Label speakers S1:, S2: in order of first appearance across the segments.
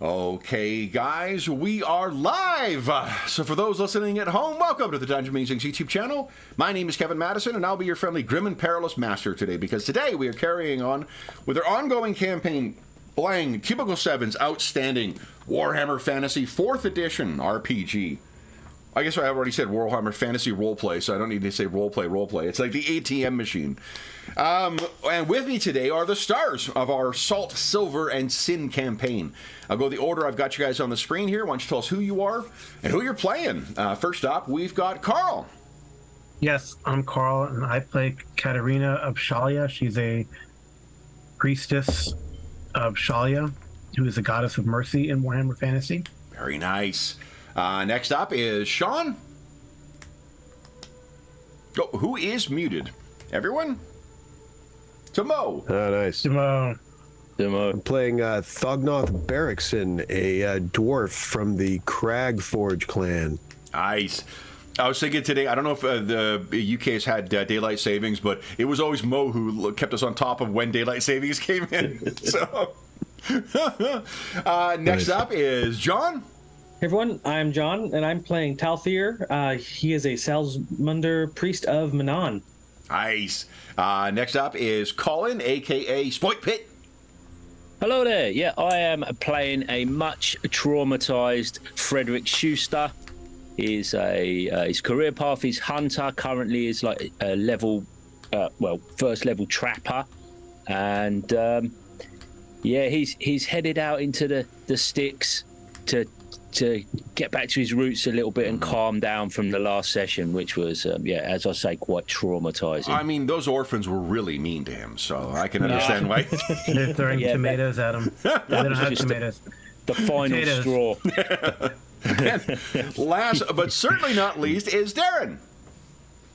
S1: Okay, guys, we are live! So for those listening at home, welcome to the Dungeon Musings YouTube channel. My name is Kevin Madison, and I'll be your friendly Grim and Perilous Master today, because today we are carrying on with our ongoing campaign, playing Cubicle 7's outstanding Warhammer Fantasy 4th Edition RPG. I guess I already said Warhammer Fantasy Roleplay, so I don't need to say roleplay. It's like the ATM machine. And with me today are the stars of our Salt, Silver, and Sin campaign. I'll go the order I've got you guys on the screen here. Why don't you tell us who you are and who you're playing? First up, we've got Carl.
S2: Yes, I'm Carl, and I play Katerina of Shalia. She's a priestess of Shalia, who is a goddess of mercy in Warhammer Fantasy.
S1: Very nice. Next up is Sean. Oh, who is muted? Everyone? Tomo.
S3: Oh, nice.
S2: Timo.
S3: I'm playing Thognoth Barrickson, a dwarf from the Cragforge clan.
S1: Nice. I was thinking today, I don't know if the UK has had daylight savings, but it was always Mo who kept us on top of when daylight savings came in. So, next up is John.
S4: Hey everyone, I'm John, and I'm playing Talthir. He is a Salzmunder priest of Manon.
S1: Nice. Next up is Colin, a.k.a. Spoit Pit.
S5: Hello there. Yeah, I am playing a much traumatized Frederick Schuster. His career path is hunter. Currently is like a level, first level trapper, and he's headed out into the sticks to get back to his roots a little bit and calm down from the last session, which was, as I say, quite traumatizing.
S1: I mean, those orphans were really mean to him, so I can understand why.
S2: They're throwing tomatoes at him. They don't have tomatoes.
S5: The final straw.
S1: And last, but certainly not least, is Darren.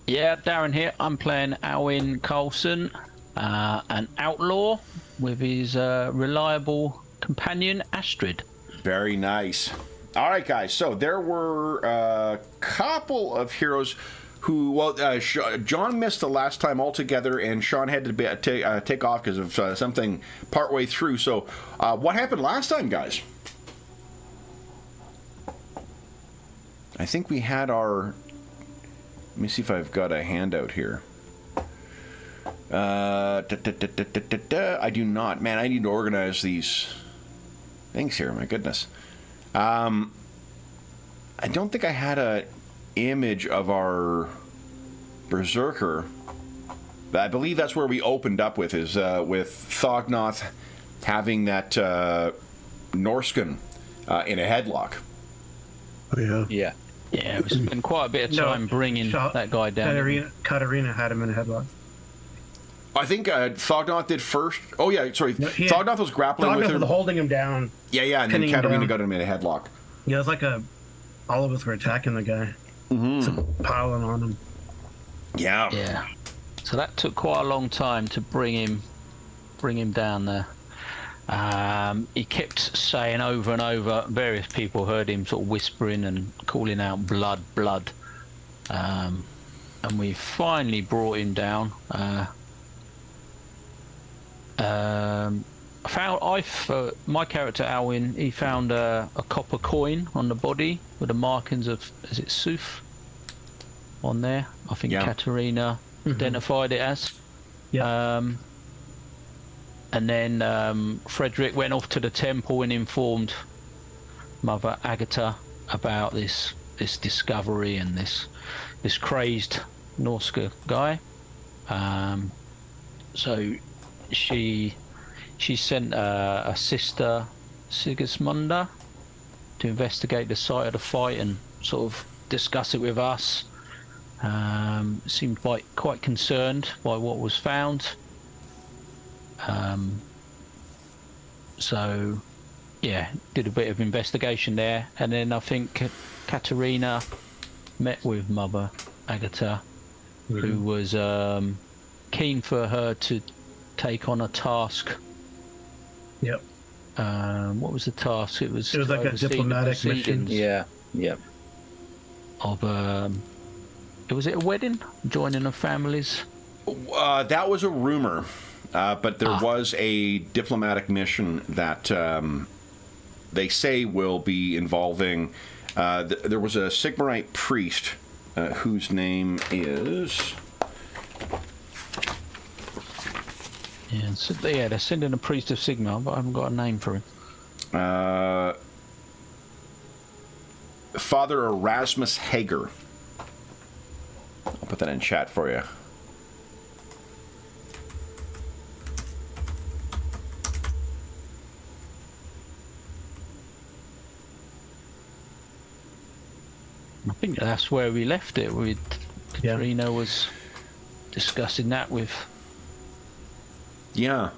S6: Yeah, Darren here. I'm playing Alwyn Coulson, an outlaw with his reliable companion, Astrid.
S1: Very nice. All right, guys. So there were a couple of heroes who, John missed the last time altogether, and Sean had to take off because of something partway through. So what happened last time, guys? I think we had our... Let me see if I've got a handout here. I do not. Man, I need to organize these things here. My goodness. I don't think I had a image of our Berserker. But I believe that's where we opened up with, is with Thognoth having that Norscan in a headlock.
S3: Oh, yeah.
S6: Yeah, we spent quite a bit of time bringing that guy down.
S2: Katerina had him in a headlock.
S1: I think Thognoth did first. Oh, yeah, sorry. Thognoth was grappling with him.
S2: Thognoth was holding him down.
S1: Yeah, and then Katerina got him in a headlock.
S2: Yeah, it was like all of us were attacking the guy. Mm-hmm. So piling on him.
S1: Yeah.
S6: So that took quite a long time to bring him down there. He kept saying over and over, various people heard him sort of whispering and calling out blood, blood. And we finally brought him down. My character Alwyn, he found a copper coin on the body with the markings of, is it Suf on there? I think Katerina identified it as. Yeah. And then Frederick went off to the temple and informed Mother Agatha about this discovery and this crazed Norska guy. So she sent a sister, Sigismunda, to investigate the site of the fight and sort of discuss it with us. Seemed quite concerned by what was found. Did a bit of investigation there, and then I think Katerina met with Mother Agatha, who was keen for her to take on a task.
S2: Yep.
S6: What was the task? It was
S2: like a diplomatic mission.
S5: Yeah.
S6: Of was it a wedding? Joining of families?
S1: That was a rumor. But there was a diplomatic mission that they say will be involving. There was a Sigmarite priest whose name is.
S6: Yeah, so they're sending a priest of Sigma, but I haven't got a name for him.
S1: Father Erasmus Hager. I'll put that in chat for you.
S6: I think that's where we left it. With Katrina was discussing that with.
S1: Yeah.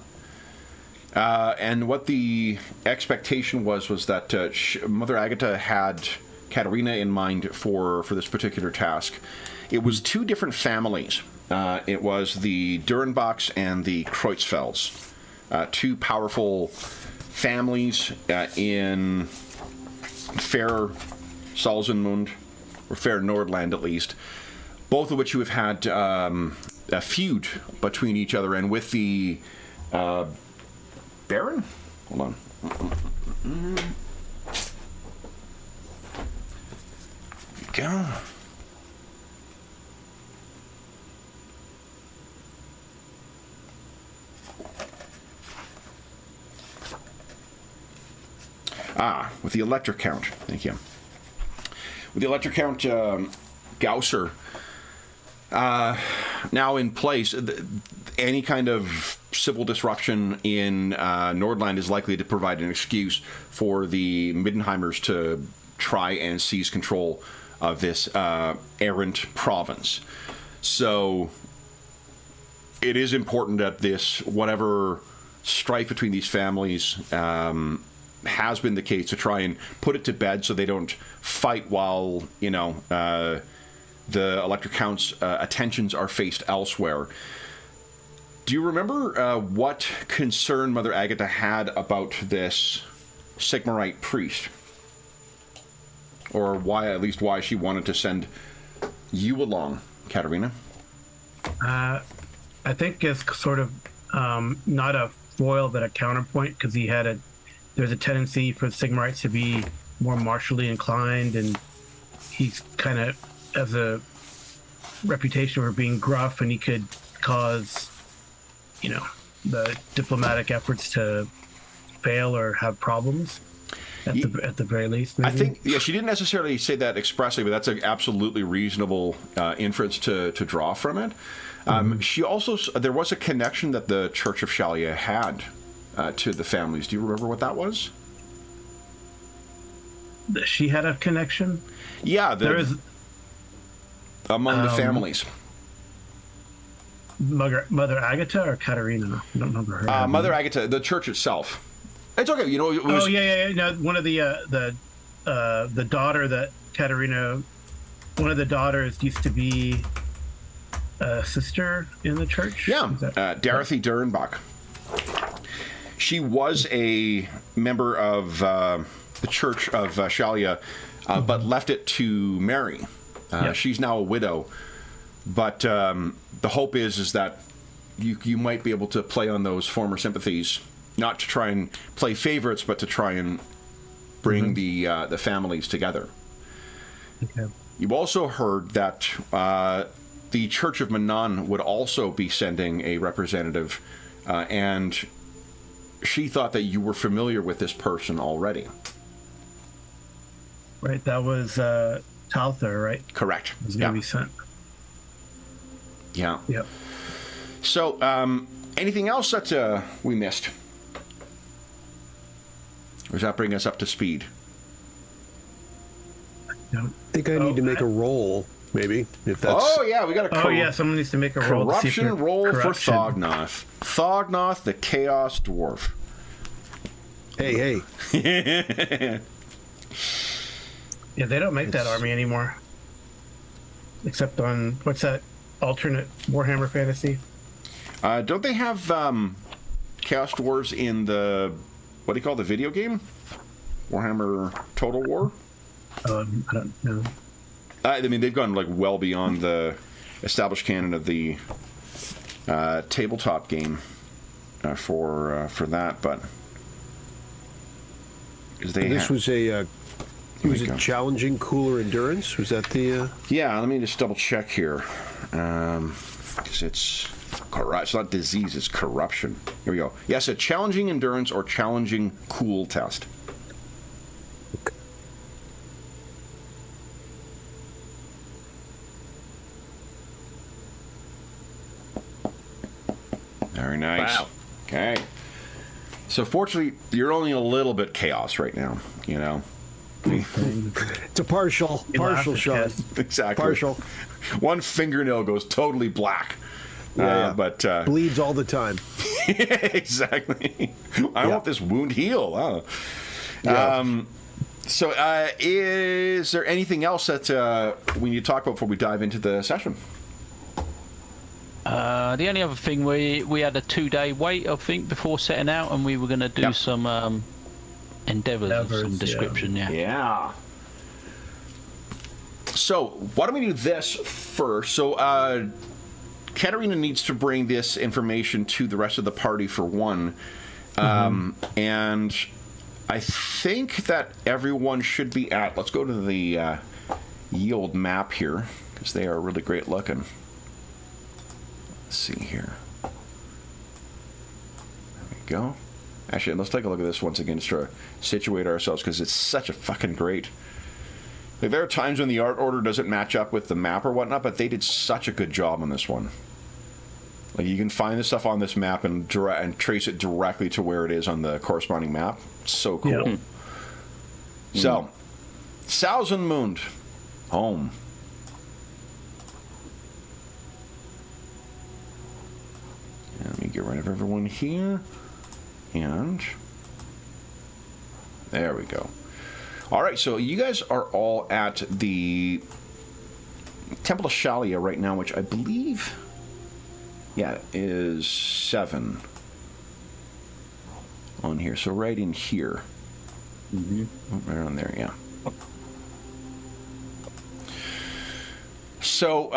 S1: And what the expectation was that Mother Agatha had Katerina in mind for this particular task. It was two different families. It was the Durenbachs and the Kreutzfelds, two powerful families in Fair Salzenmund, or Fair Nordland at least, both of which you have had a feud between each other, and with the Baron? Hold on. There you go. With the Electric Count. Thank you. With the Electric Count, Gausser now in place, any kind of civil disruption in Nordland is likely to provide an excuse for the Middenheimers to try and seize control of this errant province. So it is important that this, whatever strife between these families has been the case, to try and put it to bed so they don't fight while, the Electric Count's attentions are faced elsewhere. Do you remember what concern Mother Agatha had about this Sigmarite priest? Or why she wanted to send you along, Katerina?
S2: I think it's sort of not a foil, but a counterpoint, because there's a tendency for the Sigmarites to be more martially inclined, and he's kind of has a reputation for being gruff, and he could cause, the diplomatic efforts to fail or have problems at the very least. Maybe.
S1: I think, she didn't necessarily say that expressly, but that's an absolutely reasonable inference to draw from it. She also, there was a connection that the Church of Shalia had to the families. Do you remember what that was?
S2: She had a connection?
S1: Yeah, there is among the families.
S2: Mother Agatha or Katerina? I don't remember her.
S1: Mother Agatha, the church itself. It's okay, it was...
S2: Oh, yeah. No, one of the daughter that Katerina, one of the daughters used to be a sister in the church.
S1: Yeah, Dorothy Durenbach. She was a member of the Church of Shalia, but left it to marry. She's now a widow. But the hope is that you might be able to play on those former sympathies, not to try and play favorites, but to try and bring the families together.
S2: Okay.
S1: You've also heard that the Church of Manon would also be sending a representative, and she thought that you were familiar with this person already.
S2: Right, that was Talthar, right?
S1: Correct.
S2: Was going to be sent.
S1: Yeah.
S2: Yep.
S1: So, anything else that we missed? Or does that bring us up to speed?
S3: I think I need to make a roll, maybe, if that's...
S1: Oh, yeah, we got a...
S2: someone needs to make a roll.
S1: Corruption roll for Thognoth. Thognoth, the Chaos Dwarf.
S3: Hey.
S2: Yeah, they don't make that army anymore. Except on, what's that alternate Warhammer Fantasy?
S1: Don't they have Chaos Dwarves in the, what do you call the video game? Warhammer Total War?
S2: I don't know.
S1: I mean, they've gone well beyond the established canon of the tabletop game for that, but
S3: This was a
S1: go.
S3: challenging, cooler endurance. Was that the?
S1: Yeah, let me just double check here. Because it's not disease, it's corruption. Here we go. Yes, a challenging endurance or challenging cool test. Very nice.
S5: Wow.
S1: Okay. So fortunately, you're only a little bit chaos right now, you know?
S3: It's a partial
S2: laughed
S3: shot.
S2: at
S1: Exactly.
S3: Partial.
S1: One fingernail goes totally black.
S3: Yeah.
S1: But
S3: Bleeds all the time.
S1: exactly. I want this wound heal. Huh?
S3: Yeah.
S1: So is there anything else that we need to talk about before we dive into the session?
S6: The only other thing, we had a 2-day wait, I think, before setting out, and we were going to do some endeavors of some description.
S1: Yeah. So why don't we do this first? So Katarina needs to bring this information to the rest of the party for one. And I think that everyone should be at, let's go to the yield map here, because they are really great looking. Let's see here. There we go. Actually, let's take a look at this once again just to situate ourselves, because it's such a fucking great... Like, there are times when the art order doesn't match up with the map or whatnot, but they did such a good job on this one. Like, you can find this stuff on this map and trace it directly to where it is on the corresponding map. It's so cool.
S2: Yeah.
S1: So, Thousand home. And let me get rid of everyone here. And there we go. All right, so you guys are all at the Temple of Shalia right now, which I believe, is 7 on here. So right in here. Oh, right on there, yeah. So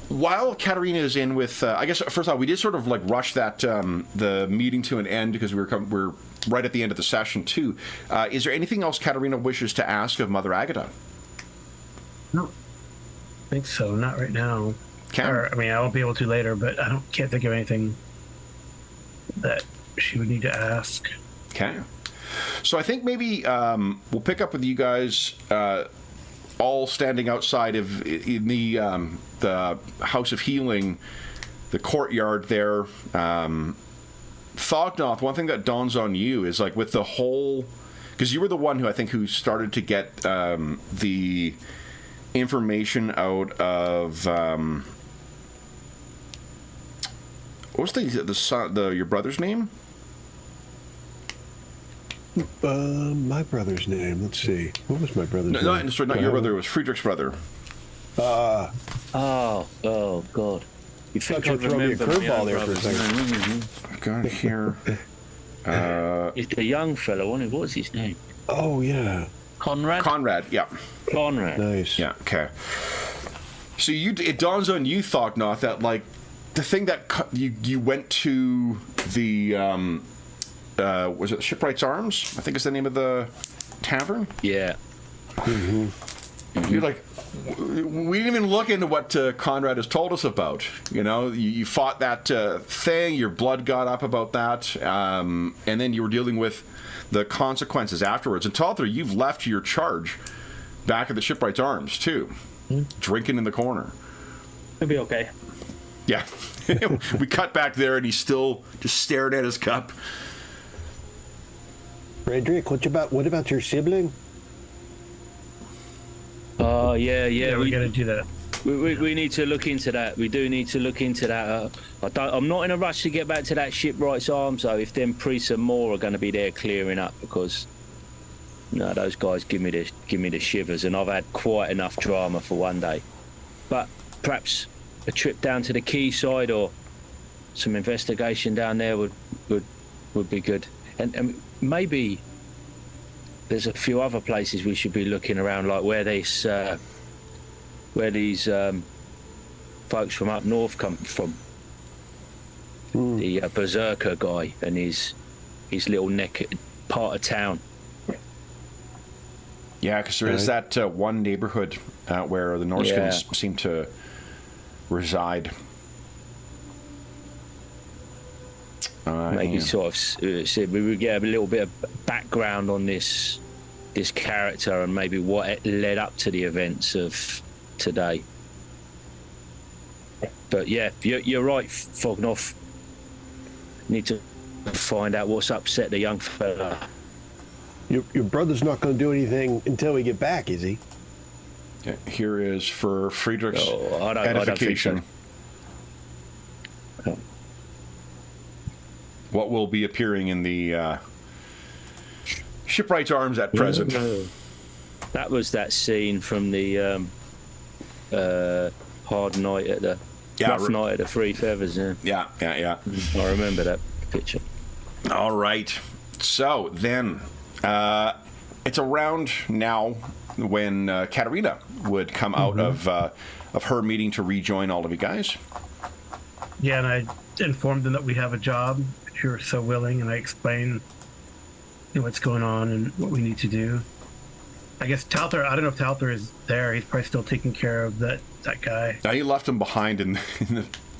S1: while Katarina is in with, I guess first off, we did sort of like rush that the meeting to an end because we're right at the end of the session too. Is there anything else Katarina wishes to ask of Mother Agatha?
S2: No, I think so. Not right now. Or, I mean, I won't be able to later, but can't think of anything that she would need to ask.
S1: Okay. So I think maybe we'll pick up with you guys all standing outside of in the House of Healing, the courtyard there. Thognoth, one thing that dawns on you is like with the whole, because you were the one who started to get the information out of what was your brother's name?
S3: My brother's name. Let's see. What was my brother's name?
S1: Not your brother. It was Friedrich's brother.
S5: Oh God. You think
S3: I'd throw me a curveball there for a second.
S1: I've got it here.
S5: It's the young fellow, wasn't it? What was his name?
S3: Oh, yeah.
S6: Conrad,
S1: yeah.
S5: Conrad.
S3: Nice.
S1: Yeah, okay. So it dawns on you, Thognoth, that like the thing that you went to the was it Shipwright's Arms? I think is the name of the tavern.
S5: Yeah.
S1: You're like, we didn't even look into what Conrad has told us about. You know, you fought that thing, your blood got up about that, and then you were dealing with the consequences afterwards. And Talther, you've left your charge back at the Shipwright's Arms, too. Drinking in the corner.
S4: It'll be okay.
S1: Yeah. We cut back there, and he's still just staring at his cup.
S3: Frederick, what about your sibling?
S5: Oh, yeah.
S2: We got to do that.
S5: We need to look into that. We do need to look into that. I'm not in a rush to get back to that Shipwright's Arms, though, if them priests and more are going to be there clearing up, because those guys give me the shivers, and I've had quite enough drama for one day. But perhaps a trip down to the quayside or some investigation down there would be good. And maybe there's a few other places we should be looking around, like where these folks from up north come from. The berserker guy and his little neck part of town.
S1: Yeah, because there is that one neighborhood where the Norskins seem to reside.
S5: Maybe sort of said we would get a little bit of background on this character and maybe what it led up to the events of today. But yeah, you're right, Fognoff. Need to find out what's upset the young fella.
S3: Your brother's not going to do anything until we get back, is he?
S1: Okay, here is for Friedrich's
S5: I don't
S1: edification.
S5: think so.
S1: What will be appearing in the Shipwright's Arms at present.
S5: That was that scene from the hard night at the rough night at the Three Feathers. Yeah.
S1: Yeah.
S5: I remember that picture.
S1: All right. So then, it's around now when Katerina would come out of her meeting to rejoin all of you guys.
S2: Yeah, and I informed them that we have a job, if you're so willing, and I explained what's going on and what we need to do. I guess Talthar, I don't know if Talthar is there. He's probably still taking care of that guy.
S1: Now, he left him behind to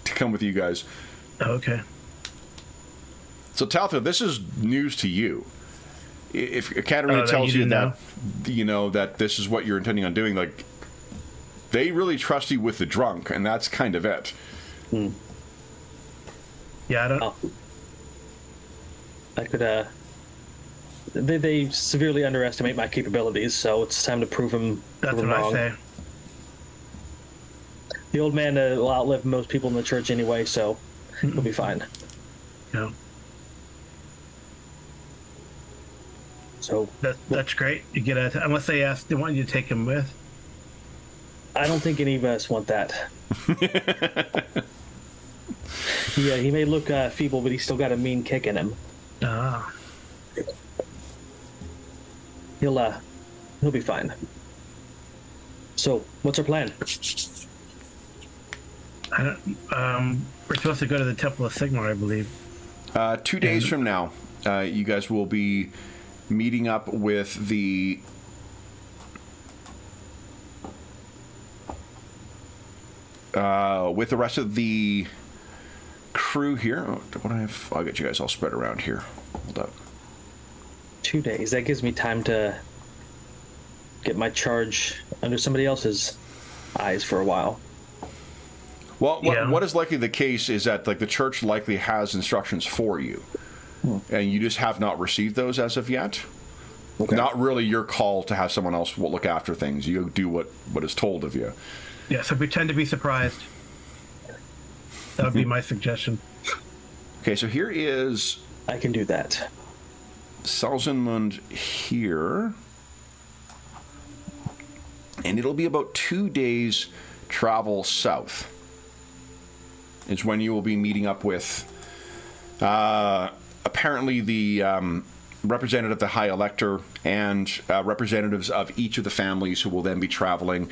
S1: come with you guys.
S2: Oh, okay.
S1: So, Talthar, this is news to you. If Katerina tells you that, that this is what you're intending on doing, like, they really trust you with the drunk, and that's kind of it.
S2: Yeah, I don't...
S4: I could, they severely underestimate my capabilities, so it's time to prove them
S2: That's what
S4: wrong.
S2: I say.
S4: The old man will outlive most people in the church anyway, so he'll be fine.
S2: Yeah.
S4: So
S2: that's great. You get a... Unless they want you to take him with.
S4: I don't think any of us want that. Yeah, he may look feeble, but he's still got a mean kick in him.
S2: Ah.
S4: He'll be fine. So, what's our plan?
S2: We're supposed to go to the Temple of Sigmar, I believe.
S1: 2 days from now, you guys will be meeting up with the rest of the crew here. I'll get you guys all spread around here. Hold up.
S4: 2 days. That gives me time to get my charge under somebody else's eyes for a while.
S1: Well, what is likely the case is that the church likely has instructions for you, and you just have not received those as of yet. Okay. Not really your call to have someone else look after things. You do what is told of you.
S2: Yeah, so pretend to be surprised. That would be my suggestion.
S1: Okay, so here is...
S4: I can do that.
S1: Salzenmund here. And it'll be about 2 days travel south. Is when you will be meeting up with apparently the representative of the High Elector and representatives of each of the families who will then be traveling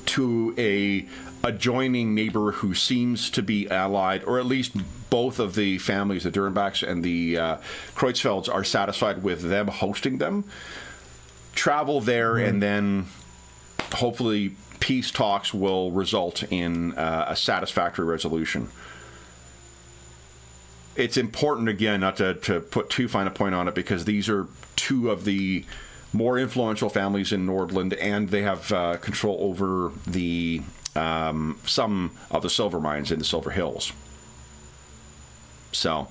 S1: to a adjoining neighbor who seems to be allied, or at least both of the families, the Durenbachs and the Kreutzfelds, are satisfied with them hosting them. Travel there, and then hopefully peace talks will result in a satisfactory resolution. It's important, again, not to put too fine a point on it, because these are two of the more influential families in Nordland, and they have control over the some of the silver mines in the Silver Hills. So,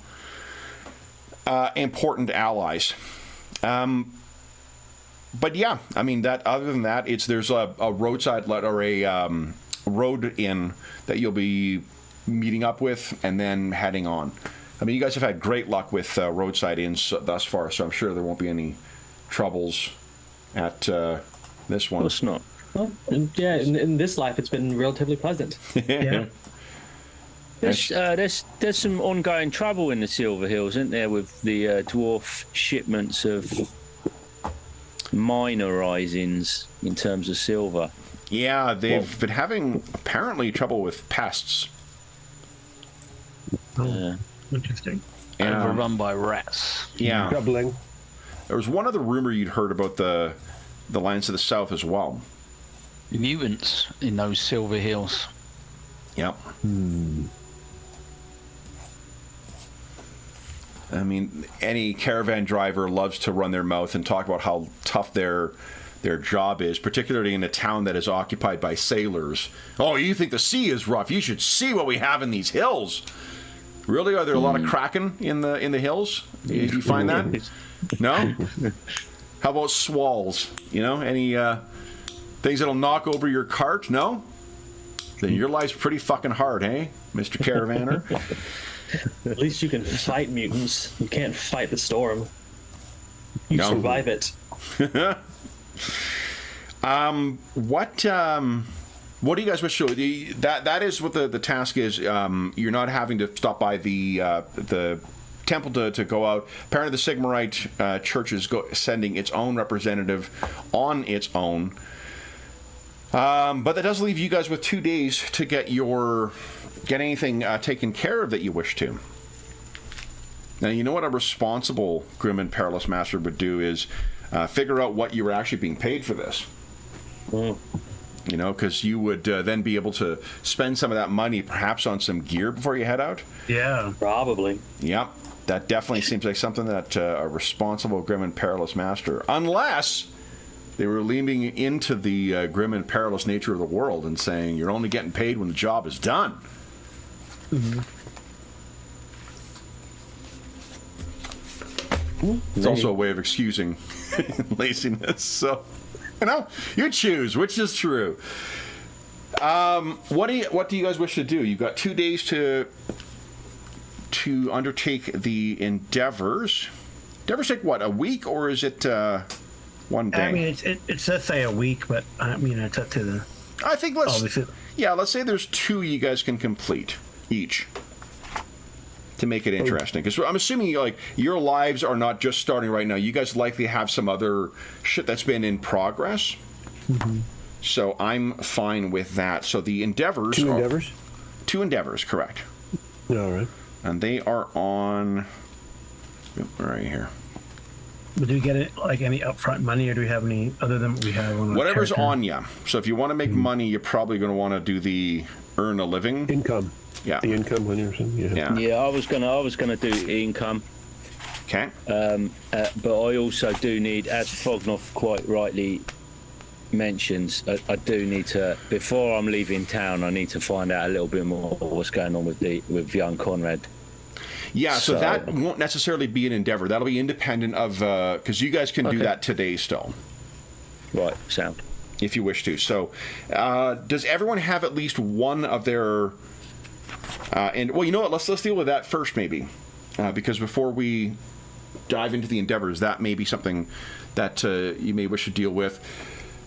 S1: important allies. But yeah, I mean, that. Other than that, there's a roadside or a road inn that you'll be meeting up with, and then heading on. I mean, you guys have had great luck with roadside inns thus far, so I'm sure there won't be any troubles at this one.
S5: Of course not.
S4: Well, yeah, in this life, it's been relatively pleasant.
S2: Yeah.
S5: There's some ongoing trouble in the Silver Hills, isn't there, with the dwarf shipments of minor risings in terms of silver?
S1: Yeah, they've been having apparently trouble with pests.
S2: Interesting.
S6: Overrun by rats.
S1: Yeah.
S3: Doubling.
S1: There was one other rumor you'd heard about the the lands to the south as well.
S6: Mutants in those silver hills.
S1: Yep. I mean, any caravan driver loves to run their mouth and talk about how tough their job is, particularly in a town that is occupied by sailors. Oh, you think the sea is rough? You should see what we have in these hills. Really? Are there a lot of kraken in the hills? Do you find that? No? How about swalls? You know, any things that'll knock over your cart? No? Then your life's pretty fucking hard, eh, Mr. Caravaner?
S4: At least you can fight mutants. You can't fight the storm. You
S1: No.
S4: survive it.
S1: What do you guys wish to do? That is what the task is. You're not having to stop by the temple to go out. Apparently the Sigmarite church is sending its own representative on its own. But that does leave you guys with 2 days to get anything taken care of that you wish to. Now, you know what a responsible Grim and Perilous Master would do is figure out what you were actually being paid for this. You know, because you would then be able to spend some of that money perhaps on some gear before you head out.
S2: Yeah.
S4: Probably.
S1: Yep. That definitely seems like something that a responsible Grim and Perilous Master, unless they were leaning into the grim and perilous nature of the world and saying you're only getting paid when the job is done. It's also a way of excusing laziness. So, you know, you choose which is true. What do you guys wish to do? You've got 2 days to undertake the endeavors. Endeavors take what, a week, or is it 1 day?
S2: I mean, it says say a week, but I mean, it's up to the.
S1: I think
S2: Obviously.
S1: let's say there's 2 you guys can complete each to make it interesting. Because I'm assuming like your lives are not just starting right now. You guys likely have some other shit that's been in progress. So I'm fine with that. So the endeavors.
S3: 2 endeavors?
S1: 2 endeavors, correct.
S3: All right.
S1: And they are on right here.
S2: But do we get it, like any upfront money, or do we have any other than what we have on our
S1: Whatever's
S2: character?
S1: on you. So if you want to make money, you're probably going to want to do the earn a living.
S3: Income.
S1: Yeah.
S3: The income money or something. Yeah.
S5: Yeah, I was gonna do income,
S1: Okay.
S5: but I also do need, as Fognoff quite rightly mentions, I do need to, before I'm leaving town, I need to find out a little bit more what's going on with young Conrad.
S1: Yeah, so
S5: So-
S1: that won't necessarily be an endeavor. That'll be independent of, because you guys can do
S5: Okay.
S1: that today still,
S5: Right, sound.
S1: if you wish to. So, does everyone have at least one of their? And well, you know what? Let's deal with that first, maybe, because before we dive into the endeavors, that may be something that you may wish to deal with.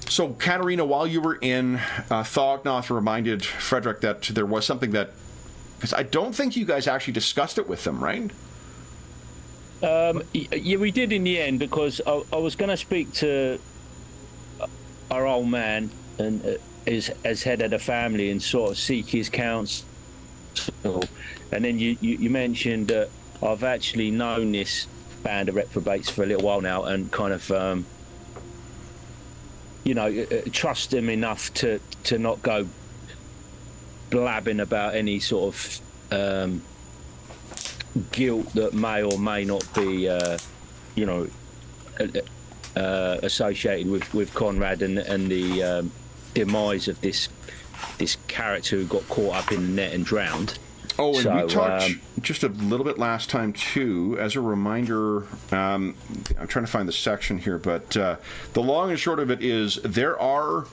S1: So, Katarina, while you were in, Thognoth reminded Frederick that there was something that, because I don't think you guys actually discussed it with them, right?
S5: Yeah, we did in the end, because I was going to speak to our old man and as head of the family and sort of seek his counsel. And then you mentioned that I've actually known this band of reprobates for a little while now, and kind of trust them enough to not go blabbing about any sort of guilt that may or may not be associated with Conrad and the demise of this character who got caught up in the net and drowned.
S1: Oh, and
S5: So,
S1: we talked just a little bit last time, too. As a reminder, I'm trying to find the section here, but the long and short of it is there are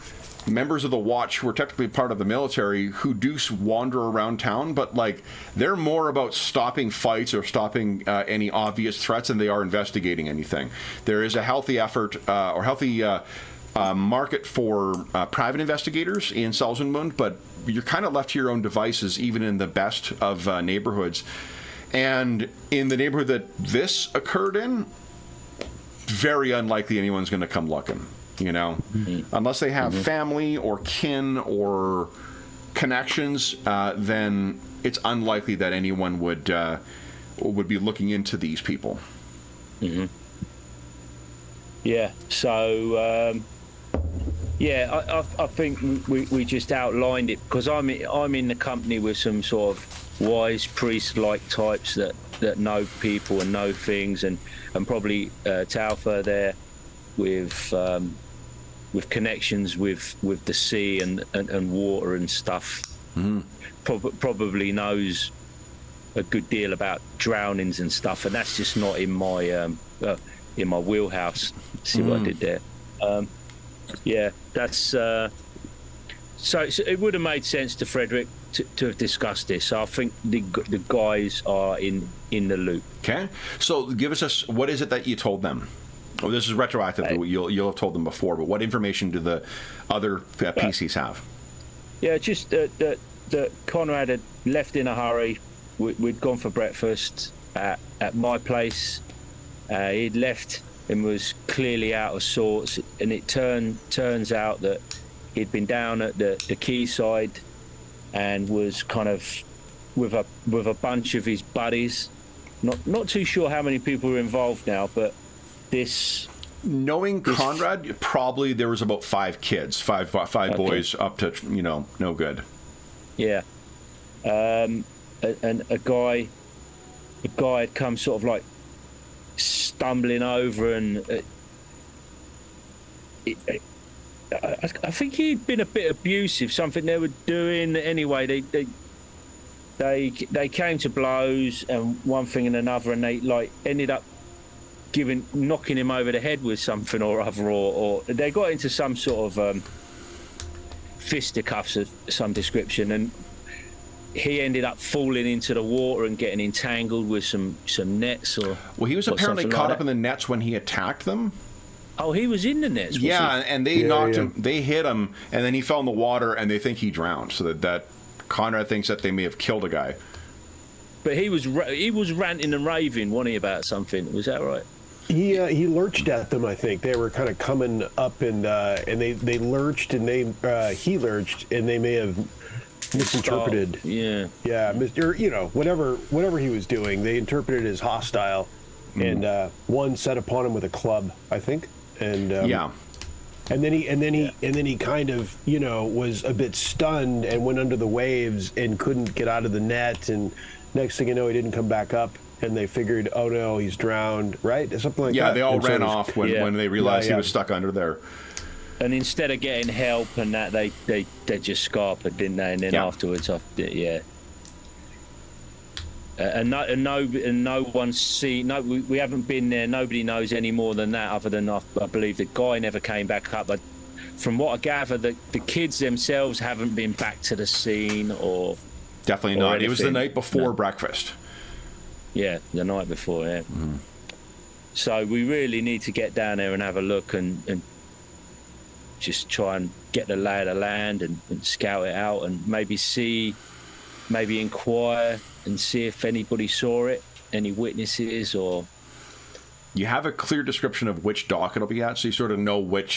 S1: members of the Watch who are technically part of the military who do wander around town, but like they're more about stopping fights or stopping any obvious threats than they are investigating anything. There is a healthy effort or healthy market for private investigators in Salzunmund, but you're kind of left to your own devices, even in the best of neighborhoods. And in the neighborhood that this occurred in, very unlikely anyone's going to come looking, you know, unless they have family or kin or connections. Then it's unlikely that anyone would be looking into these people.
S5: Yeah. So Yeah, I think we just outlined it because I'm in the company with some sort of wise priest-like types that know people and know things, and probably Taufa there with connections with the sea and water and stuff. Probably knows a good deal about drownings and stuff, and that's just not in my wheelhouse. See what I did there? Yeah, that's so it would have made sense to Frederick to have discussed this. So I think the guys are in the loop.
S1: Okay, so give us what is it that you told them? Oh, this is retroactive. You'll have told them before, but what information do the other PCs have?
S5: Yeah, just that Conrad had left in a hurry. We'd gone for breakfast at my place. He'd left and was clearly out of sorts, and it turns out that he'd been down at the quayside and was kind of with a bunch of his buddies. Not too sure how many people were involved now, but
S1: knowing Conrad, probably there was about 5 kids, five boys up to no good.
S5: Yeah, and a guy had come sort of like stumbling over, and I think he'd been a bit abusive. Something they were doing anyway. They came to blows, and one thing and another, and they like ended up knocking him over the head with something or other, or they got into some sort of fisticuffs of some description, and he ended up falling into the water and getting entangled with some nets
S1: Well, he was apparently caught up in the nets when he attacked them.
S5: Oh, he was in the nets.
S1: Yeah, and they knocked him. They hit him, and then he fell in the water, and they think he drowned. So that Conrad thinks that they may have killed a guy.
S5: But he was ranting and raving, wasn't he, about something? Was that right?
S3: He lurched at them. I think they were kind of coming up, and they lurched, and he lurched, and they may have misinterpreted.
S5: Yeah,
S3: or whatever he was doing, they interpreted as hostile, and one set upon him with a club, I think, and and then he kind of was a bit stunned and went under the waves and couldn't get out of the net, and next thing you know, he didn't come back up. And they figured, oh no, he's drowned, right? Something like that.
S1: Yeah, they all ran off when they realized he was stuck under there.
S5: And instead of getting help and that, they just scarpered, didn't they? And then afterwards, and no one's seen. No, we haven't been there. Nobody knows any more than that, other than I believe the guy never came back up. But from what I gather, the kids themselves haven't been back to the scene or
S1: definitely not. Anything. It was the night before breakfast. Yeah,
S5: the night before. Yeah. Mm-hmm. So we really need to get down there and have a look and just try and get the lay of the land and scout it out and maybe inquire and see if anybody saw it, any witnesses or.
S1: You have a clear description of which dock it'll be at, so you sort of know where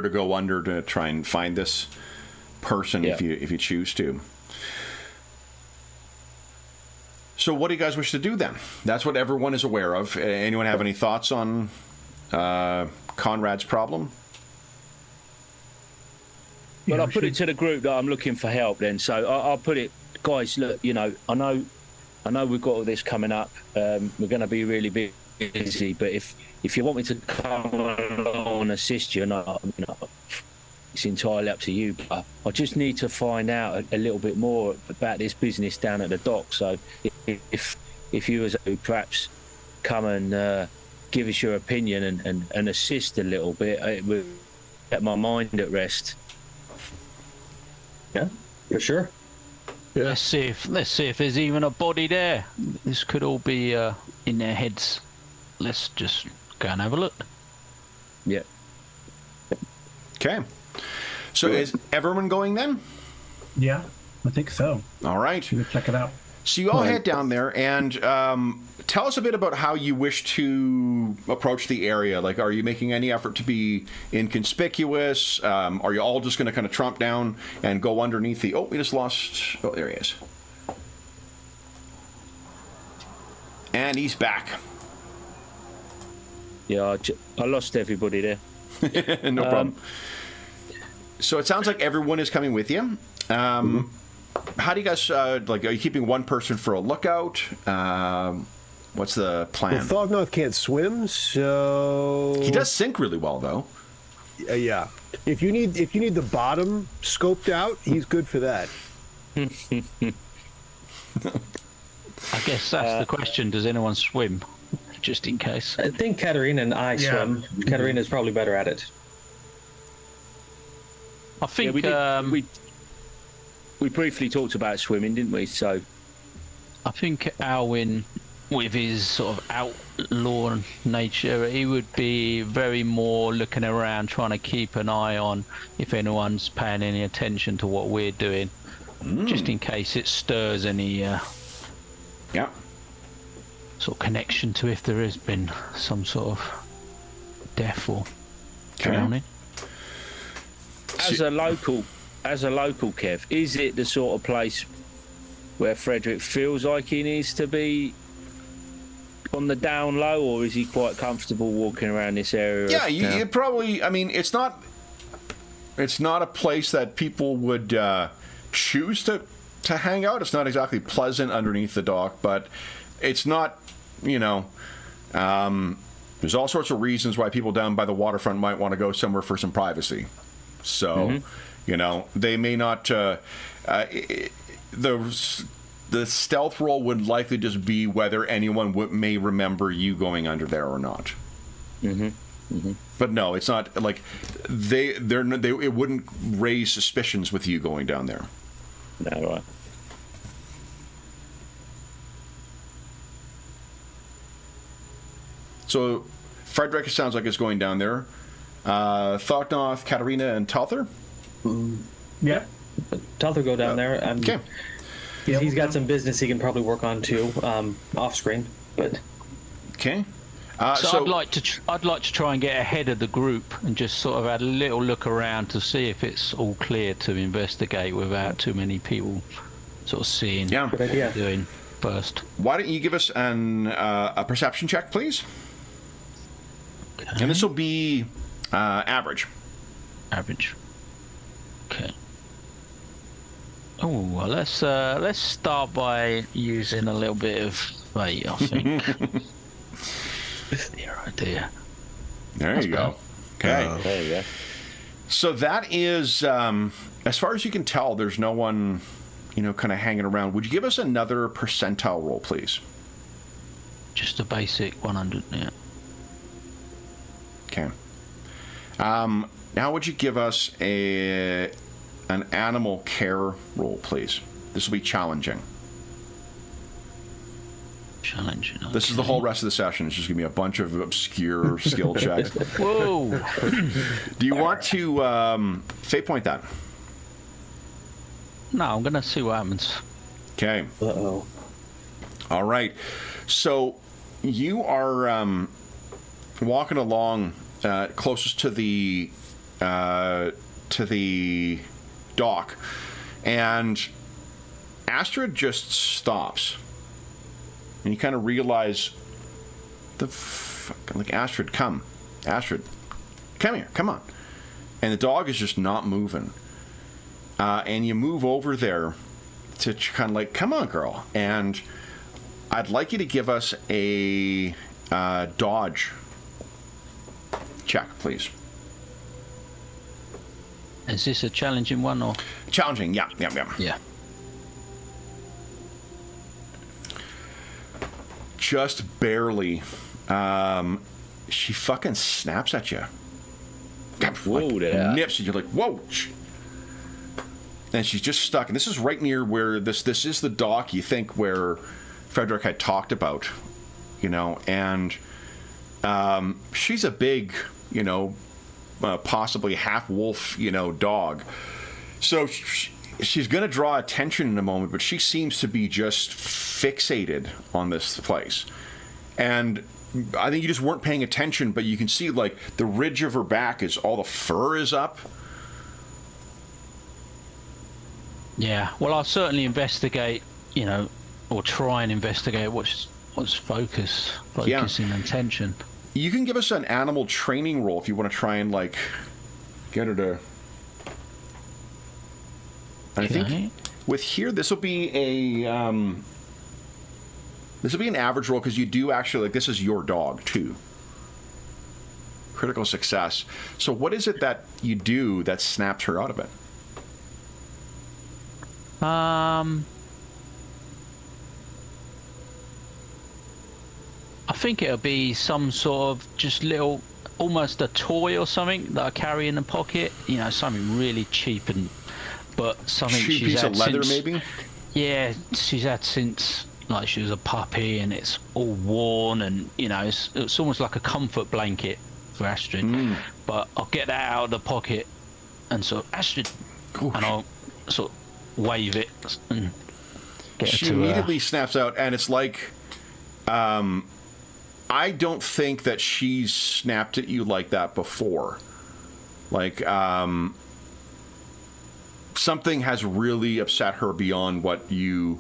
S1: to go under to try and find this person if you choose to. So what do you guys wish to do then? That's what everyone is aware of. Anyone have any thoughts on Conrad's problem?
S5: Well, I'll put it to the group that I'm looking for help then. So I'll put it, guys, look, I know we've got all this coming up. We're going to be really busy, but if you want me to come along and assist you, it's entirely up to you. But I just need to find out a little bit more about this business down at the dock. So if you as perhaps come and give us your opinion and assist a little bit, it will get my mind at rest.
S4: Yeah, for sure.
S6: Yeah. Let's see if there's even a body there. This could all be in their heads. Let's just go and have a look.
S5: Yeah.
S1: Okay. So is everyone going then?
S2: Yeah, I think so.
S1: All right.
S2: Check it out.
S1: So you all head down there and tell us a bit about how you wish to approach the area. Like, are you making any effort to be inconspicuous? Are you all just going to kind of tromp down and go underneath the... Oh, we just lost... Oh, there he is. And he's back.
S5: Yeah, I lost everybody there.
S1: No problem. So it sounds like everyone is coming with you. How do you guys like? Are you keeping one person for a lookout? What's the plan?
S3: Well, Thognoth can't swim, so
S1: He does sink really well, though.
S3: yeah. If you need the bottom scoped out, he's good for that.
S6: I guess that's the question. Does anyone swim? Just in case.
S4: I think Katarina and I swim. Katarina's probably better at it.
S6: I think
S5: we briefly talked about swimming, didn't we? So
S6: I think Alwyn, with his sort of outlaw nature, he would be very more looking around, trying to keep an eye on if anyone's paying any attention to what we're doing, just in case it stirs any sort of connection to if there has been some sort of death or drowning.
S5: As a local, Kev, is it the sort of place where Frederick feels like he needs to be on the down low, or is he quite comfortable walking around this area?
S1: Yeah, you probably. I mean, it's not a place that people would choose to hang out. It's not exactly pleasant underneath the dock, but it's not. There's all sorts of reasons why people down by the waterfront might want to go somewhere for some privacy. So, they may not. The stealth roll would likely just be whether anyone may remember you going under there or not. But no, it's not like it wouldn't raise suspicions with you going down there.
S5: No, right.
S1: So, Frederick, it sounds like it's going down there. Thognoth, Katarina, and Talther?
S2: Yep.
S4: Talther go down there.
S1: Okay.
S4: He's got some business he can probably work on too, off screen. But
S1: okay.
S6: So I'd like to try and get ahead of the group and just sort of have a little look around to see if it's all clear to investigate without too many people sort of seeing what we're doing first.
S1: Why don't you give us a perception check, please?
S6: Okay.
S1: And this will be average.
S6: Average. Okay. Oh, well, let's start by using a little bit of fate, I think. Yeah, right there.
S1: There you go. Okay.
S5: There you go.
S1: So that is, as far as you can tell, there's no one, kind of hanging around. Would you give us another percentile roll, please?
S6: Just a basic 100, yeah.
S1: Okay. Now would you give us an animal care roll, please? This will be challenging.
S6: Challenging. Okay.
S1: This is the whole rest of the session. It's just going to be a bunch of obscure skill checks.
S6: Whoa!
S1: Do you want to fate point that?
S6: No, I'm going to see what happens.
S1: Okay.
S4: uh-oh.
S1: All right. So you are walking along closest to the dock, and Astrid just stops, and you kind of realize Astrid, come here, come on, and the dog is just not moving, and you move over there to kind of like, come on, girl, and I'd like you to give us a dodge check, please.
S6: Is this a challenging one or?
S1: Challenging, yeah.
S6: Yeah.
S1: Just barely. She fucking snaps at you. Nips, and you're like, whoa. And she's just stuck. And this is right near where this is the dock, you think, where Frederick had talked about, and she's a big, possibly half wolf, dog. So she's going to draw attention in a moment, but she seems to be just fixated on this place. And I think you just weren't paying attention, but you can see like the ridge of her back is all the fur is up.
S6: Yeah. Well, I'll certainly investigate, or try and investigate what's focusing attention.
S1: You can give us an animal training roll if you want to try and like get her to I think with here, this will be an average roll because you do actually, like, this is your dog too. Critical success. So what is it that you do that snaps her out of it?
S6: I think it'll be some sort of just little, almost a toy or something that I carry in the pocket. You know, something really cheap but something
S1: cheap
S6: she's
S1: piece
S6: had
S1: of leather,
S6: since,
S1: maybe.
S6: Yeah, she's had since like she was a puppy, and it's all worn, and you know, it's almost like a comfort blanket for Astrid. But I'll get that out of the pocket and sort of Astrid, and I'll sort of wave it and get
S1: she
S6: it to
S1: immediately snaps out, and it's like, I don't think that she's snapped at you like that before. Like, something has really upset her beyond what you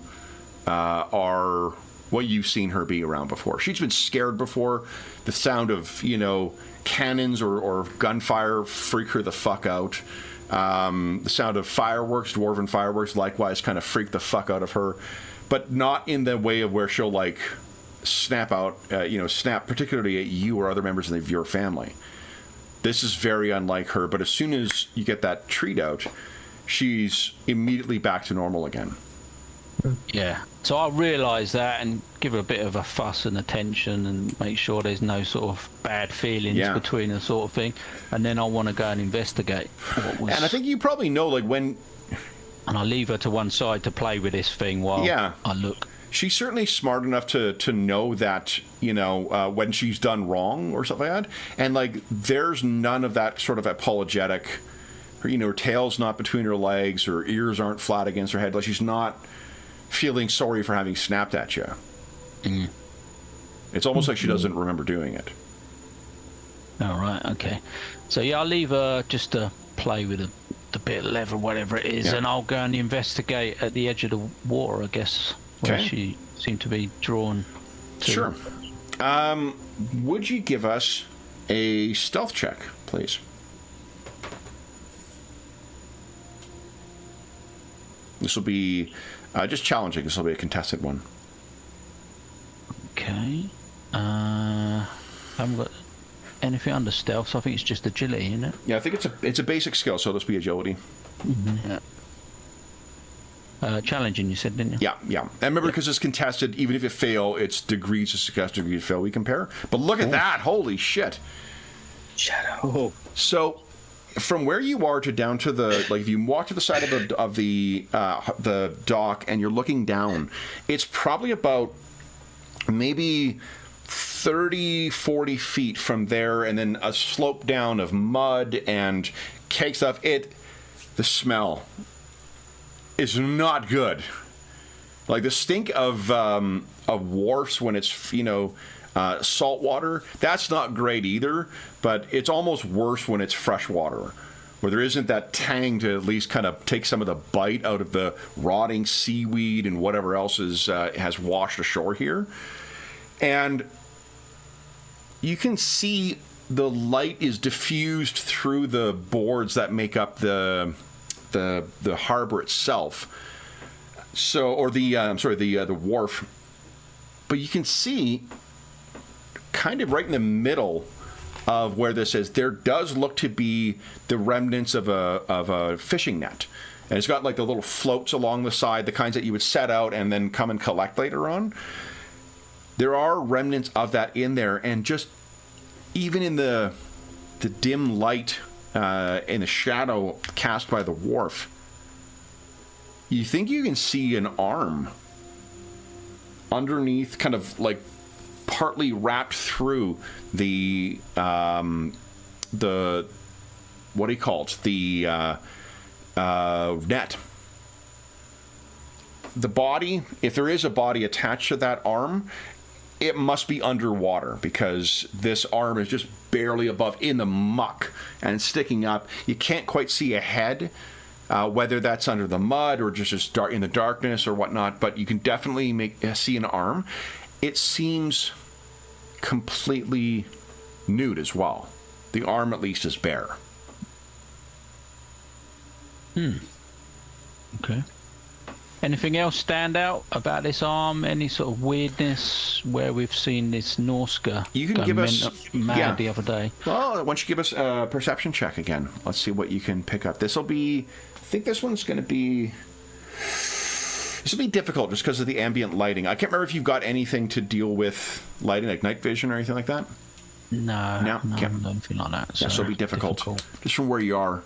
S1: what you've seen her be around before. She's been scared before. The sound of, you know, cannons or gunfire freak her the fuck out. The sound of fireworks, dwarven fireworks, likewise kind of freak the fuck out of her. But not in the way of where she'll, like, snap out, snap particularly at you or other members of your family. This is very unlike her, but as soon as you get that treat out, she's immediately back to normal again.
S6: Yeah, so I'll realise that and give her a bit of a fuss and attention and make sure there's no sort of bad feelings between us, sort of thing. And then I want to go and investigate what was...
S1: And I think you probably know, like, when...
S6: And I leave her to one side to play with this thing while I look.
S1: She's certainly smart enough to know that, you know, when she's done wrong or stuff like that. And, like, there's none of that sort of apologetic... Her, you know, her tail's not between her legs, her ears aren't flat against her head. Like, she's not feeling sorry for having snapped at you. It's almost like she doesn't remember doing it.
S6: All right, okay. So, yeah, I'll leave her just to play with the bit of leather, whatever it is, and I'll go and investigate at the edge of the water, I guess, where she seemed to be drawn to.
S1: Sure. Would you give us a stealth check, please? This will be just challenging. This will be a contested one.
S6: Okay. I haven't got anything under stealth, so I think it's just agility, isn't it?
S1: Yeah, I think it's a basic skill, so this will be agility.
S6: Yeah. Challenging, you said, didn't you?
S1: Yeah. And remember, because it's contested, even if you fail, it's degrees of success, degrees of fail we compare. But look at that! Holy shit!
S4: Shadow.
S1: So, from where you are to down to the, like, if you walk to the side of the dock and you're looking down, it's probably about maybe 30, 40 feet from there, and then a slope down of mud and cake stuff. The smell is not good. Like, the stink of wharfs when it's, you know, salt water, that's not great either, but it's almost worse when it's fresh water, where there isn't that tang to at least kind of take some of the bite out of the rotting seaweed and whatever else has washed ashore here. And you can see the light is diffused through the boards that make up the harbor itself. So, or the wharf. But you can see, kind of right in the middle of where this is, there does look to be the remnants of a fishing net. And it's got like the little floats along the side, the kinds that you would set out and then come and collect later on. There are remnants of that in there, and just even in the dim light, in the shadow cast by the wharf, you think you can see an arm underneath, kind of like partly wrapped through the what do you call it? The net. The body, if there is a body attached to that arm, it must be underwater, because this arm is just barely above in the muck and sticking up. You can't quite see a head, whether that's under the mud or just dark in the darkness or whatnot, but you can definitely see an arm. It seems completely nude as well. The arm, at least, is bare.
S6: Okay. Anything else stand out about this arm? Any sort of weirdness where we've seen this Norska
S1: You can
S6: go
S1: give us
S6: mad the other day?
S1: Well, why don't you give us a perception check again? Let's see what you can pick up. This will be. I think this one's going to be. This will be difficult just because of the ambient lighting. I can't remember if you've got anything to deal with lighting, like night vision or anything like that.
S6: No,
S1: Okay.
S6: nothing like that. So
S1: This will be difficult, just from where you are.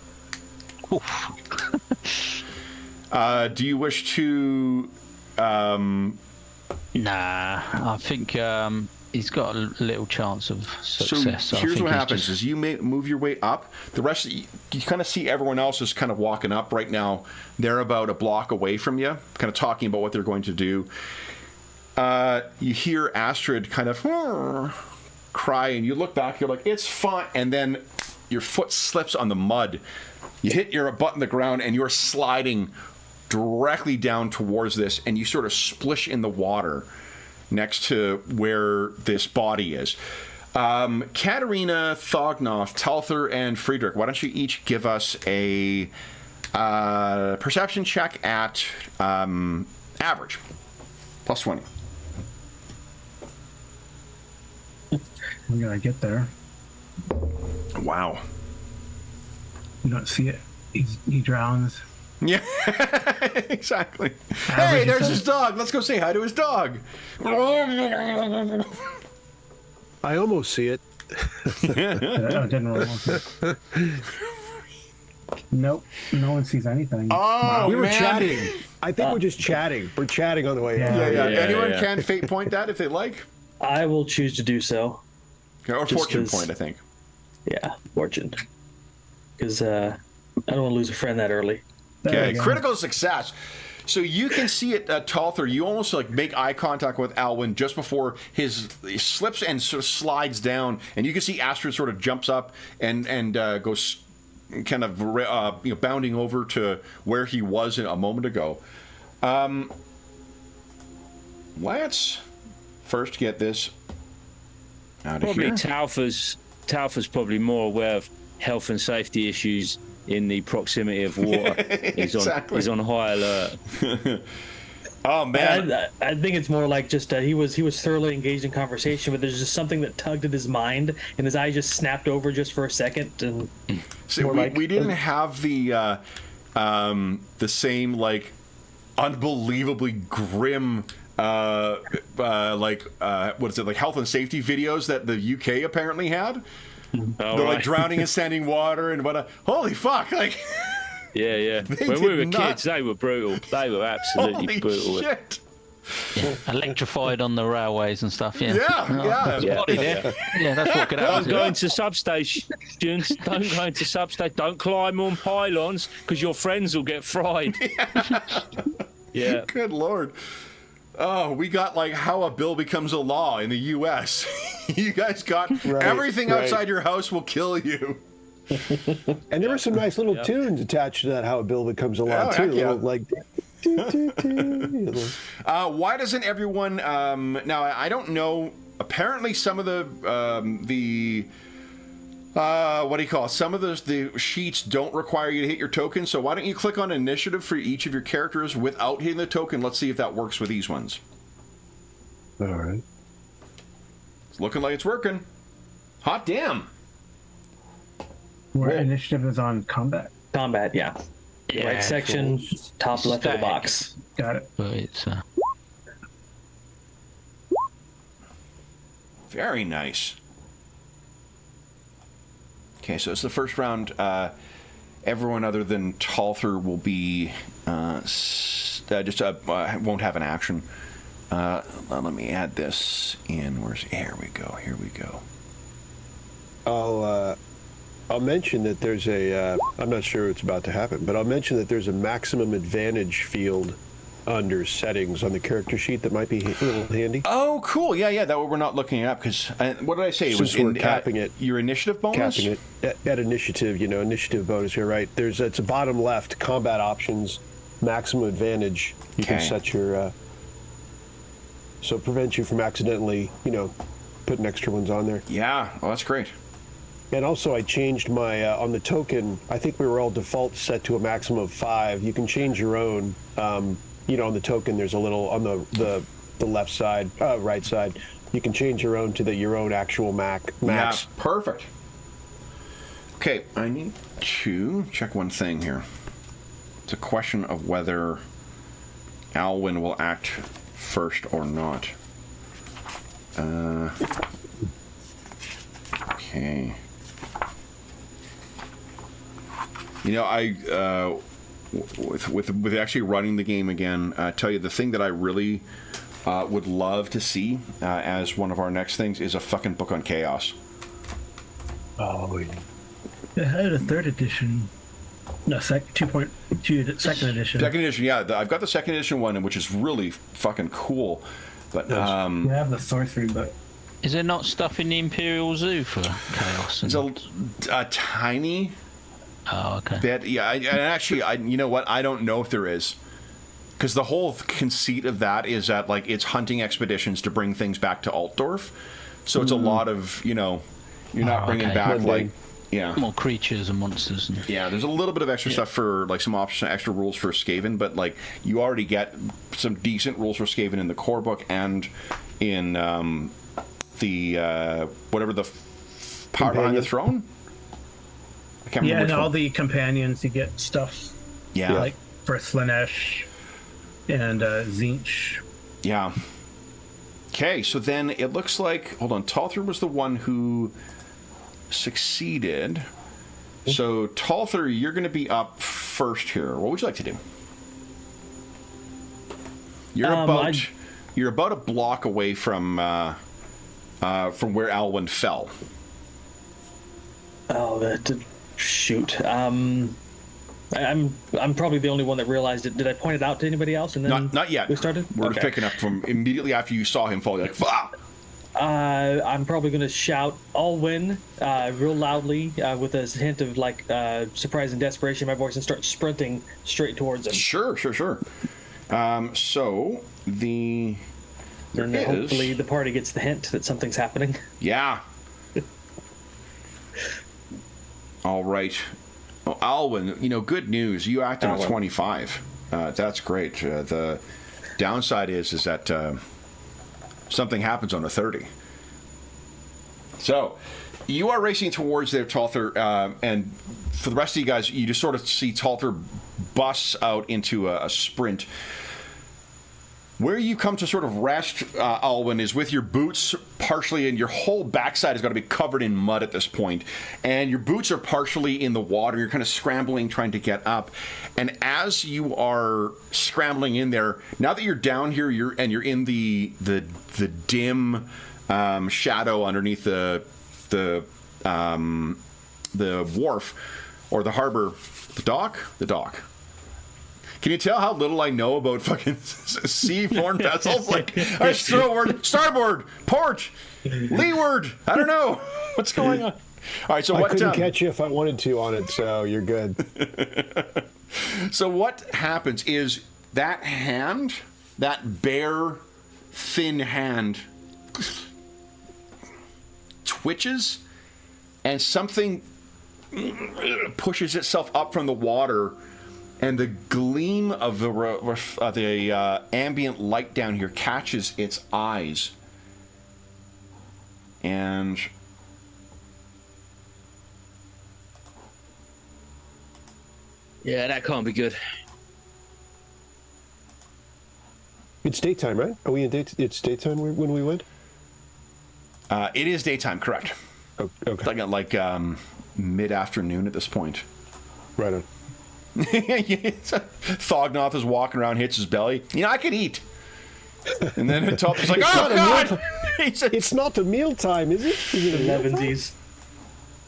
S1: Do you wish to?
S6: Nah, I think he's got a little chance of success.
S1: So
S6: I
S1: here's
S6: think
S1: what
S6: he's
S1: happens: is you move your way up. The rest, you kind of see everyone else is kind of walking up right now. They're about a block away from you, kind of talking about what they're going to do. You hear Astrid kind of cry, and you look back. You're like, "It's fine," and then your foot slips on the mud. You hit your butt in the ground, and you're sliding directly down towards this, and you sort of splish in the water next to where this body is. Katerina, Thognoth, Talther, and Friedrich, why don't you each give us a perception check at average, plus 20.
S2: I'm gonna get there.
S1: Wow.
S2: You don't see it. He drowns.
S1: Yeah, exactly.
S2: Average,
S1: Hey,
S2: you
S1: there's
S2: said?
S1: his dog. Let's go say hi to his dog.
S3: I almost see it.
S2: I didn't really want to. Nope. No one sees anything.
S1: Oh,
S3: We were
S1: man.
S3: chatting. I think we're just chatting. We're chatting on the way out.
S1: Yeah.
S5: Yeah,
S1: Anyone
S5: yeah.
S1: can fate point that if they like.
S4: I will choose to do so.
S1: Or
S4: Just
S1: fortune
S4: 'cause-
S1: point, I think.
S4: Yeah, fortune. Because I don't want to lose a friend that early.
S2: There
S1: Okay,
S2: we go.
S1: critical success. So you can see it, Talther. You almost like make eye contact with Alwyn just before he slips and sort of slides down, and you can see Astrid sort of jumps up and goes kind of bounding over to where he was a moment ago. Let's first get this out of
S5: Probably
S1: here.
S5: Talfer's probably more aware of health and safety issues in the proximity of water.
S1: Exactly.
S5: He's on high alert.
S1: Oh man.
S4: I think it's more like just he was thoroughly engaged in conversation, but there's just something that tugged at his mind, and his eyes just snapped over just for a second. And
S1: See,
S4: more like-
S1: we didn't have the same like unbelievably grim what is it, like health and safety videos that the UK apparently had.
S5: Oh,
S1: They're
S5: right.
S1: like drowning in standing water and what? Holy fuck! Like
S5: Yeah.
S1: They
S5: When we
S1: did
S5: were
S1: not-
S5: kids, they were brutal. They were absolutely
S1: holy
S5: brutal.
S1: shit!
S6: Electrified on the railways and stuff. Yeah.
S1: Yeah.
S6: Body there. Yeah, that's what could
S5: Don't
S6: happen.
S5: go into substations. Don't go into substations. Don't climb on pylons because your friends will get fried. Yeah.
S1: Good lord. Oh, we got like how a bill becomes a law in the U.S. You guys got everything
S3: right.
S1: outside your house will kill you.
S3: And there were some nice little tunes attached to that, how a bill becomes a law,
S1: Oh,
S3: too.
S1: heck yeah.
S3: Little, like,
S1: Why doesn't everyone? Now I don't know. Apparently, some of the what do you call it? Some of the sheets don't require you to hit your token. So why don't you click on initiative for each of your characters without hitting the token? Let's see if that works with these ones.
S3: all right.
S1: It's looking like it's working. Hot damn!
S2: Where initiative is on combat.
S4: combat, yeah.
S6: Yeah,
S4: Right section, top left of the
S6: Stack.
S4: box.
S2: Got it.
S6: But it's
S1: Very nice. Okay, so it's the first round. Everyone other than Talther will be won't have an action. Let me add this in. Here we go. Here we go.
S3: I'll mention that there's a. I'm not sure what's about to happen, but I'll mention that there's a maximum advantage field under settings on the character sheet that might be a little handy.
S1: Oh, cool. Yeah. That we're not looking it up because what did I say? It was
S3: Since we're capping it.
S1: Your initiative bonus.
S3: Capping it at initiative, initiative bonus here, right? It's a bottom left, combat options, maximum advantage. You can
S1: Okay.
S3: set your, so it prevents you from accidentally, putting extra ones on there.
S1: Yeah. Well, that's great.
S3: And also, I changed my on the token. I think we were all default set to a maximum of 5. You can change your own. You know, on the token, there's a little on the left side, right side. You can change your own to your own actual max.
S1: Yeah, perfect. Okay, I need to check one thing here. It's a question of whether Alwyn will act first or not. Okay. You know, I with actually running the game again, tell you the thing that I really would love to see as one of our next things is a fucking book on chaos.
S3: Oh, yeah.
S2: It had a 3rd edition. No, 2.2 second edition.
S1: Second edition, yeah. I've got the second edition one, which is really fucking cool. But
S2: You have the sorcery book.
S6: Is there not stuff in the Imperial Zoo for chaos?
S1: it's a tiny
S6: Oh, okay.
S1: bit. Yeah, and actually, you know what? I don't know if there is. Because the whole conceit of that is that, like, it's hunting expeditions to bring things back to Altdorf. So it's a lot of, you know, you're not bringing
S6: okay.
S1: back, like, yeah.
S6: More creatures and monsters. And...
S1: Yeah, there's a little bit of extra stuff for, like, some extra rules for Skaven, but, like, you already get some decent rules for Skaven in the core book and in the, whatever the power behind the throne? I can't remember.
S2: Yeah, and
S1: which
S2: all
S1: one.
S2: the companions, you get stuff.
S1: Yeah.
S2: Like for Slanesh and Zinch.
S1: Yeah. Okay, so then it looks like... Hold on. Talther was the one who succeeded. So, Talther, you're going to be up first here. What would you like to do? You're you're about a block away from where Alwyn fell.
S4: Oh, shoot. I'm probably the only one that realized it. Did I point it out to anybody else? And then
S1: Not yet.
S4: we started.
S1: We're
S4: Okay.
S1: just picking up from immediately after you saw him fall. You're like, fuck!
S4: I'm probably going to shout, "I'll win," real loudly, with a hint of like surprise and desperation in my voice, and start sprinting straight towards him.
S1: Sure. So the there
S4: And
S1: is
S4: hopefully the party gets the hint that something's happening.
S1: yeah. All right. Well, Alwyn, you know, good news. You acted on 25. That's great. The downside is that something happens on a 30. So you are racing towards there, Talther, and for the rest of you guys, you just sort of see Talther busts out into a sprint. Where you come to sort of rest, Alwyn, is with your boots partially, and your whole backside has got to be covered in mud at this point. And your boots are partially in the water. You're kind of scrambling, trying to get up. And as you are scrambling in there, now that you're down here, you're in the dim shadow underneath the wharf or the harbor, the dock. Can you tell how little I know about fucking sea-borne vessels? Like, I just throw a word, starboard, port, leeward. I don't know what's going on. All right, so
S3: I couldn't catch you if I wanted to on it, so you're good.
S1: So what happens is that hand, that bare, thin hand, twitches, and something pushes itself up from the water. And the gleam of the ambient light down here catches its eyes. And
S5: Yeah, that can't be good.
S3: It's daytime, right? Are we in daytime? It's daytime when we went?
S1: it is daytime, correct.
S3: Oh, okay.
S1: Like mid-afternoon at this point.
S3: Right on.
S1: Thognoth is walking around, hits his belly. You know, I could eat. And then Talther's like, oh, God!
S3: It's not a meal time, is it? Is it a meal time?
S4: 11s.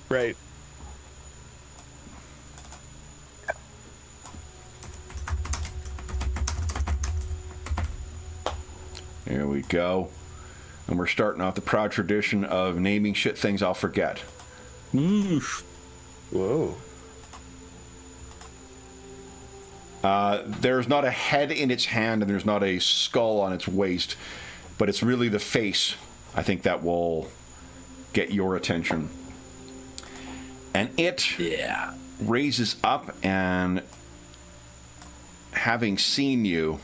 S3: Right.
S1: There we go. And we're starting off the proud tradition of naming shit things I'll forget.
S3: Whoa.
S1: There's not a head in its hand and there's not a skull on its waist, but it's really the face, I think, that will get your attention. And it raises up, and having seen you,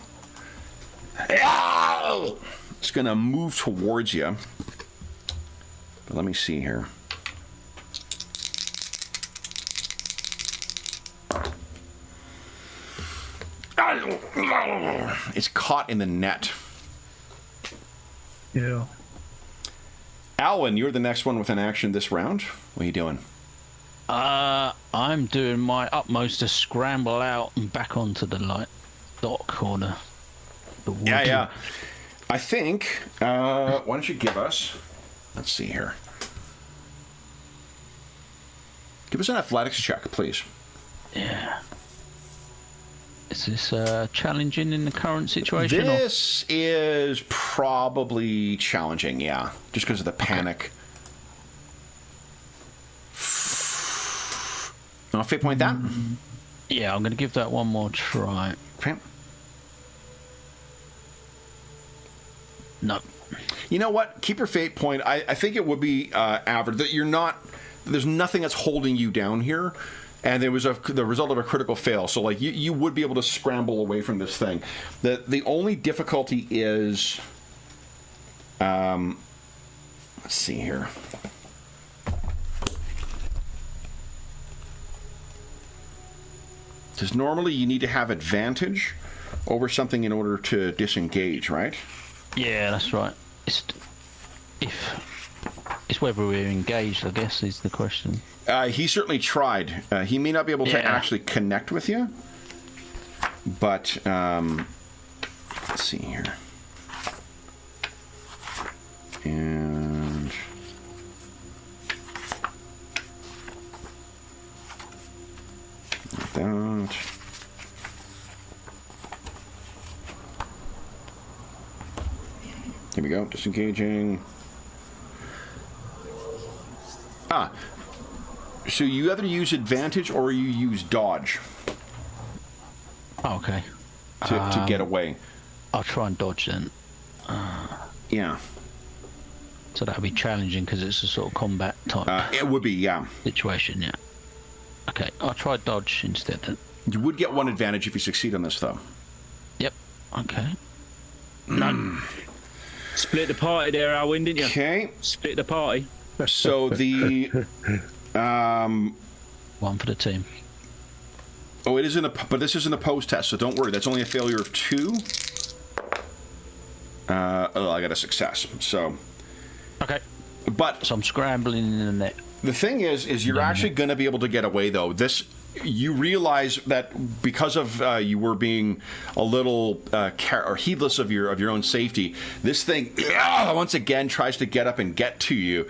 S1: it's going to move towards you. But let me see here. It's caught in the net.
S2: Yeah.
S1: Alwyn, you're the next one with an action this round. What are you doing?
S6: I'm doing my utmost to scramble out and back onto the dock or the wooden.
S1: Yeah. I think, why don't you give us, let's see here. Give us an athletics check, please.
S6: Yeah. Is this challenging in the current situation?
S1: This is probably challenging, yeah. Just because of the panic. Want to fate point that?
S6: Yeah, I'm going to give that one more try.
S1: Okay.
S6: No.
S1: You know what? Keep your fate point. I think it would be average. That you're not. There's nothing that's holding you down here. And there was the result of a critical fail. So, like, you would be able to scramble away from this thing. The only difficulty is, let's see here. Because normally you need to have advantage over something in order to disengage, right?
S6: Yeah, that's right. It's whether we're engaged, I guess, is the question.
S1: He certainly tried. He may not be able to actually connect with you, but let's see here. And like that. Here we go. Disengaging. So you either use advantage or you use dodge.
S6: Okay.
S1: To get away.
S6: I'll try and dodge then.
S1: Yeah.
S6: So that'll be challenging because it's a sort of combat type
S1: It would be, yeah.
S6: situation, yeah. Okay, I'll try dodge instead then.
S1: You would get one advantage if you succeed on this, though.
S6: Yep. Okay.
S5: No. Split the party there, Alwyn, didn't you?
S1: Okay.
S5: Split the party.
S1: So the...
S6: One for the team.
S1: Oh, it is but this isn't a post test, so don't worry. That's only a failure of 2. I got a success. So...
S6: Okay.
S1: But...
S6: So I'm scrambling in the net.
S1: The thing is you're actually going to be able to get away, though. You realize that because of you were being a little or heedless of your own safety, this thing once again tries to get up and get to you,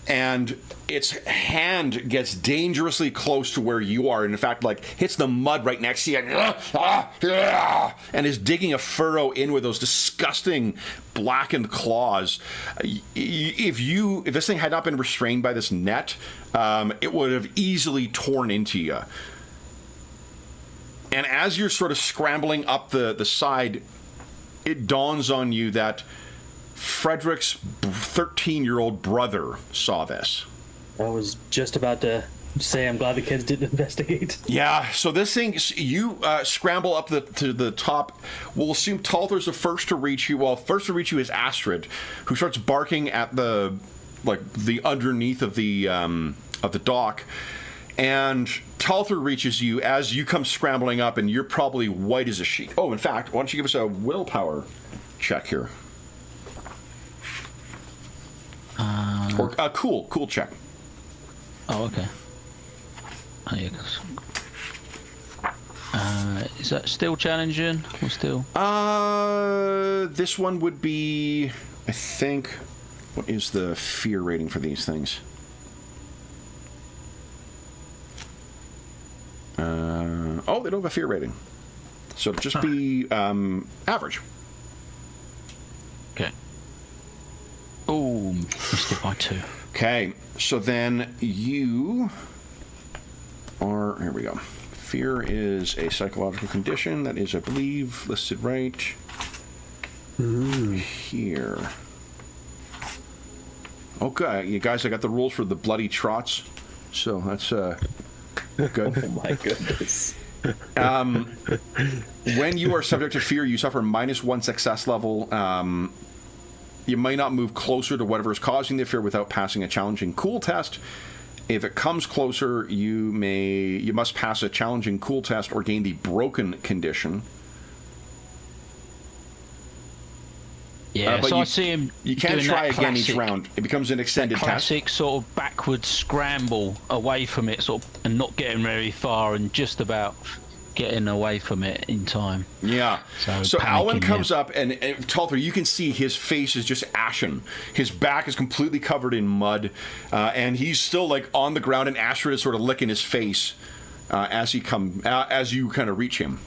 S1: and its hand gets dangerously close to where you are, and in fact, like, hits the mud right next to you, and is digging a furrow in with those disgusting blackened claws. If this thing had not been restrained by this net, it would have easily torn into you. And as you're sort of scrambling up the side, it dawns on you that Frederick's 13-year-old brother saw this.
S4: I was just about to say I'm glad the kids didn't investigate.
S1: Yeah, so this thing, you scramble up to the top. We'll assume Talther's the first to reach you. Well, first to reach you is Astrid, who starts barking at the underneath of the dock. And Talther reaches you as you come scrambling up, and you're probably white as a sheet. Oh, in fact, why don't you give us a willpower check here? Or a cool check.
S6: Oh, okay. Oh, yeah. Is that still challenging? Or still?
S1: This one would be, I think, what is the fear rating for these things? They don't have a fear rating. So it'll just be average.
S6: Okay. Oh, missed it by 2.
S1: Okay, so then you are... Here we go. Fear is a psychological condition that is, I believe, listed right here. Okay, you guys, I got the rules for the bloody trots. So that's good.
S4: Oh my goodness.
S1: When you are subject to fear, you suffer -1 success level. You may not move closer to whatever is causing the fear without passing a challenging cool test. If it comes closer, you must pass a challenging cool test or gain the broken condition.
S6: Yeah,
S1: but
S6: so I see him.
S1: You can't
S6: doing
S1: try
S6: that
S1: again each
S6: classic-
S1: round. It becomes an extended test.
S6: Classic sort of backward scramble away from it, sort of, and not getting very far, and just about getting away from it in time.
S1: Yeah. So
S6: panicking,
S1: Alwyn comes up, and Talther, you can see his face is just ashen. His back is completely covered in mud, and he's still like on the ground, and Astrid is sort of licking his face as you kind of reach him.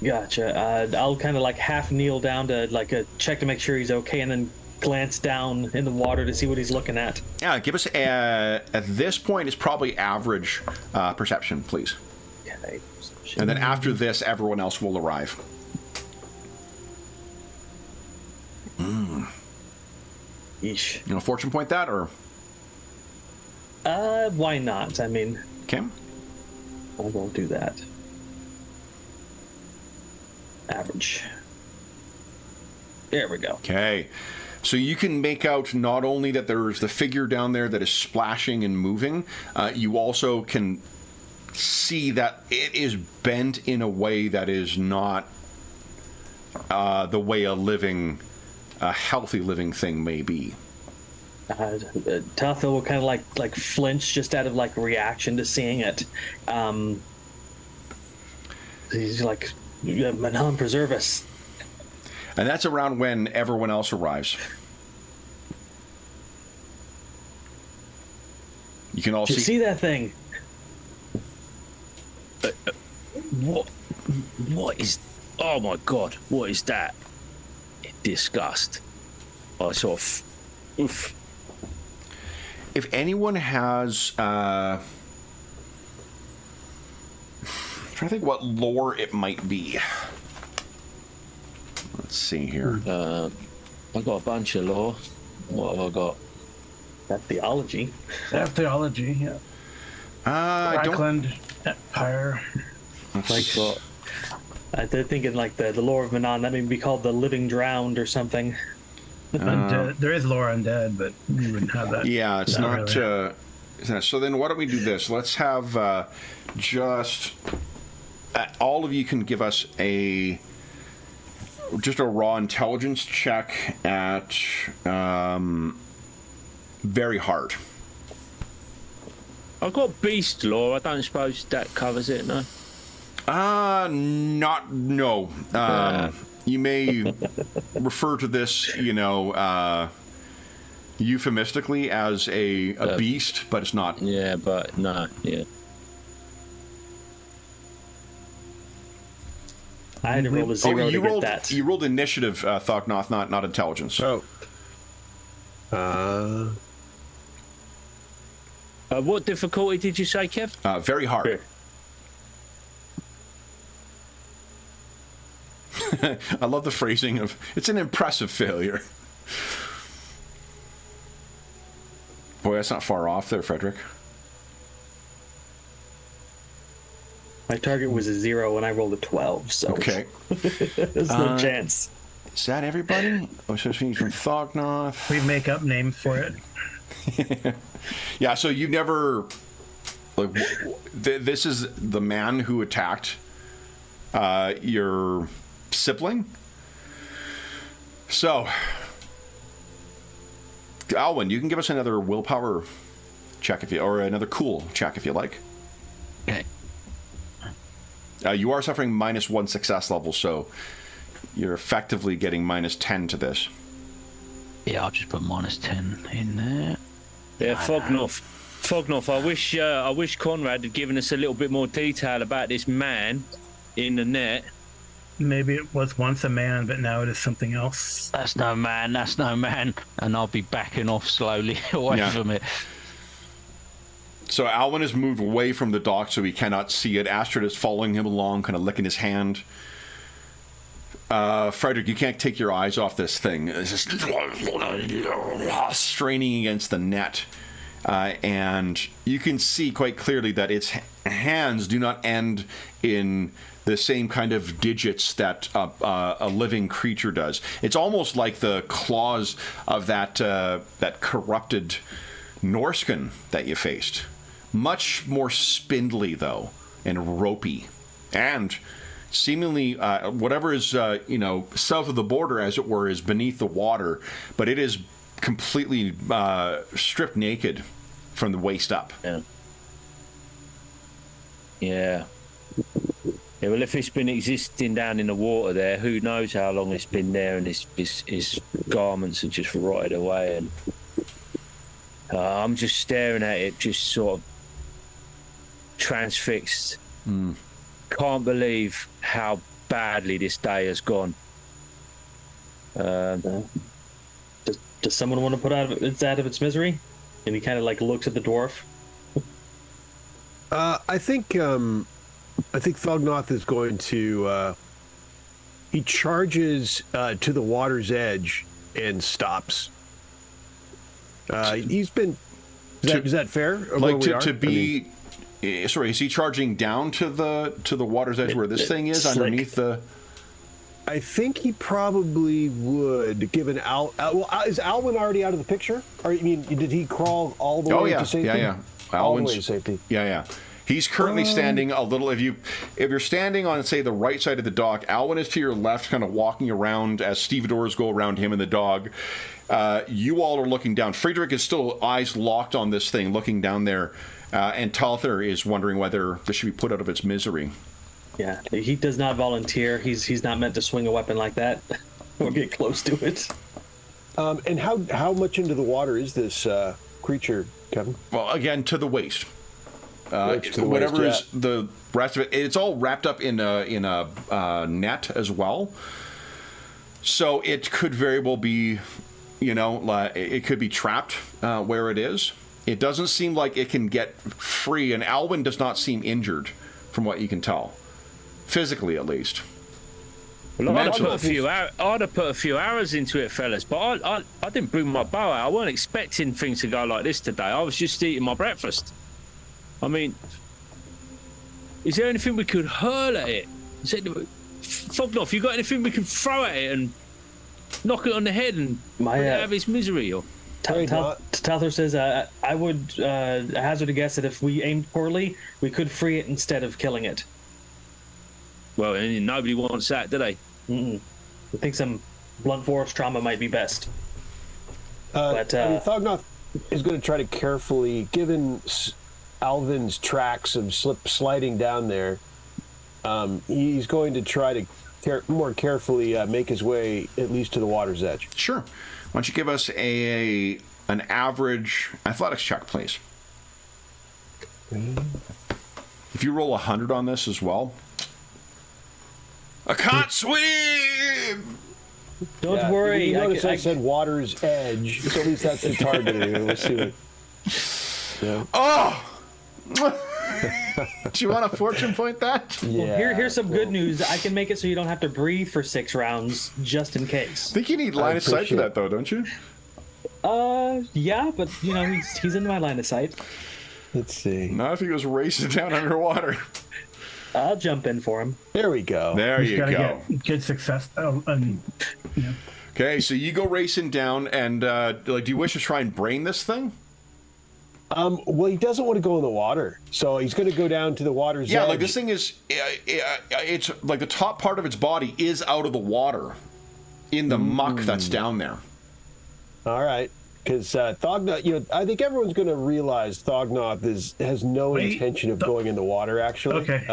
S4: Gotcha. I'll kind of like half kneel down to like check to make sure he's okay, and then glance down in the water to see what he's looking at.
S1: Yeah, give us at this point it's probably average perception, please.
S4: Okay.
S1: And then after this, everyone else will arrive.
S4: Yeesh.
S1: You know, fortune point that, or
S4: Why not? I mean,
S1: Kim?
S4: I won't do that. Average. There we go.
S1: Okay. So you can make out not only that there's the figure down there that is splashing and moving, you also can see that it is bent in a way that is not the way a healthy living thing may be.
S4: Tafel will kind of like flinch just out of like reaction to seeing it. He's like, Manon, preserve us.
S1: And that's around when everyone else arrives. You can all
S4: Did you see that thing?
S5: What is... Oh my god, what is that? Disgust. I sort of... Oof.
S1: If anyone has... I'm trying to think what lore it might be. Let's see here.
S5: I've got a bunch of lore. What have I got?
S4: That theology.
S2: That theology, yeah.
S1: I don't...
S2: Rockland Empire.
S4: Like, they're thinking like the lore of Manon. That may be called the Living Drowned or something.
S2: Undead. There is lore undead, but we wouldn't have that.
S1: Yeah, it's not.
S2: Really.
S1: So then, why don't we do this? Let's have just all of you can give us just a raw intelligence check at very hard.
S5: I've got beast lore. I don't suppose that covers it, no?
S1: No. You may refer to this, euphemistically as a beast, but it's not.
S5: Yeah, but no, yeah.
S4: I had to roll a 0 to get that.
S1: You rolled initiative, Thognoth, not intelligence.
S5: What difficulty did you say, Kev?
S1: Very hard.
S5: Here.
S1: I love the phrasing of, it's an impressive failure. Boy, that's not far off there, Frederick.
S4: My target was a 0 and I rolled a 12, so
S1: Okay.
S4: there's no chance.
S1: Is that everybody? Oh, so from Thognoth.
S2: We make up names for it.
S1: Yeah, so you never... this is the man who attacked your sibling. So, Alwyn, you can give us another willpower check or another cool check if you like.
S6: Okay.
S1: You are suffering -1 success level, so you're effectively getting -10 to this.
S6: Yeah, I'll just put -10 in there.
S5: Yeah, Fognoff. I wish Conrad had given us a little bit more detail about this man in the net.
S2: Maybe it was once a man, but now it is something else.
S6: That's no man. And I'll be backing off slowly away from it.
S1: So Alwyn has moved away from the dock so he cannot see it. Astrid is following him along, kind of licking his hand. Frederick, you can't take your eyes off this thing. It's just straining against the net. and you can see quite clearly that its hands do not end in the same kind of digits that a living creature does. It's almost like the claws of that corrupted Norscan that you faced. Much more spindly, though, and ropey. And seemingly, whatever is, south of the border, as it were, is beneath the water, but it is completely stripped naked from the waist up.
S5: Yeah. Yeah, well, if it's been existing down in the water there, who knows how long it's been there, and his garments are just rotted away, and I'm just staring at it, just sort of transfixed. Can't believe how badly this day has gone.
S4: Does someone want to put it out of its misery? And he kind of like looks at the dwarf.
S3: I think Thognoth is going to. He charges to the water's edge and stops. He's been. Is that fair?
S1: Like to be. Sorry, is he charging down to the water's edge where this thing is
S4: slick.
S1: underneath the?
S3: I think he probably would, given is Alwyn already out of the picture? Or, I mean, did he crawl all the way to safety?
S1: Yeah.
S3: All the way to safety.
S1: Yeah. He's currently standing a little. If you're standing on, say, the right side of the dock, Alwyn is to your left, kind of walking around as stevedores go around him and the dog. You all are looking down. Friedrich is still eyes locked on this thing, looking down there, and Talther is wondering whether this should be put out of its misery.
S4: Yeah, he does not volunteer. He's not meant to swing a weapon like that or get close to it.
S3: And how much into the water is this creature, Kevin?
S1: Well, again, to the waist.
S3: Whatever
S1: is the rest of it, it's all wrapped up in a net as well. So it could very well be, it could be trapped where it is. It doesn't seem like it can get free, and Alwyn does not seem injured, from what you can tell, physically at least.
S5: Well, I'd have put a few arrows into it, fellas, but I didn't bring my bow out. I weren't expecting things to go like this today. I was just eating my breakfast. I mean, is there anything we could hurl at it? Fognoff, you got anything we can throw at it and knock it on the head and put it out of its misery? Or
S4: Talther says, I would hazard a guess that if we aimed poorly, we could free it instead of killing it.
S5: Well, nobody wants that, do they?
S4: I think some blunt force trauma might be best.
S3: Thognoth is going to try to carefully, given Alvin's tracks of sliding down there, he's going to try to more carefully make his way at least to the water's edge.
S1: Sure. Why don't you give us an average athletics check, please? If you roll 100 on this as well. I can't swim!
S4: Don't worry.
S3: You notice I said water's edge, so at least that's the target here. Let's see.
S1: Oh! Do you want a fortune point that?
S4: Well, here's some good news. I can make it so you don't have to breathe for 6 rounds, just in case.
S1: I think you need line of sight for that, though, don't you?
S4: Yeah, but he's in my line of sight.
S3: Let's see.
S1: Not if he goes racing down underwater.
S4: I'll jump in for him.
S3: There we go.
S1: There you go.
S2: Get success.
S1: Okay, so you go racing down, and do you wish to try and brain this thing?
S3: Well, he doesn't want to go in the water, so he's going to go down to the water's edge.
S1: Like this thing is, it's like the top part of its body is out of the water, in the muck that's down there.
S3: All right, because Thognoth, I think everyone's going to realize Thognoth has no intention of going in the water. Actually,
S2: okay.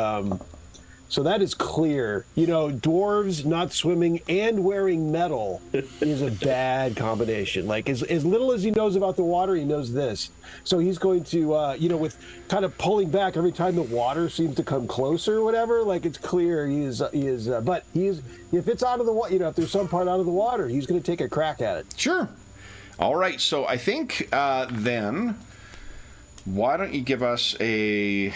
S3: So that is clear. Dwarves not swimming and wearing metal is a bad combination. Like as little as he knows about the water, he knows this. So he's going to, with kind of pulling back every time the water seems to come closer or whatever. Like it's clear but if it's out of the water, if there's some part out of the water, he's going to take a crack at it.
S1: Sure. All right. So I think then, why don't you give us a.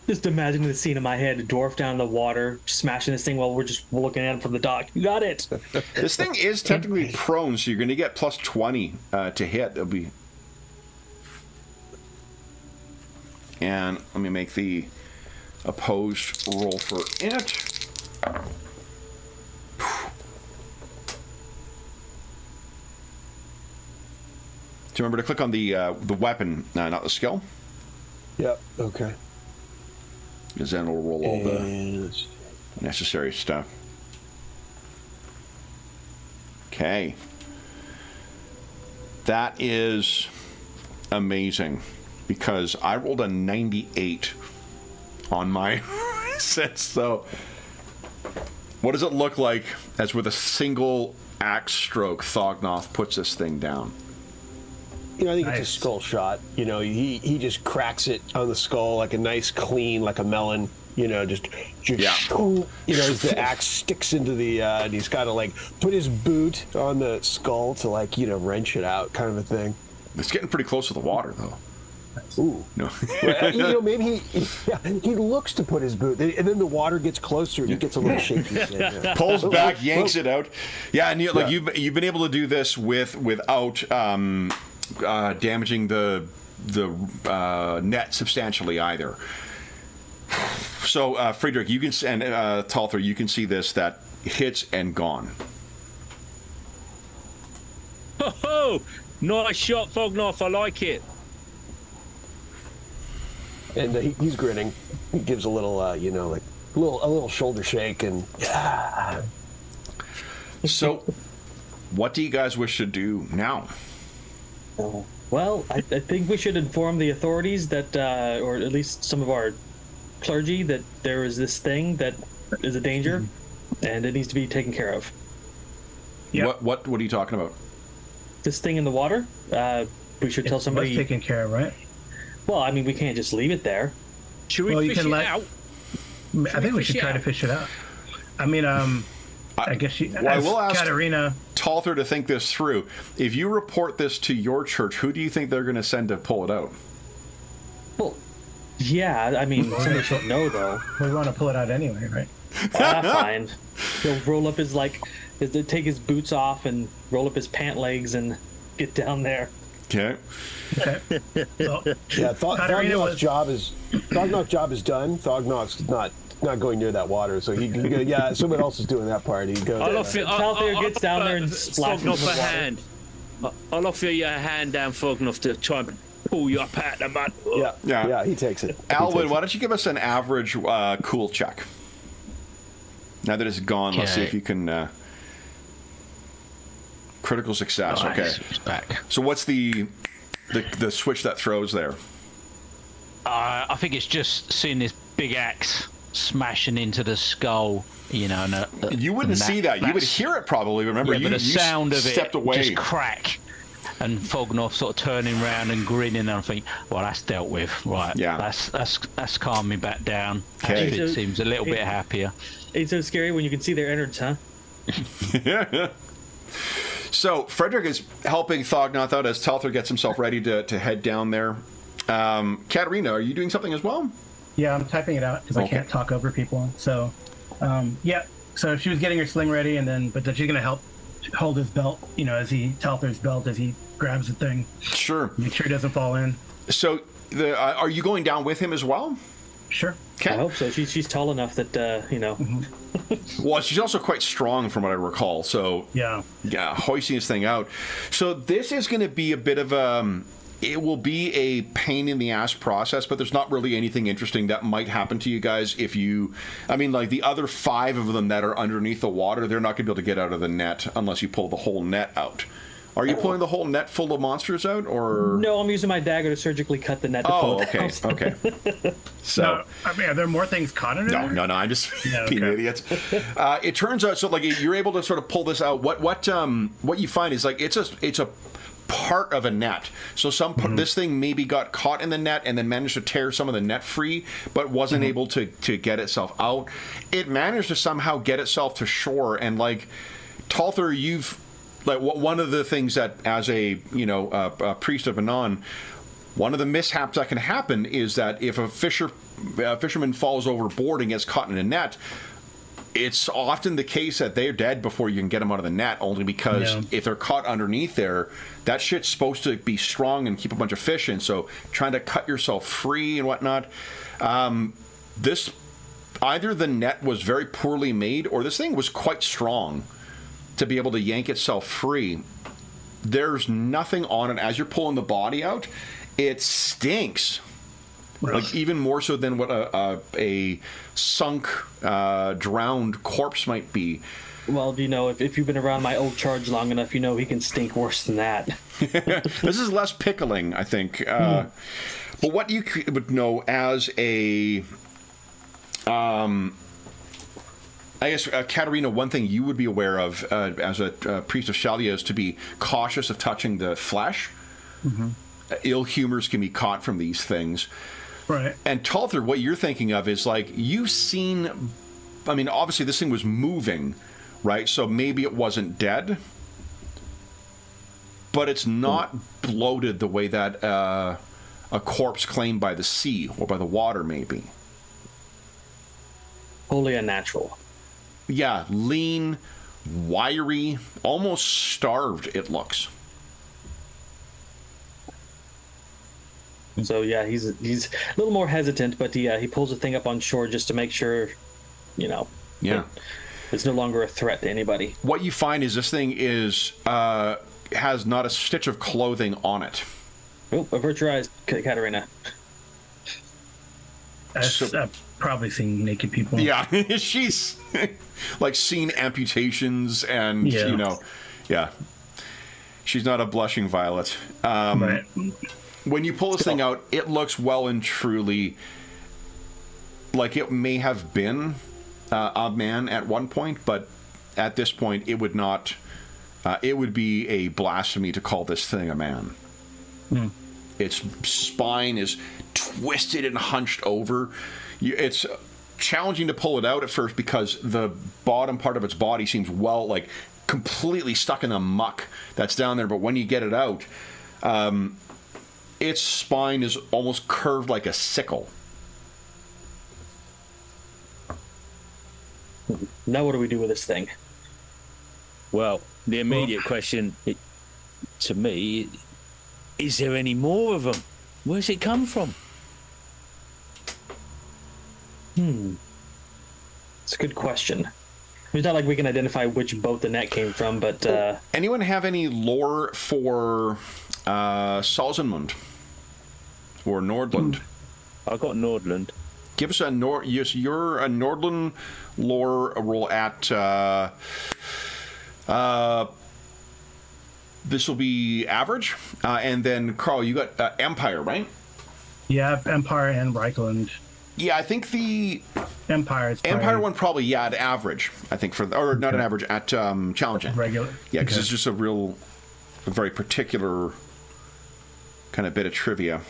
S4: Just imagining the scene in my head, a dwarf down in the water, smashing this thing while we're just looking at him from the dock. You got it.
S1: This thing is technically prone, so you're going to get plus 20 to hit. It'll be. And let me make the opposed roll for it. So remember to click on the weapon, not the skill.
S3: Yep. Okay.
S1: Because then it'll roll all the necessary stuff. Okay. That is amazing because I rolled a 98 on my set. So what does it look like as with a single axe stroke Thognoth puts this thing down?
S3: I think it's a skull shot. He just cracks it on the skull like a nice clean, like a melon. Just as the axe sticks into the, and he's got to like put his boot on the skull to like wrench it out, kind of a thing.
S1: It's getting pretty close to the water, though.
S3: Ooh.
S1: No.
S3: Maybe he looks to put his boot, and then the water gets closer, and he gets a little shaky.
S1: Pulls back, yanks it out. Yeah, and you've been able to do this without damaging the net substantially either. So, Friedrich, you can, and Talther, you can see this, that hits and gone.
S5: Oh, nice shot, Thognoth. I like it.
S3: And he's grinning. He gives a little, like a little shoulder shake, and
S1: So, what do you guys wish to do now?
S4: Well, I think we should inform the authorities that, or at least some of our clergy, that there is this thing that is a danger, and it needs to be taken care of.
S1: Yep. What are you talking about?
S4: This thing in the water. We should tell somebody.
S2: It's taken care of, right?
S4: Well, I mean, we can't just leave it there.
S5: Should we fish it out?
S2: I think we should try to fish it out. I mean, I guess
S1: I will ask
S2: Katarina
S1: Talther to think this through. If you report this to your church, who do you think they're going to send to pull it out?
S4: Well, yeah, I mean, somebody should know, though.
S2: We want to pull it out anyway, right?
S4: Fine. He'll roll up take his boots off and roll up his pant legs and get down there.
S1: Okay.
S2: Well,
S3: Thognoth's job is done. Thognoth's not going near that water, so he can go. Yeah, someone else is doing that part. He goes.
S4: Talther gets down there and splashes
S5: Thognoth a hand. I'll offer you a hand down, Thognoth, to try and pull you up out of the mud.
S3: Yeah, he takes it.
S1: Alwyn, why don't you give us an average cool check? Now that it's gone, let's see if you can... critical success,
S6: nice.
S1: Okay.
S6: It's back.
S1: So what's the switch that throws there?
S6: I think it's just seeing this big axe smashing into the skull, and
S1: you wouldn't see that. You would hear it probably. Remember,
S6: but the sound of
S1: stepped
S6: it
S1: away.
S6: Just crack. And Thognoth sort of turning around and grinning, and I think, well, that's dealt with, right? Yeah. That's calmed me back down.
S1: Okay.
S6: It seems a little bit happier.
S4: It's so scary when you can see their innards, huh?
S1: Yeah. So Frederick is helping Thognoth out as Talther gets himself ready to head down there. Katarina, are you doing something as well?
S2: Yeah, I'm typing it out because I can't talk over people. So, yeah. So she was getting her sling ready, but then she's gonna help hold his belt, Talther's belt as he grabs the thing.
S1: Sure.
S2: Make sure he doesn't fall in.
S1: So, are you going down with him as well?
S2: Sure.
S1: Okay.
S4: I hope so. She's tall enough that
S1: Well, she's also quite strong, from what I recall. So yeah, hoisting this thing out. So this is going to be a bit of it will be a pain in the ass process, but there's not really anything interesting that might happen to you guys if you. I mean, like the other 5 of them that are underneath the water, they're not going to be able to get out of the net unless you pull the whole net out. Are you pulling the whole net full of monsters out, or
S4: no? I'm using my dagger to surgically cut the net. To pull it out.
S1: Okay. So,
S2: no, I mean, are there more things caught in it?
S1: No. I'm just being idiots. It turns out, so like you're able to sort of pull this out. What you find is like it's a part of a net. So this thing maybe got caught in the net and then managed to tear some of the net free, but wasn't able to get itself out. It managed to somehow get itself to shore, and like Talther, you've. Like one of the things that, as a priest of Anon, one of the mishaps that can happen is that if a fisherman falls overboard and gets caught in a net, it's often the case that they're dead before you can get them out of the net, only because if they're caught underneath there, that shit's supposed to be strong and keep a bunch of fish in, so trying to cut yourself free and whatnot. This, either the net was very poorly made, or this thing was quite strong to be able to yank itself free. There's nothing on it. As you're pulling the body out, it stinks. Like, even more so than what a sunk, drowned corpse might be.
S4: Well, you know, if you've been around my old charge long enough, you know he can stink worse than that.
S1: This is less pickling, I think. But what you would know as a... I guess, Katerina, one thing you would be aware of as a priest of Shalia is to be cautious of touching the flesh. Ill humors can be caught from these things.
S2: Right.
S1: And Talther, what you're thinking of is, like, you've seen... I mean, obviously this thing was moving, right? So maybe it wasn't dead. But it's not bloated the way that a corpse claimed by the sea or by the water may be.
S4: Wholly unnatural.
S1: Yeah, lean, wiry, almost starved it looks.
S4: So yeah, he's a little more hesitant, but he pulls the thing up on shore just to make sure, you know, it's no longer a threat to anybody.
S1: What you find is this thing is has not a stitch of clothing on it.
S4: Oh, avert your eyes, Katerina.
S2: I've probably seen naked people.
S1: Yeah, she's like seen amputations and, you know, she's not a blushing violet.
S2: Right.
S1: When you pull this thing out, it looks well and truly like it may have been a man at one point, but at this point, it would not. It would be a blasphemy to call this thing a man. Its spine is twisted and hunched over. It's challenging to pull it out at first because the bottom part of its body seems completely stuck in the muck that's down there. But when you get it out, its spine is almost curved like a sickle.
S4: Now what do we do with this thing?
S5: Well, the immediate question to me, is there any more of them? Where's it come from?
S4: It's a good question. It's not like we can identify which boat the net came from, but...
S1: Anyone have any lore for Salzenmund? Or Nordland?
S5: I got Nordland.
S1: Give us you're a Nordland lore roll at... this will be average. And then, Carl, you got Empire, right?
S2: Yeah, Empire and Reichland.
S1: Yeah, I think the
S2: Empire
S1: one probably at average. I think not an average at challenging.
S2: Regular.
S1: Yeah, because it's just a very particular kind of bit of trivia.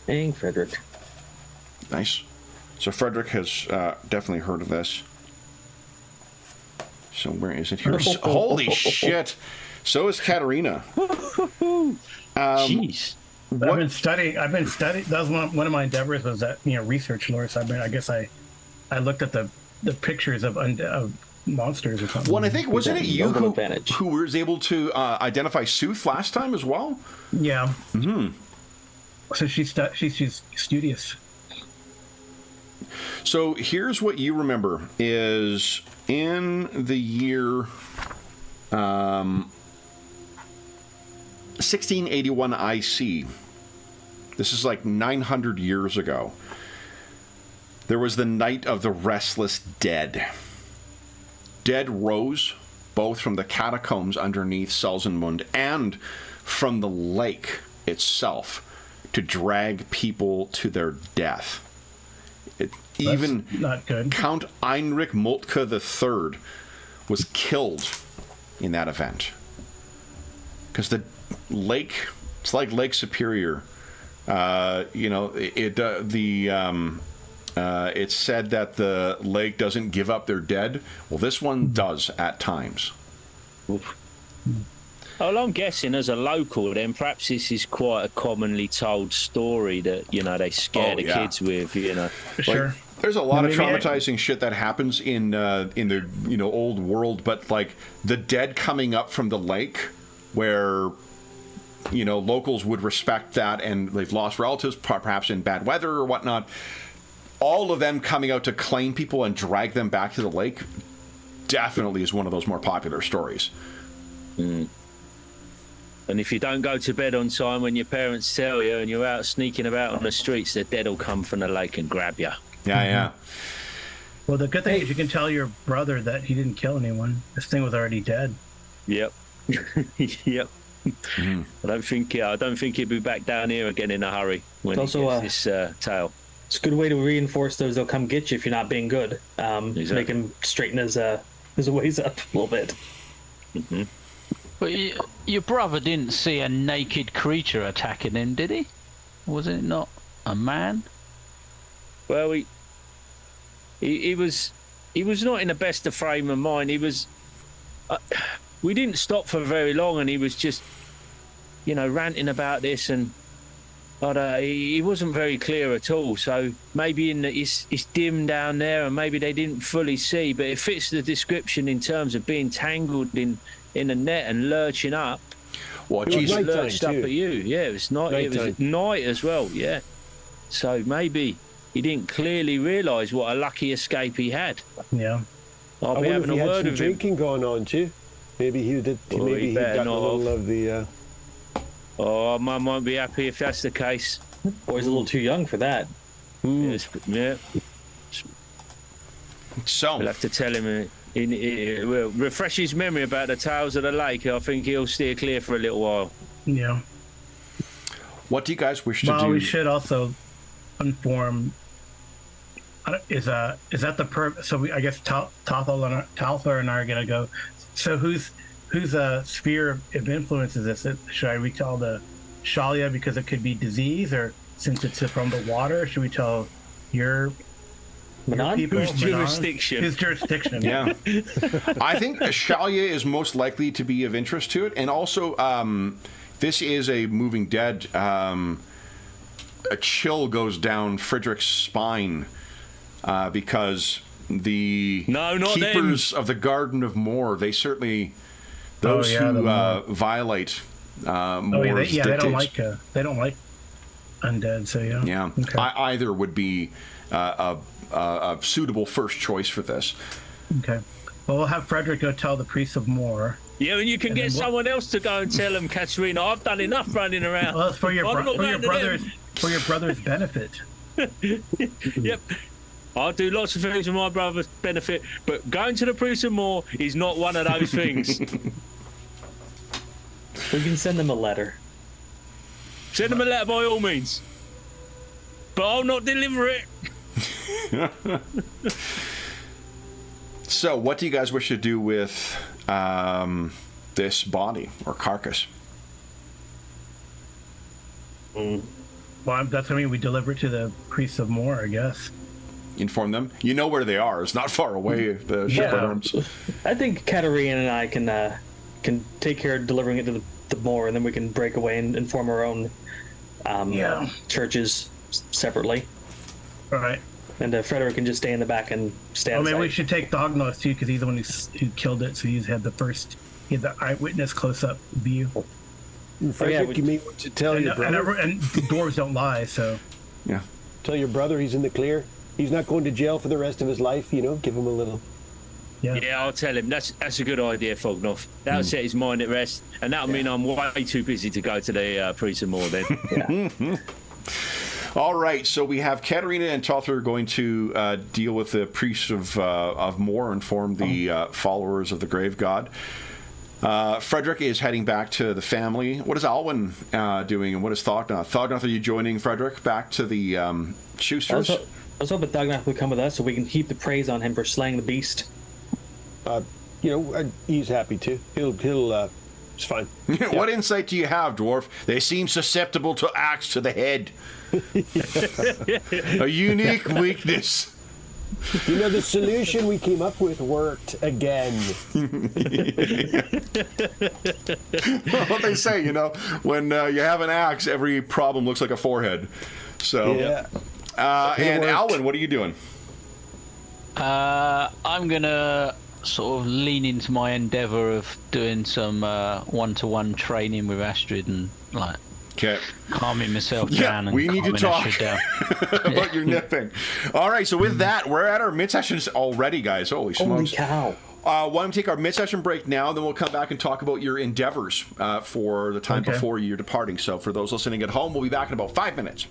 S4: Dang, Frederick.
S1: Nice. So Frederick has definitely heard of this. So where is it here? Holy shit! So is Katerina.
S5: Jeez.
S2: I've been studying. That was one of my endeavors was that research lore. So I guess I looked at the pictures of monsters or something.
S1: Well, I think wasn't it you who was able to identify Sooth last time as well?
S2: Yeah. So she's studious.
S1: So here's what you remember is in the year 1681 IC. This is like 900 years ago. There was the Night of the Restless Dead. Dead rose both from the catacombs underneath Salzenmund and from the lake itself to drag people to their death. Even
S2: not good.
S1: Count Heinrich Moltke III was killed in that event. Because the lake, it's like Lake Superior. It's said that the lake doesn't give up their dead. Well, this one does at times.
S5: Oof. Well, I'm guessing as a local, then perhaps this is quite a commonly told story that they scare the kids with.
S2: Sure.
S1: There's a lot of traumatizing shit that happens in the old world, but like the dead coming up from the lake, where locals would respect that, and they've lost relatives, perhaps in bad weather or whatnot. All of them coming out to claim people and drag them back to the lake definitely is one of those more popular stories.
S5: Mm. And if you don't go to bed on time when your parents tell you, and you're out sneaking about on the streets, the dead will come from the lake and grab you.
S1: Yeah.
S2: Well, the good thing is you can tell your brother that he didn't kill anyone. This thing was already dead.
S5: Yep. Yep. Mm-hmm. I don't think he'll be back down here again in a hurry when he gets this tale.
S4: It's a good way to reinforce those they'll come get you if you're not being good. Exactly. Make him straighten his ways up a little bit.
S5: Mm-hmm.
S6: But your brother didn't see a naked creature attacking him, did he? Was it not a man?
S5: Well, he was not in the best of frame of mind. He was. We didn't stop for very long, and he was just, ranting about this, and he wasn't very clear at all. So maybe it's dim down there, and maybe they didn't fully see, but it fits the description in terms of being tangled in a net and lurching up.
S1: Well,
S5: it lurched up at you. Yeah, it was night. It was night as well. Yeah. So maybe he didn't clearly realise what a lucky escape he had.
S2: Yeah.
S3: I'll be having a word with him. Drinking going on too. Maybe he did. Maybe he got a little of the.
S5: Oh, Mum won't be happy if that's the case.
S4: Boy's a little too young for that.
S5: Yes, yeah.
S1: So
S5: we'll have to tell him. We'll refresh his memory about the tales of the lake. I think he'll steer clear for a little while.
S2: Yeah.
S1: What do you guys wish to do?
S2: Well, we should also inform. Is that the So I guess Talthar and I are gonna go. So whose sphere of influence is this? Should I retell the Shalia because it could be disease, or since it's from the water, should we tell your people?
S5: Whose jurisdiction?
S2: His jurisdiction.
S1: Yeah. I think Shalia is most likely to be of interest to it, and also this is a moving dead. A chill goes down Frederick's spine because the keepers of the Garden of Moor, they certainly those who violate Moor's dictates.
S2: They don't like undead. So yeah.
S1: Okay. Either would be a suitable first choice for this.
S2: Okay. Well, we'll have Frederick go tell the priests of Moor.
S5: Yeah, and you can get someone else to go and tell them, Katerina. I've done enough running around.
S2: Well, it's for your brother's benefit.
S5: Yep. I'll do lots of things for my brother's benefit, but going to the priest of Moor is not one of those things.
S4: We can send them a letter.
S5: Send them a letter by all means. But I'll not deliver it.
S1: So, what do you guys wish to do with this body or carcass?
S2: Well, that's what I mean. We deliver it to the priests of Moor, I guess.
S1: Inform them. You know where they are. It's not far away. The shepherd arms.
S4: I think Katerina and I can take care of delivering it to the Moor, and then we can break away and form our own churches separately.
S2: All right.
S4: And Frederick can just stay in the back and stand.
S2: Oh, maybe we should take Dognos too, because he's the one who killed it. So he had the eyewitness close-up view.
S3: Frederick, you may want to tell your brother.
S2: And dwarves don't lie, so.
S1: Yeah.
S3: Tell your brother he's in the clear. He's not going to jail for the rest of his life. Give him a little.
S5: Yeah, I'll tell him. That's a good idea, Fognoff. That'll set his mind at rest, and that'll mean I'm way too busy to go to the priest of Moor then.
S1: All right, so we have Katerina and Talthar going to deal with the priests of Moor and form the followers of the grave god. Frederick is heading back to the family. What is Alwyn doing, and what is Thognoth? Thognoth, are you joining Frederick back to the Schusters?
S4: I was hoping Thognoth would come with us so we can heap the praise on him for slaying the beast.
S3: He's happy to. He'll it's fine.
S1: What insight do you have, dwarf? They seem susceptible to axe to the head. A unique weakness.
S3: The solution we came up with worked again.
S1: What they say, when you have an axe, every problem looks like a forehead. So, and Alwyn, what are you doing?
S6: I'm gonna sort of lean into my endeavour of doing some one-to-one training with Astrid and like calming myself down. And
S1: we need to talk about your nipping. All right, so with that, we're at our mid-sessions already, guys. Holy smokes!
S4: Holy cow!
S1: Why don't we take our mid-session break now, then we'll come back and talk about your endeavors for the time before you're departing. So for those listening at home, we'll be back in about 5 minutes.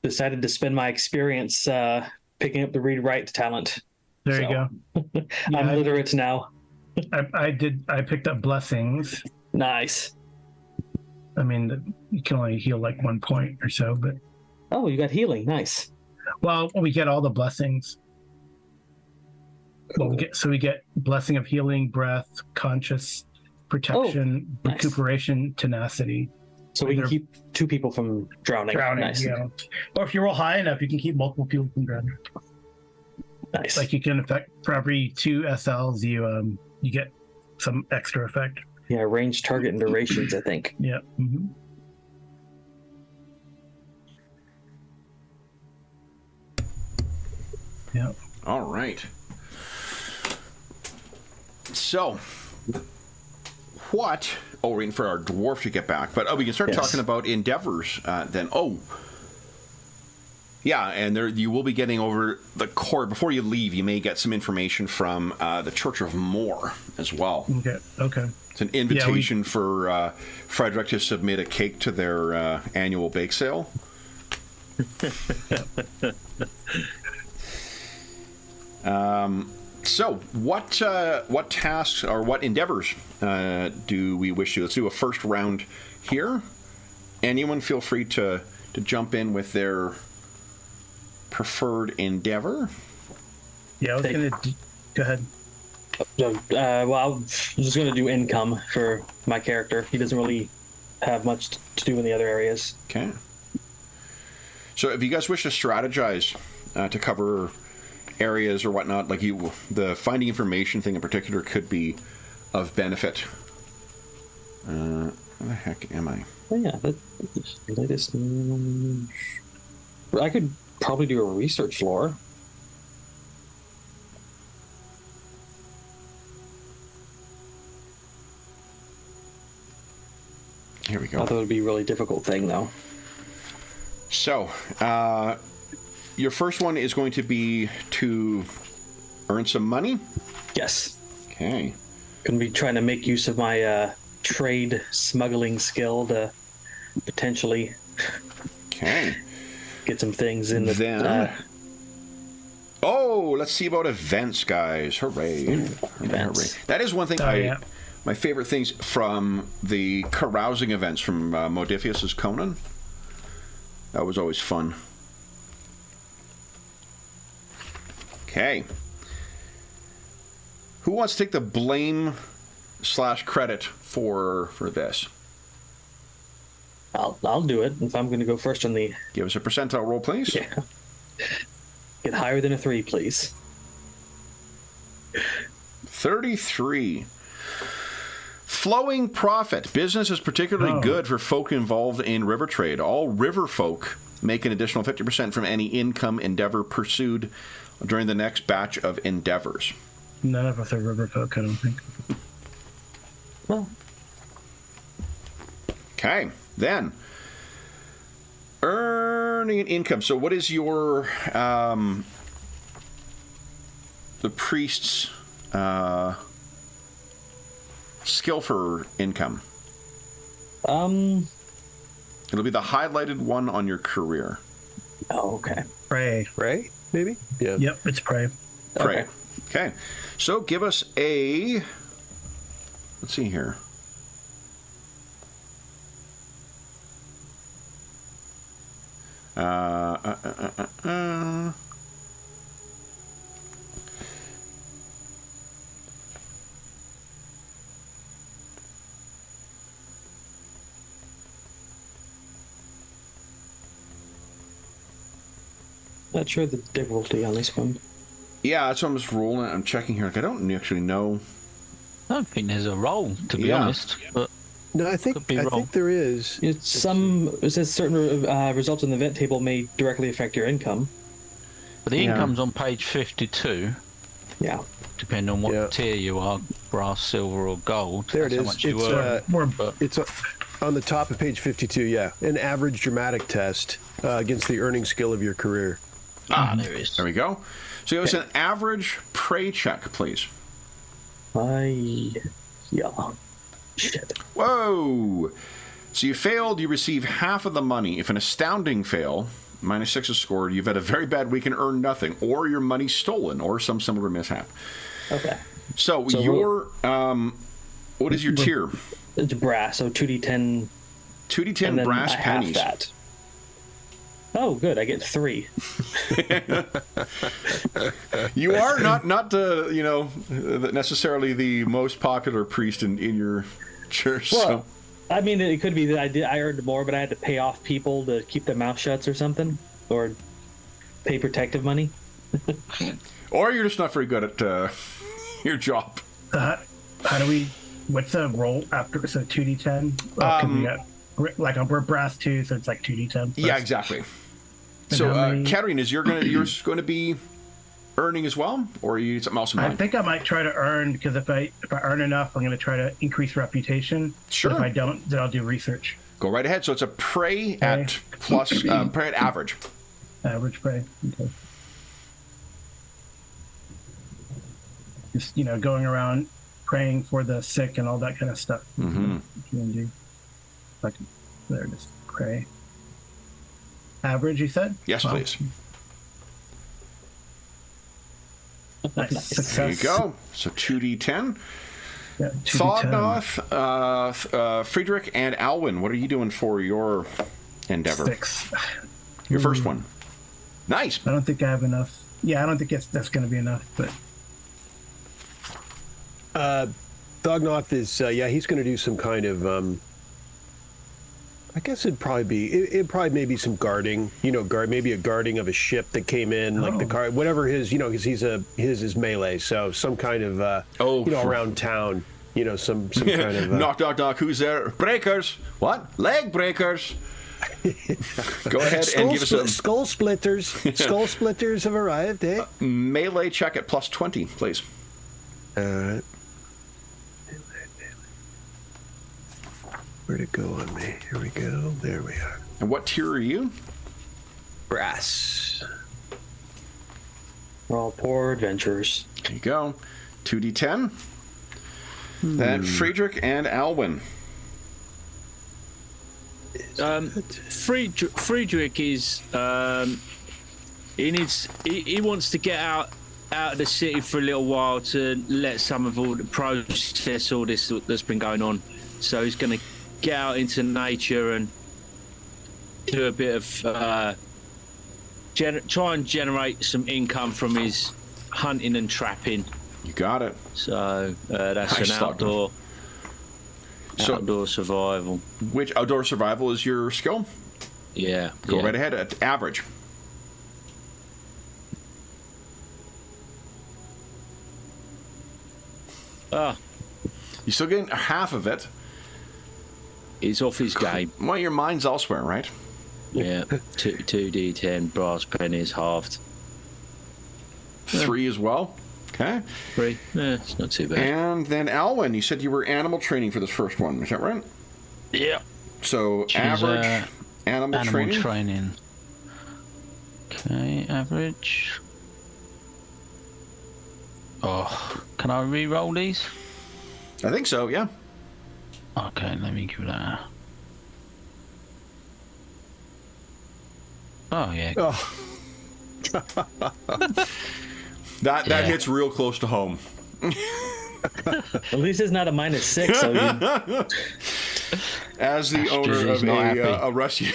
S4: decided to spend my experience picking up the read-write talent.
S2: There you go.
S4: I'm literate now.
S2: I picked up blessings.
S4: Nice.
S2: I mean, you can only heal like 1 point or so, but
S4: Oh, you got healing. Nice.
S2: well, we get all the blessings. Well, we get blessing of healing, breath, conscious, protection,
S4: nice.
S2: recuperation, tenacity.
S4: So we can keep 2 people from drowning. Nice.
S2: Yeah. Or if you roll high enough, you can keep multiple people from drowning.
S4: Nice.
S2: Like you can affect for every 2 SLs, you get some extra effect.
S4: Yeah, range, target, and durations, I think.
S2: Yeah. Mm-hmm. Yeah.
S1: All right. So, what? Oh, we're waiting for our dwarf to get back, but we can start talking about endeavors then. Oh, yeah, and there you will be getting over the court before you leave. You may get some information from the Church of Moor as well.
S2: Okay.
S1: It's an invitation for Frederick to submit a cake to their annual bake sale. So, what tasks or what endeavors do we wish to? Let's do a first round here. Anyone feel free to jump in with their preferred endeavor.
S2: Yeah, I was going to... Go ahead.
S4: Well, I'm just going to do income for my character. He doesn't really have much to do in the other areas.
S1: Okay. So if you guys wish to strategize to cover areas or whatnot, like the finding information thing in particular could be of benefit. Where the heck am I?
S4: Oh, yeah, that's the latest. I could probably do a research lore.
S1: Here we go.
S4: I thought it would be a really difficult thing, though.
S1: So, your first one is going to be to earn some money.
S4: Yes.
S1: Okay.
S4: Going to be trying to make use of my trade smuggling skill to potentially get some things in the...
S1: Then... let's see about events, guys. Hooray.
S4: Events.
S1: Hooray. That is one thing my favorite things from the carousing events from Modiphius's Conan. That was always fun. Okay. Who wants to take the blame / credit for this?
S4: I'll do it if I'm going to go first on the...
S1: Give us a percentile roll, please.
S4: Yeah. Get higher than a 3, please.
S1: 33. Flowing profit. Business is particularly good for folk involved in river trade. All river folk make an additional 50% from any income endeavor pursued during the next batch of endeavors.
S2: None of us are river folk, I don't think.
S4: Well.
S1: Okay, then. Earning an income. So what is your... the priest's... skill for income? It'll be the highlighted one on your career.
S4: Oh, okay.
S3: Pray, maybe? Yeah.
S2: Yep, it's pray.
S1: Pray. Okay. So give us a... Let's see here.
S4: Not sure the difficulty on this one.
S1: Yeah, that's what I'm just rolling. I'm checking here. I don't actually know.
S6: I don't think there's a roll, to be honest. But
S3: no, I think there is.
S4: It says certain results in the event table may directly affect your income.
S6: But the income's on page 52.
S4: Yeah.
S6: Depending on what tier you are, brass, silver, or gold.
S3: There it is.
S6: How much you earn.
S3: It's on the top of page 52, yeah. An average dramatic test against the earning skill of your career.
S6: There it is.
S1: There we go. So give us an average pray check, please.
S4: Shit.
S1: Whoa! So you failed, you receive half of the money. If an astounding fail, -6 is scored. You've had a very bad week and earned nothing, or your money's stolen, or some similar mishap.
S4: Okay.
S1: So your what is your tier?
S4: It's brass, so 2d10.
S1: 2d10 brass pennies.
S4: That. Oh, good. I get 3.
S1: You are not necessarily the most popular priest in your church.
S4: Well,
S1: so.
S4: I mean, it could be that I earned more, but I had to pay off people to keep their mouth shuts or something, or pay protective money.
S1: Or you're just not very good at your job.
S2: How do we? What's the roll after? So 2d10. We're brass 2, so it's like 2d10.
S1: Yeah, exactly. So, Katarina, is yours going to be earning as well, or you need something else in mind?
S2: I think I might try to earn, because if I earn enough, I'm going to try to increase reputation.
S1: Sure.
S2: But if I don't, then I'll do research.
S1: Go right ahead. So it's a prey at plus prey at average.
S2: Average prey. Okay. Just going around praying for the sick and all that kind of stuff.
S1: Mm-hmm.
S2: You can do. Like there, just pray. Average, you said?
S1: Yes, please.
S2: Nice. Success.
S1: There you go. So 2d10.
S2: Yeah, 2d10.
S1: Thadnoth, Friedrich, and Alwyn, what are you doing for your endeavor?
S2: 6.
S1: Your first one. Nice.
S2: I don't think I have enough. Yeah, I don't think that's going to be enough, but...
S3: Thagnoth is, he's going to do some kind of, I guess it'd probably maybe some guarding, maybe a guarding of a ship that came in, like the car, whatever his, because his is melee, so some kind of, around town, some kind of...
S1: knock, knock, knock, who's there? Breakers. What? Leg breakers. Go ahead and give us some...
S3: Skull splitters. Skull splitters have arrived, eh?
S1: Melee check at plus 20, please.
S3: All right. Where'd it go on me? Here we go. There we are.
S1: And what tier are you?
S3: Brass.
S4: We're all poor adventurers.
S1: There you go. 2d10. Then Friedrich and Alwyn.
S5: Friedrich is he wants to get out of the city for a little while to let some of all the process all this that's been going on. So he's going to get out into nature and do a bit of try and generate some income from his hunting and trapping.
S1: You got it.
S5: So that's an outdoor survival.
S1: Which outdoor survival is your skill?
S5: Yeah.
S1: Go right ahead at average. You're still getting half of it.
S5: He's off his game.
S1: Well, your mind's elsewhere, right?
S5: Yeah. 2d10 brass pennies halved.
S1: 3 as well. Okay.
S5: 3. Yeah, it's not too bad.
S1: And then Alwyn, you said you were animal training for this first one. Is that right?
S5: Yeah.
S1: So average animal training.
S6: Okay, average. Oh, can I re-roll these?
S1: I think so. Yeah.
S6: Okay, let me give that. Oh yeah.
S1: Oh. That hits real close to home.
S4: At least it's not a -6. So
S1: As the owner of a rescue.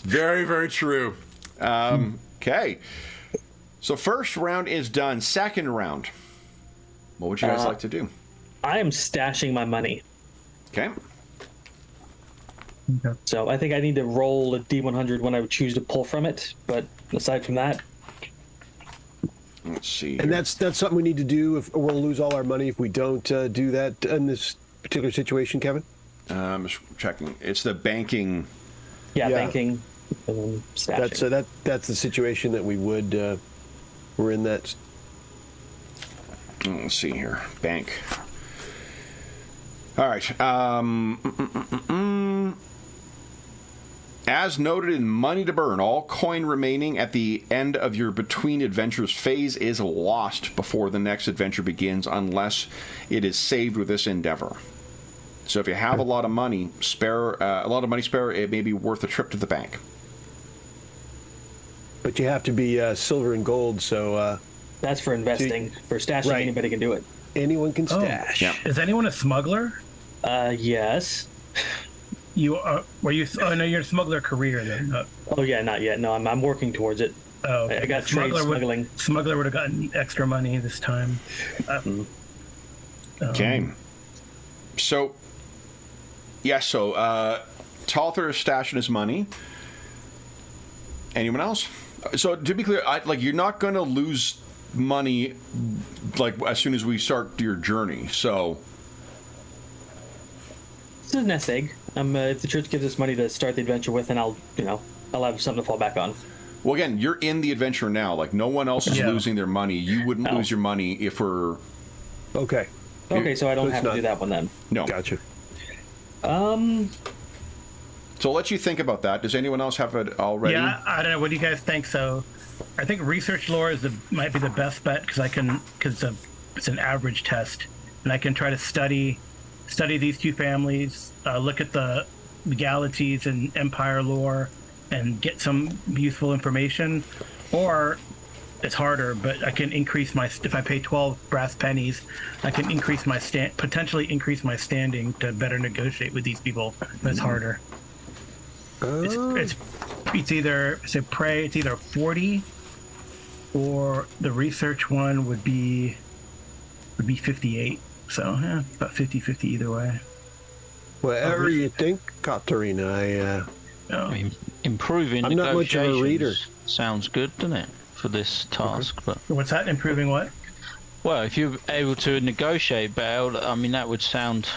S1: Very, very true. Okay. So first round is done. Second round. What would you guys like to do?
S4: I am stashing my money.
S1: Okay.
S4: So I think I need to roll a D100 when I would choose to pull from it. But aside from that,
S1: let's see.
S3: And that's something we need to do. If we'll lose all our money if we don't do that in this particular situation, Kevin.
S1: I'm just checking. It's the banking.
S4: Yeah. Banking. And then stashing.
S3: That's the situation that we would. We're in that.
S1: Let's see here. Bank. All right. As noted in Money to Burn, all coin remaining at the end of your Between Adventures phase is lost before the next adventure begins unless it is saved with this endeavor. So if you have a lot of money spare, it may be worth a trip to the bank.
S3: but you have to be silver and gold. So
S4: that's for investing. For stashing,
S3: right.
S4: anybody can do it.
S3: Anyone can stash.
S1: Yeah.
S2: Is anyone a smuggler?
S4: Yes.
S2: You are? Were you? Oh no, you're a smuggler career then.
S4: Oh yeah, not yet. No, I'm working towards it.
S2: Oh, okay.
S4: I got trade smuggling.
S2: Smuggler would have gotten extra money this time.
S1: Okay. So, yeah, so Talther is stashing his money. Anyone else? So, to be clear, you're not going to lose money, as soon as we start your journey, so...
S4: It's a nest egg. If the church gives us money to start the adventure with, and I'll have something to fall back on.
S1: Well, again, you're in the adventure now. Like, no one else is losing their money. You wouldn't lose your money if we're...
S3: Okay.
S4: Okay, so I don't have to do that one then.
S1: No.
S3: Gotcha.
S1: So I'll let you think about that. Does anyone else have it already?
S2: Yeah, I don't know. What do you guys think? So, I think research lore might be the best bet because it's an average test, and I can try to study these two families, look at the legalities and empire lore, and get some useful information. Or it's harder, but I can increase if I pay 12 brass pennies, I can potentially increase my standing to better negotiate with these people. But it's harder. It's either Prey, it's either 40, or the research one would be 58. So about 50-50 either way.
S3: Whatever you think, Katarina.
S6: I mean, improving
S3: I'm not much of a reader.
S6: negotiations sounds good, doesn't it, for this task? But
S2: What's that? Improving what?
S6: well, if you're able to negotiate better, I mean, that would sound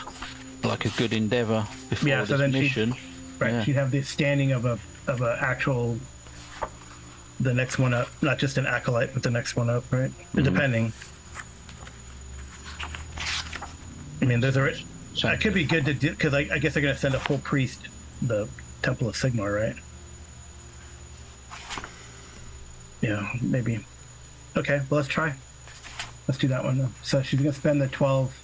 S6: like a good endeavour before
S2: Yeah, so
S6: this
S2: then
S6: mission.
S2: Right, she'd have the standing of a actual, the next one up, not just an acolyte, but the next one up, right? Depending. I mean, it could be good to do, because I guess they're going to send a full priest the Temple of Sigmar, right? Yeah, maybe. Okay, well, let's try. Let's do that one, though. So she's going to spend the 12.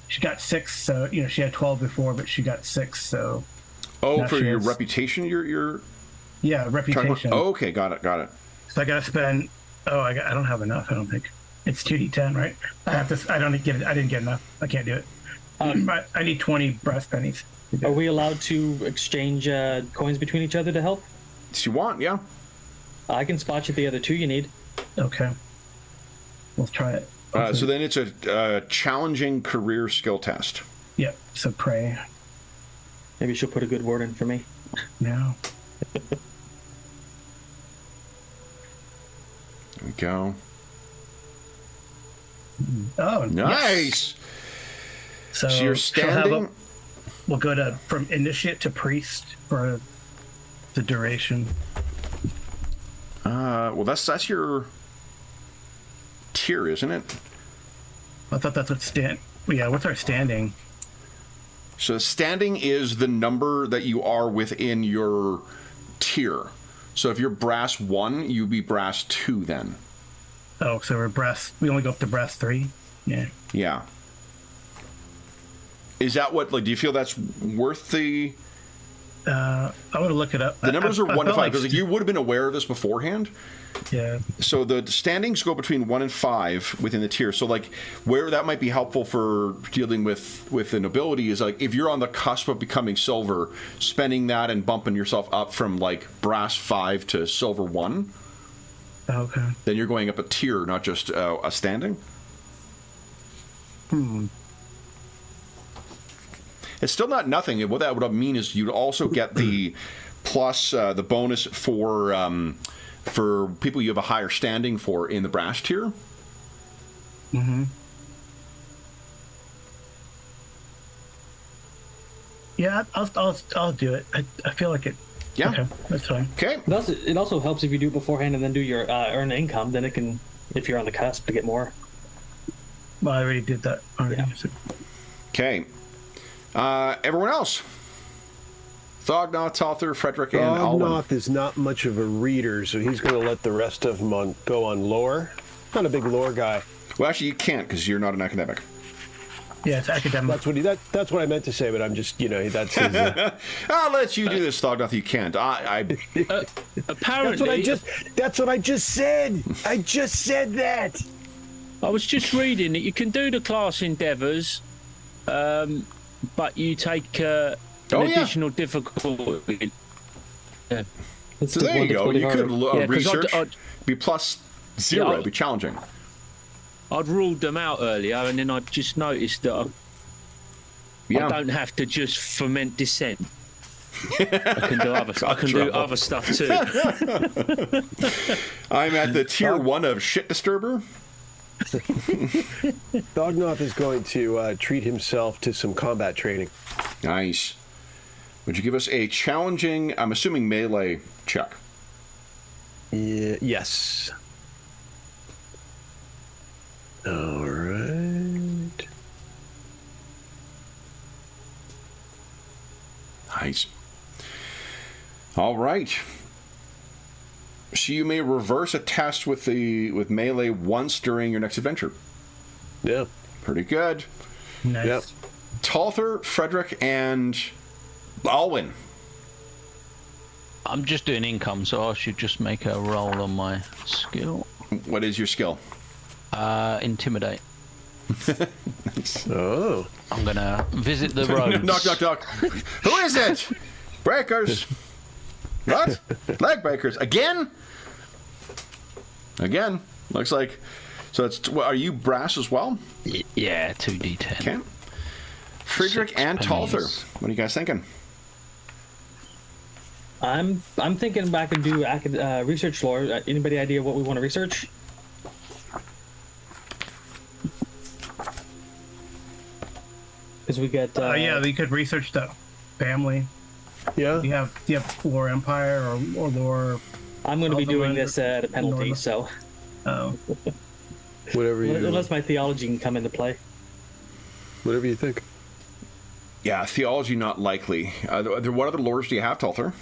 S2: She got 6, so, she had 12 before, but she got 6, so...
S1: Oh, for your reputation, your...
S2: Yeah, reputation.
S1: Oh, okay, got it.
S2: So I got to spend... I don't have enough, I don't think. It's 2d10, right? I didn't get enough. I can't do it. I need 20 brass pennies.
S4: Are we allowed to exchange coins between each other to help?
S1: If you want, yeah.
S4: I can spot you the other 2 you need.
S2: Okay. Let's try it.
S1: So then it's a challenging career skill test.
S2: Yep, so Prey.
S4: Maybe she'll put a good word in for me.
S2: No.
S1: There we go.
S2: Oh,
S1: nice.
S2: Yes. So
S1: you're standing.
S2: We'll go from initiate to priest for the duration.
S1: Well, that's your tier, isn't it?
S2: I thought that's what Yeah, what's our standing?
S1: So standing is the number that you are within your tier. So if you're brass 1, you'd be brass 2 then.
S2: Oh, so we only go up to brass 3? Yeah.
S1: Yeah. Is that what, do you feel that's worth the...
S2: I want to look it up.
S1: The numbers are 1 to 5, because you would have been aware of this beforehand.
S2: Yeah.
S1: So the standings go between 1 and 5 within the tier. So where that might be helpful for dealing with the nobility is if you're on the cusp of becoming silver, spending that and bumping yourself up from brass 5 to silver 1.
S2: Okay.
S1: Then you're going up a tier, not just a standing. It's still not nothing. What that would mean is you'd also get the plus the bonus for people you have a higher standing for in the brass tier.
S2: Mm-hmm. Yeah, I'll do it. I feel like it.
S1: Yeah.
S2: Okay, that's fine.
S1: Okay.
S4: It also helps if you do it beforehand and then do your earn income. Then it can, if you're on the cusp, to get more.
S2: Well, I already did that.
S4: Yeah.
S1: Okay. Everyone else. Thognoth, Talther, Frederick, and Alwyn.
S3: Thognoth is not much of a reader, so he's going to let the rest of them go on lore. Not a big lore guy.
S1: Well, actually, you can't because you're not an academic.
S2: Yeah, it's academic.
S3: That's what I meant to say, but I'm just, that's his,
S1: I'll let you do this, Thognoth. You can't.
S5: Apparently,
S3: that's what I just said. I just said that.
S5: I was just reading that you can do the class endeavours, but you take an additional difficulty. Yeah.
S1: So there you go. You could research. Be +0.
S5: Yeah,
S1: It'd be challenging.
S5: I'd ruled them out earlier, and then I just noticed that I don't have to just ferment dissent. I can do other stuff too.
S1: I'm at the tier 1 of shit disturber.
S3: Thognoth is going to treat himself to some combat training.
S1: Nice. Would you give us a challenging, I'm assuming melee check?
S3: Yes. All right.
S1: Nice. All right. So you may reverse a test with melee once during your next adventure.
S3: Yeah.
S1: Pretty good.
S2: Nice.
S3: Yep.
S1: Talther, Frederick, and Alwyn.
S6: I'm just doing income, so I should just make a roll on my skill.
S1: What is your skill?
S6: Intimidate.
S3: Oh.
S6: I'm gonna visit the roads.
S1: Knock, knock, knock. Who is it? Breakers. What? Leg breakers. Again? Again. Looks like. So it's. Are you brass as well?
S6: Yeah, 2d10.
S1: Okay. Friedrich
S6: 6
S1: and
S6: pennies.
S1: Talther. What are you guys thinking?
S4: I'm thinking back and do research lore. Anybody idea what we want to research? Because we get.
S2: Yeah, we could research the family.
S3: Yeah.
S2: Do you have lore empire or lore?
S4: I'm going to be doing
S2: Otherwise,
S4: this at a penalty,
S2: Norma.
S4: so
S2: Oh,
S3: Whatever you
S4: unless my theology can come into play.
S3: Whatever you think.
S1: Yeah, theology not likely. What other lores do you have, Talther?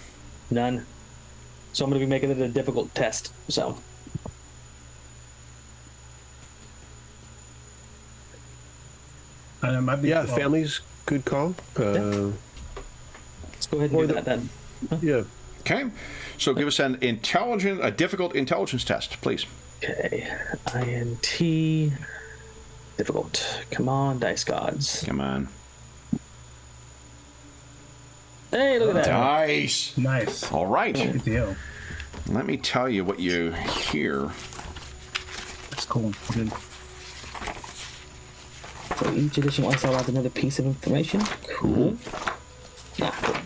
S4: None. So I'm going to be making it a difficult test. So
S2: and it might be.
S3: Yeah, family's good call.
S4: let's go ahead and
S3: Or
S4: do
S3: the-
S4: that then.
S3: Yeah.
S1: Okay. So give us a difficult intelligence test, please.
S4: Okay, INT difficult. Come on, dice gods.
S1: Come on.
S4: Hey, look at that.
S1: Nice.
S2: Nice.
S1: All right.
S2: Good deal.
S1: Let me tell you what you hear.
S2: That's cool. Good.
S4: So each edition wants to add another piece of information. Cool. Ah,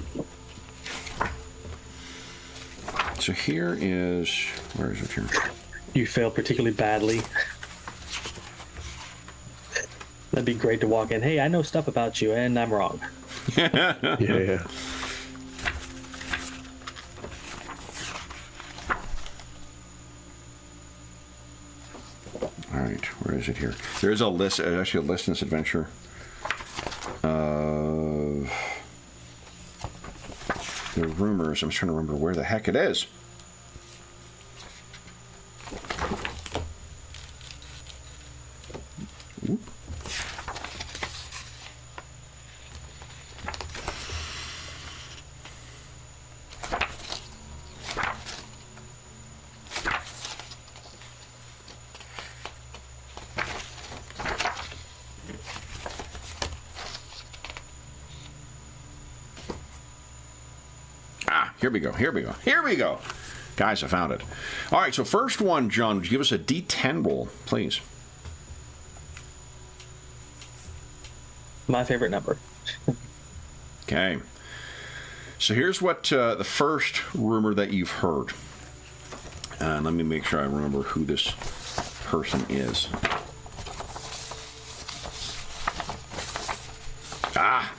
S1: So here is. Where is it here?
S4: you failed particularly badly. That'd be great to walk in. Hey, I know stuff about you, and I'm wrong.
S3: Yeah.
S1: All right. Where is it here? There is a list. Actually, a list in this adventure of the rumors. I'm just trying to remember where the heck it is. Oop. Here we go. Here we go. Here we go. Guys, I found it. All right, so first one, John, would you give us a D10 roll, please?
S4: My favorite number.
S1: Okay. So here's what the first rumor that you've heard. Let me make sure I remember who this person is. Ah!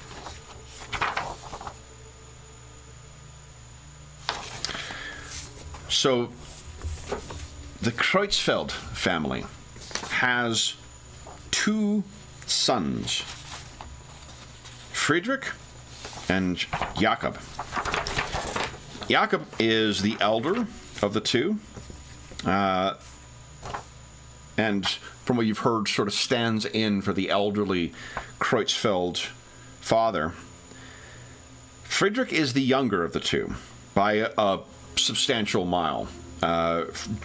S1: So, the Kreutzfeld family has two sons, Friedrich and Jakob. Jakob is the elder of the two, and from what you've heard, sort of stands in for the elderly Kreutzfeld father. Friedrich is the younger of the two by a substantial mile.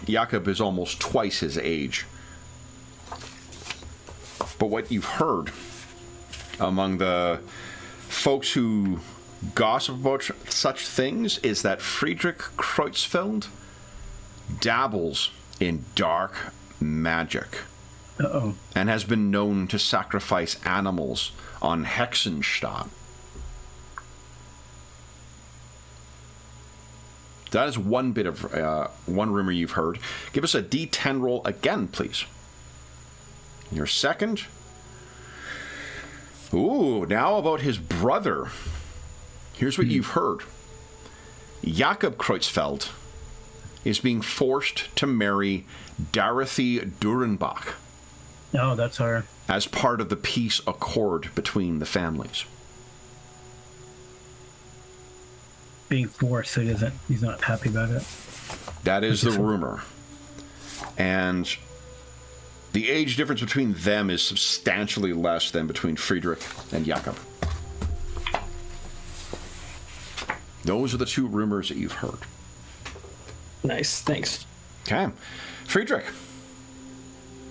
S1: Jakob is almost twice his age. But what you've heard among the folks who gossip about such things is that Friedrich Kreutzfeld dabbles in dark magic.
S2: Uh-oh.
S1: And has been known to sacrifice animals on Hexenstadt. That is one bit of one rumor you've heard. Give us a D10 roll again, please. Your second. Ooh, now about his brother. Here's what you've heard. Jakob Kreutzfeld is being forced to marry Dorothy Durenbach.
S2: Oh, that's her.
S1: As part of the peace accord between the families.
S2: Being forced, so he's not happy about it.
S1: That is the rumor. And the age difference between them is substantially less than between Friedrich and Jakob. Those are the two rumors that you've heard.
S4: Nice, thanks.
S1: Okay. Friedrich.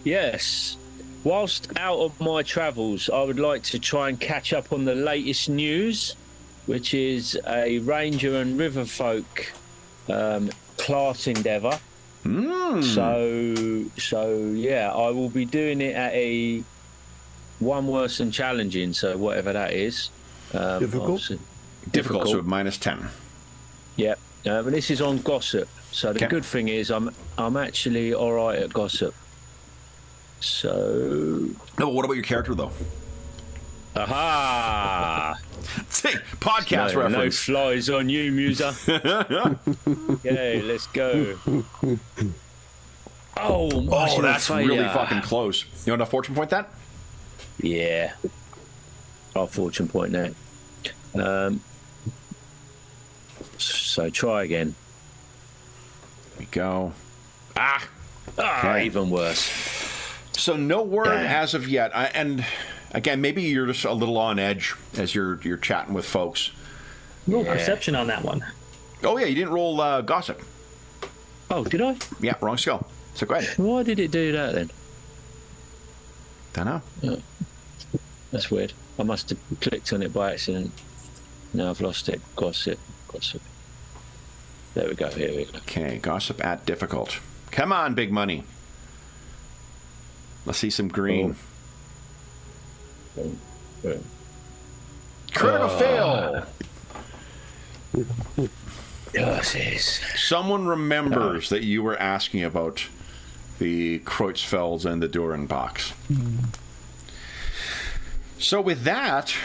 S5: Yes. Whilst out of my travels, I would like to try and catch up on the latest news, which is a Ranger and Riverfolk class endeavour. So yeah, I will be doing it at a one worse than challenging, so whatever that is.
S3: Difficult?
S1: Difficult, so -10.
S5: Yep. But this is on Gossip. So the good thing is I'm actually all right at Gossip. So...
S1: No, what about your character, though?
S5: Aha!
S1: See, podcast
S5: no
S1: reference.
S5: Flies on you, Musa. Okay, let's go. Oh,
S1: that's really fucking close. You want to fortune point that?
S5: Yeah. I'll fortune point that. So try again.
S1: There we go.
S5: Okay. Even worse.
S1: So no word as of yet. And again, maybe you're just a little on edge as you're chatting with folks.
S4: Roll perception on that one.
S1: Oh yeah, you didn't roll gossip.
S5: Oh, did I?
S1: Yeah, wrong skill. So go ahead.
S5: Why did it do that then?
S1: Dunno.
S5: Oh, that's weird. I must have clicked on it by accident. Now I've lost it. Gossip. There we go. Here we go.
S1: Okay, gossip at difficult. Come on, big money. Let's see some green. Critical fail.
S5: Yes.
S1: Someone remembers that you were asking about the Kreutzfelds and the Durenbachs. So with that,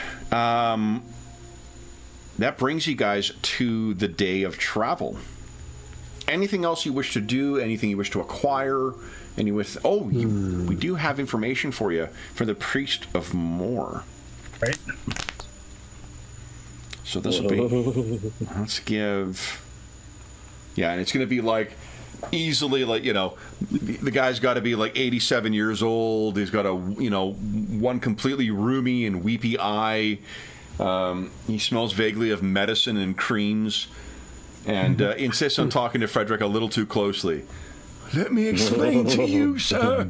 S1: that brings you guys to the day of travel. Anything else you wish to do? Anything you wish to acquire? We do have information for you for the Priest of Moor.
S2: Right.
S1: So this will be... Let's give... Yeah, and it's going to be like easily like, the guy's got to be like 87 years old. He's got a, one completely roomy and weepy eye. He smells vaguely of medicine and creams, and insists on talking to Frederick a little too closely. Let me explain to you, sir,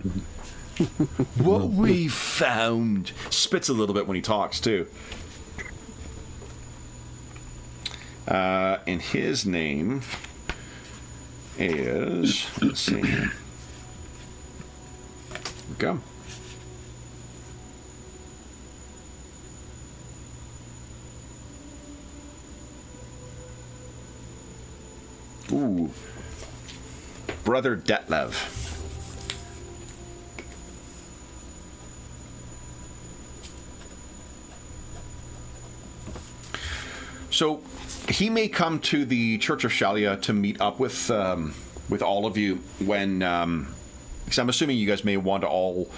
S1: what we've found. Spits a little bit when he talks, too. And his name is... Let's see. Here we go. Ooh. Brother Detlev. So he may come to the Church of Shalia to meet up with all of you when, because I'm assuming you guys may want to all,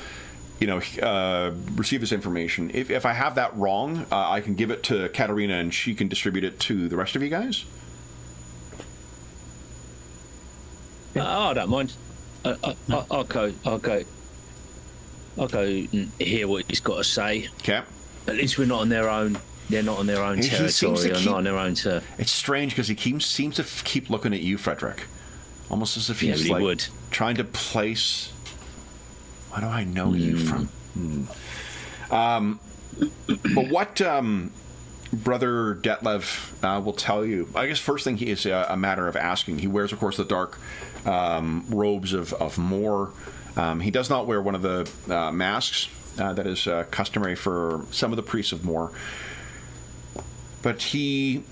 S1: receive this information. If I have that wrong, I can give it to Katerina and she can distribute it to the rest of you guys.
S5: I don't mind. I'll go. I'll go and hear what he's got to say.
S1: Okay.
S5: At least we're not on their own. They're not on their own territory. Or not on their own turf.
S1: It's strange because he seems to keep looking at you, Frederick, almost as if he's like trying to place. Why do I know you from? But what Brother Detlev will tell you, I guess first thing is a matter of asking. He wears, of course, the dark robes of Moor. He does not wear one of the masks that is customary for some of the priests of Moor. But he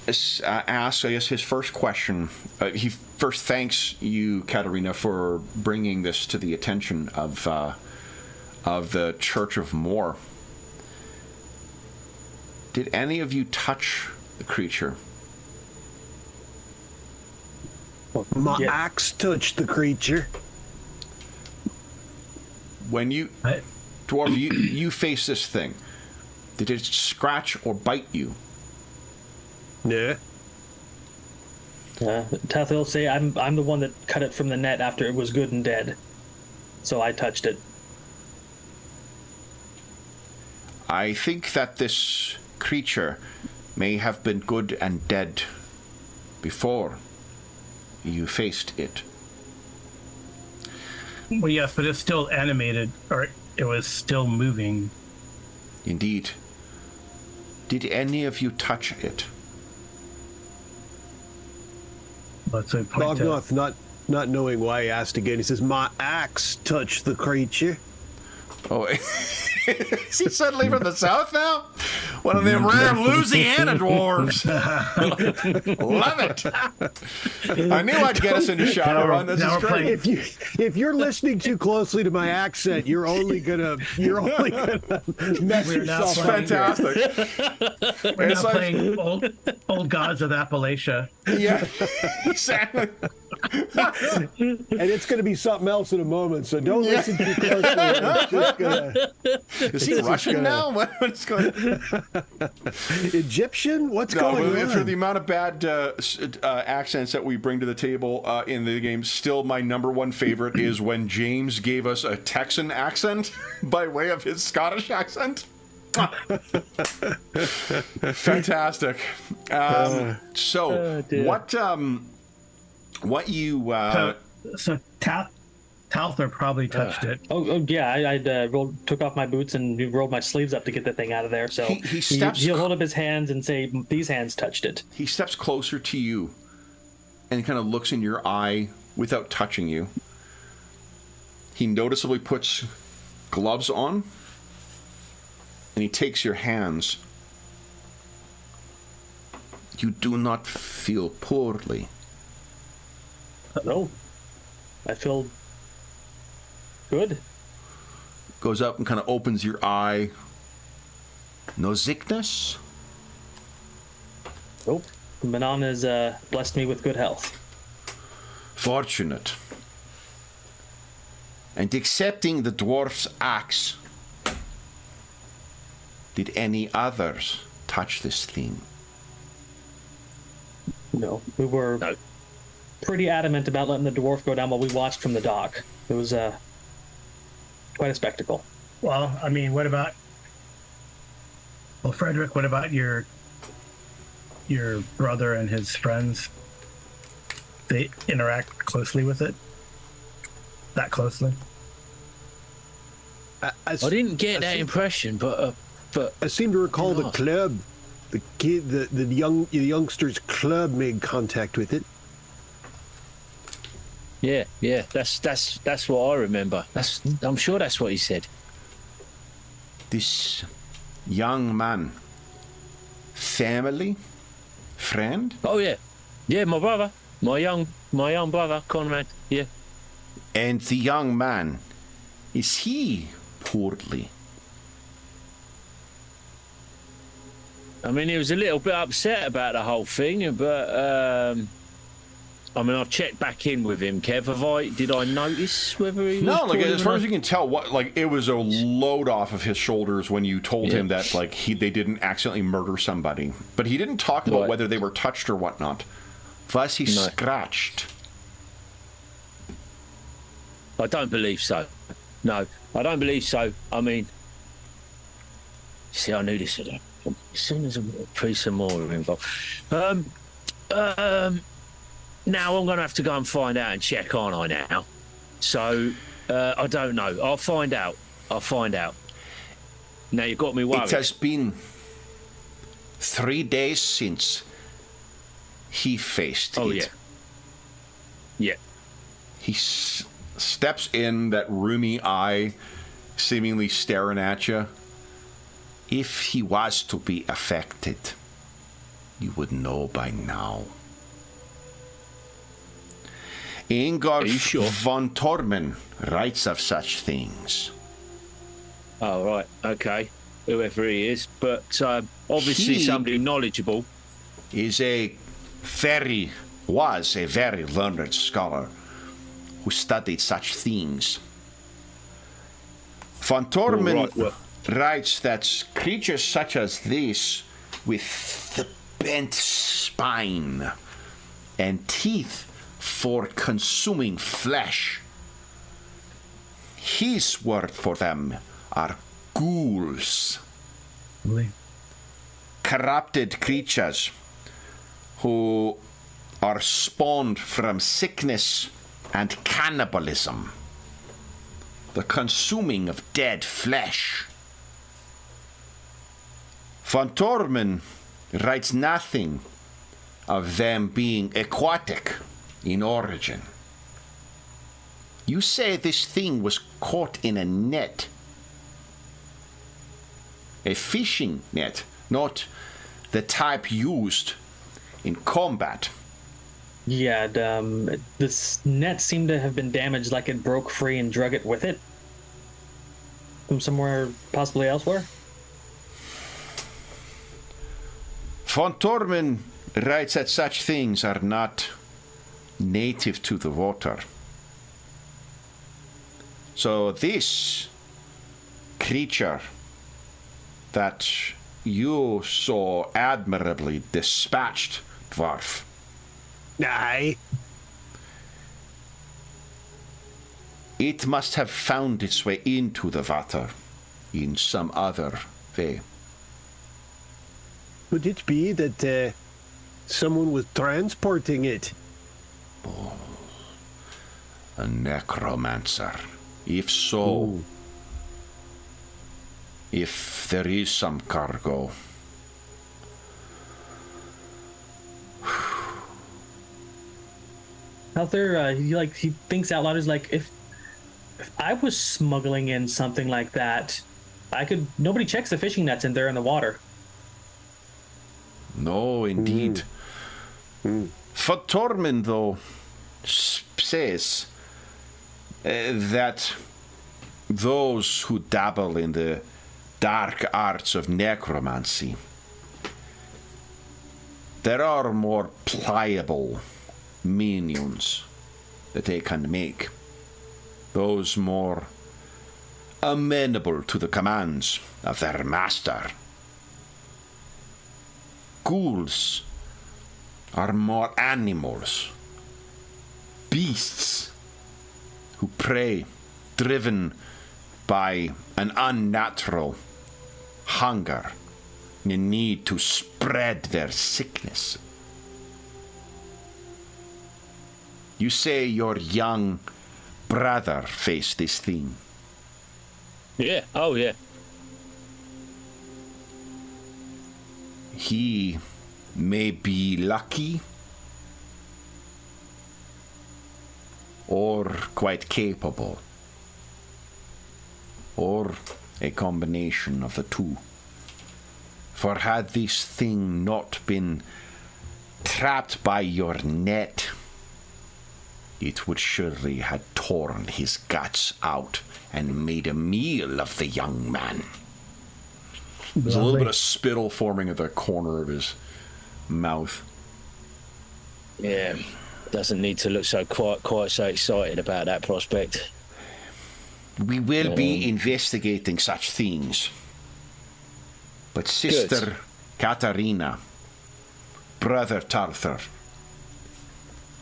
S1: asks, I guess, his first question. He first thanks you, Katerina, for bringing this to the attention of the Church of Moor. Did any of you touch the creature?
S3: My axe touched the creature.
S1: When you, Dwarf, you face this thing, did it scratch or bite you?
S3: No.
S4: Tath will say I'm the one that cut it from the net after it was good and dead. So I touched it.
S1: I think that this creature may have been good and dead before you faced it.
S2: Well, yes, but it's still animated, or it was still moving.
S1: Indeed. Did any of you touch it?
S2: Let's say point
S3: Lognoth, not knowing why he asked again, he says, my axe touched the creature.
S1: Oh, is he suddenly from the south now? One of them rare Louisiana dwarves. Love it. I knew I'd get us into Shadowrun. This is great.
S3: If you're listening too closely to my accent, you're only gonna mess yourself up.
S1: Fantastic.
S2: We're now playing old gods of Appalachia.
S1: Yeah, exactly.
S3: And it's going to be something else in a moment, so don't listen too closely. I'm just gonna,
S1: is he Russian now? What's going on?
S3: Egyptian? What's going on?
S1: For the amount of bad accents that we bring to the table in the game, still my number one favorite is when James gave us a Texan accent by way of his Scottish accent. Fantastic. So what you
S2: so Talther probably touched it.
S4: Oh yeah, I took off my boots and rolled my sleeves up to get the thing out of there. So he'll hold up his hands and say, "These hands touched it."
S1: He steps closer to you and kind of looks in your eye without touching you. He noticeably puts gloves on and he takes your hands. You do not feel poorly.
S4: No, I feel good.
S1: Goes up and kind of opens your eye. No sickness?
S4: Nope. Manon has blessed me with good health.
S1: Fortunate. And accepting the dwarf's axe, did any others touch this thing?
S4: No, we were pretty adamant about letting the dwarf go down while we watched from the dock. It was quite a spectacle.
S2: Well, I mean, what about... Well, Frederick, what about your brother and his friends? They interact closely with it? That closely?
S5: I didn't get that impression, but
S3: I seem to recall the club, the youngsters' club made contact with it.
S5: Yeah, that's what I remember. I'm sure that's what he said.
S1: This young man, family, friend?
S5: Oh yeah, my brother, my young brother, Conrad. Yeah.
S1: And the young man, is he poorly?
S5: I mean, he was a little bit upset about the whole thing, but I mean, I've checked back in with him, Kev. Did I notice whether he was
S1: No, like,
S5: poorly
S1: as far as you can tell, it was a load off of his shoulders when you told him that, they didn't accidentally murder somebody. But he didn't talk about whether they were touched or whatnot. Was he scratched?
S5: I don't believe so. No, I don't believe so. I mean, see, I knew this would happen. As soon as a priest and more are involved. Now I'm going to have to go and find out and check, aren't I now? So, I don't know. I'll find out. Now you've got me worried.
S1: It has been 3 days since he faced it.
S5: Yeah.
S1: He steps in, that roomy eye seemingly staring at you. If he was to be affected, you would know by now. Ingolf von Tormen writes of such things.
S5: Oh, right. Okay. Whoever he is. But obviously somebody knowledgeable.
S1: Was a very learned scholar who studied such things. Von Tormen writes that creatures such as this, with the bent spine and teeth for consuming flesh, his word for them are ghouls.
S2: Really?
S1: Corrupted creatures who are spawned from sickness and cannibalism, the consuming of dead flesh. Von Tormen writes nothing of them being aquatic in origin. You say this thing was caught in a net. A fishing net, not the type used in combat.
S4: Yeah, this net seemed to have been damaged, like it broke free and drug it with it from somewhere, possibly elsewhere.
S1: Von Tormen writes that such things are not native to the water. So this creature that you so admirably dispatched, dwarf,
S3: Aye.
S1: it must have found its way into the water in some other way.
S3: Could it be that someone was transporting it?
S1: A necromancer. If so, if there is some cargo.
S4: Out there, he thinks out loud. He's like, if I was smuggling in something like that, nobody checks the fishing nets in there in the water.
S1: No, indeed. Von Tormen, though, says that those who dabble in the dark arts of necromancy, there are more pliable minions that they can make. Those more amenable to the commands of their master. Ghouls are more animals, beasts who prey, driven by an unnatural hunger and a need to spread their sickness. You say your young brother faced this thing.
S5: Yeah, oh yeah.
S1: He may be lucky or quite capable, or a combination of the two. For had this thing not been trapped by your net, it would surely have torn his guts out and made a meal of the young man. There's a little bit of spittle forming at the corner of his mouth.
S5: Yeah, doesn't need to look so quite so excited about that prospect.
S1: We will be investigating such things. But Sister Katarina, Brother Tarthur,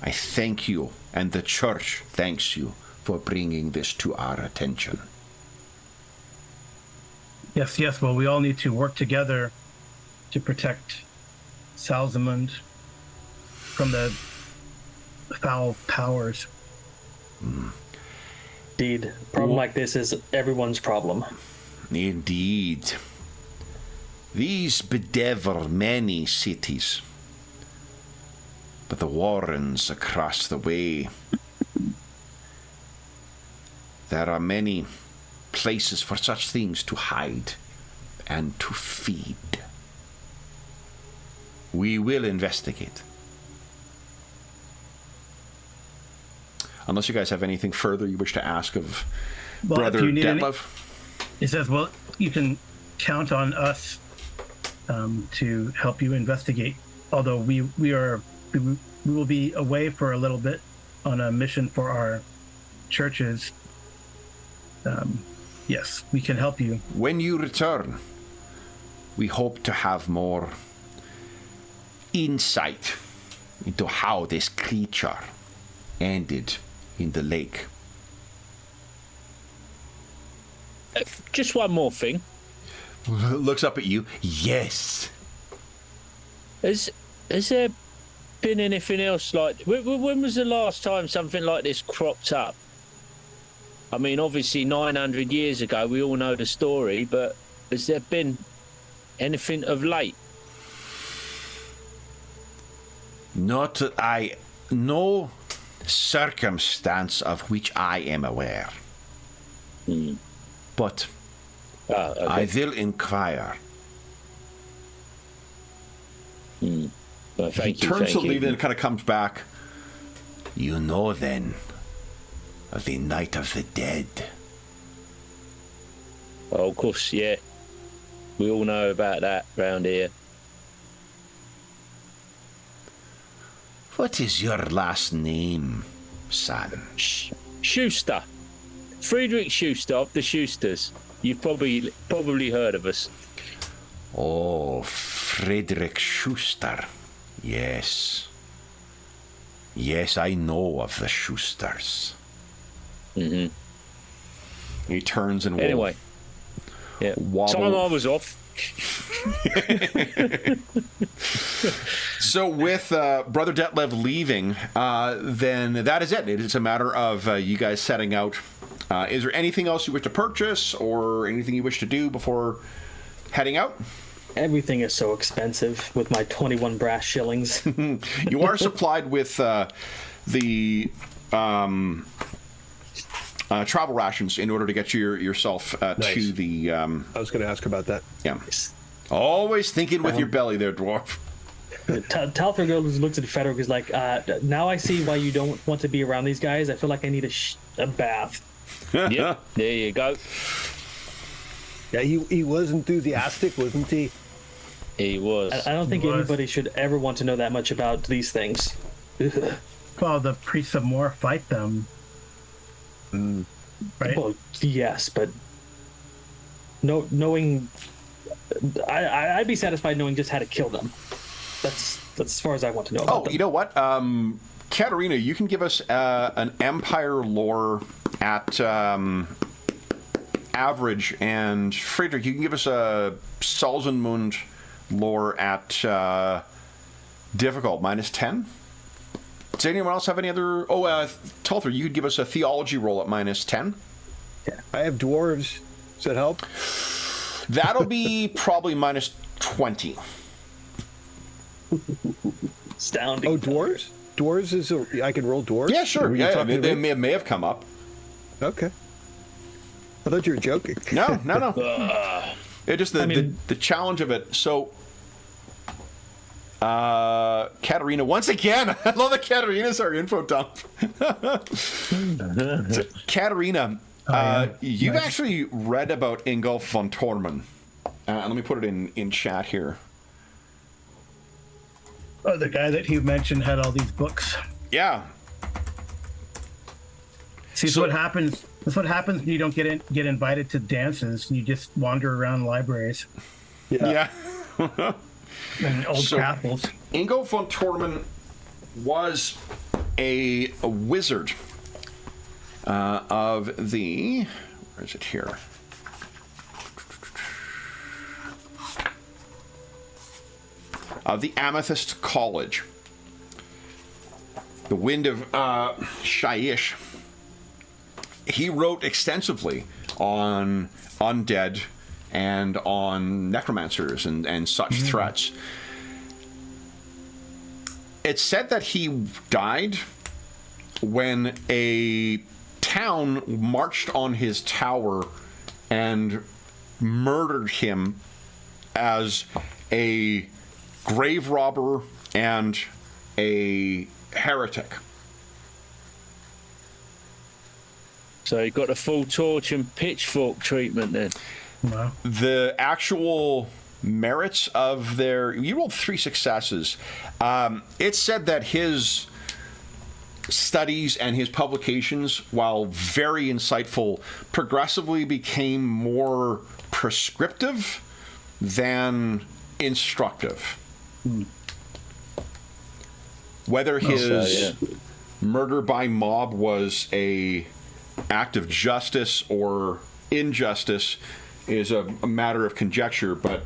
S1: I thank you, and the church thanks you for bringing this to our attention.
S2: Yes. Well, we all need to work together to protect Salzamund from the foul powers.
S4: Indeed. A problem like this is everyone's problem.
S1: Indeed. These bedevil many cities. But the Warrens across the way, there are many places for such things to hide and to feed. We will investigate. Unless you guys have anything further you wish to ask of Brother Detlev.
S2: He says, well, you can count on us to help you investigate. Although we will be away for a little bit on a mission for our churches. Yes, we can help you.
S1: When you return, we hope to have more insight into how this creature ended in the lake.
S5: Just one more thing.
S1: Looks up at you. Yes.
S5: Has there been anything else like... When was the last time something like this cropped up? I mean, obviously 900 years ago, we all know the story, but has there been anything of late?
S1: Not that no circumstance of which I am aware. But
S5: Okay.
S1: I will inquire.
S5: Well,
S1: He turns to leave and kind of comes back. You know then of the Night of the Dead.
S5: Oh, of course, yeah. We all know about that round here.
S1: What is your last name, son?
S5: Schuster. Friedrich Schuster of the Schusters. You've probably heard of us.
S1: Oh, Friedrich Schuster. Yes. Yes, I know of the Schusters.
S5: Mm-hmm.
S1: He turns and
S5: anyway. Yeah. Time I was off.
S1: So with Brother Detlev leaving, then that is it. It is a matter of you guys setting out. Is there anything else you wish to purchase or anything you wish to do before heading out?
S4: Everything is so expensive with my 21 brass shillings.
S1: You are supplied with the travel rations in order to get yourself
S3: Nice.
S1: to the...
S3: I was going to ask about that.
S1: Yeah. Always thinking with your belly there, dwarf.
S4: Talford looks at Frederick is like, now I see why you don't want to be around these guys. I feel like I need a bath.
S5: Yep, there you go.
S3: Yeah, he was enthusiastic, wasn't he?
S5: He was.
S4: I don't think anybody should ever want to know that much about these things.
S2: Well, the priests of Moor fight them. Right?
S4: Well, yes, but knowing, I'd be satisfied knowing just how to kill them. That's as far as I want to know about them.
S1: You know what? Katerina, you can give us an Empire lore at average, and Friedrich, you can give us a Salzamund lore at difficult, -10. Does anyone else have any other... Talford, you could give us a theology roll at -10.
S3: Yeah. I have dwarves. Does that help?
S1: That'll be probably -20.
S4: Astounding.
S3: Oh, dwarves? Dwarves is I can roll dwarves?
S1: Yeah, sure. Yeah, they may have come up.
S3: Okay. I thought you were joking.
S1: No. It just the challenge of it. So, Katerina, once again, I love that Katerina's our info dump. So, Katerina, you've actually read about Ingolf von Torman. Let me put it in chat here.
S2: Oh, the guy that he mentioned had all these books.
S1: Yeah.
S2: See, what happens. That's what happens when you don't get invited to dances. You just wander around libraries.
S1: Yeah.
S2: And old castles.
S1: Ingolf von Torman was a wizard of the... Where is it here? of the Amethyst College. The Wind of Shyish. He wrote extensively on undead and on necromancers and such threats. It's said that he died when a town marched on his tower and murdered him as a grave robber and a heretic.
S5: So you got the full torch and pitchfork treatment then.
S2: Wow.
S1: The actual merits of you rolled 3 successes. It said that his studies and his publications, while very insightful, progressively became more prescriptive than instructive. Whether his murder by mob was a act of justice or injustice is a matter of conjecture, but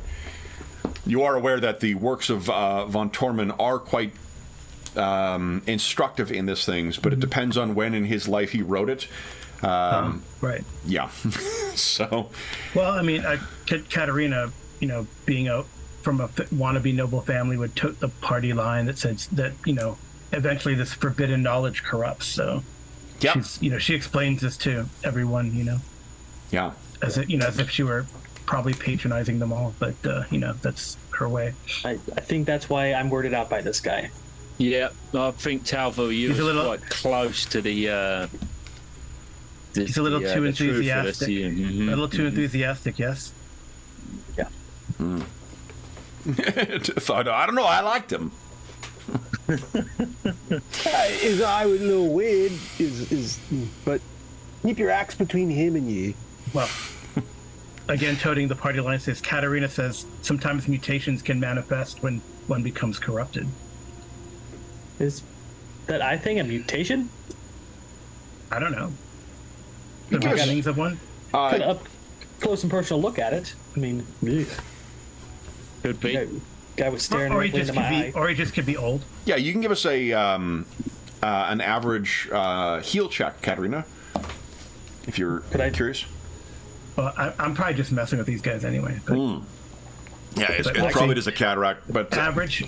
S1: you are aware that the works of von Torman are quite instructive in these things, but it depends on when in his life he wrote it.
S2: Right.
S1: Yeah. So.
S2: Well, I mean, Katerina, being from a wannabe noble family, would tote the party line that says that, eventually this forbidden knowledge corrupts. So, she's, she explains this to everyone,
S1: Yeah.
S2: as if she were probably patronizing them all, but that's her way.
S4: I think that's why I'm worded out by this guy.
S5: Yeah, I think Talvo, you were quite close to the.
S2: He's a little too enthusiastic.
S5: Mm-hmm.
S2: A little too enthusiastic, yes.
S4: Yeah.
S1: Thought, I don't know. I liked him.
S3: His eye was a little weird, but keep your axe between him and you.
S2: Well, again, toting the party line says, Katerina says, sometimes mutations can manifest when one becomes corrupted.
S4: Is that eye thing a mutation?
S2: I don't know. The beginnings of one?
S4: Got up close and personal look at it. I mean,
S5: could be.
S4: Guy was staring
S2: or
S4: directly into my eye.
S2: Or he just could be old.
S1: Yeah, you can give us an average heal check, Katerina, if you're curious.
S2: Well, I'm probably just messing with these guys anyway. But
S1: Yeah, it's probably just a cataract, but
S2: average.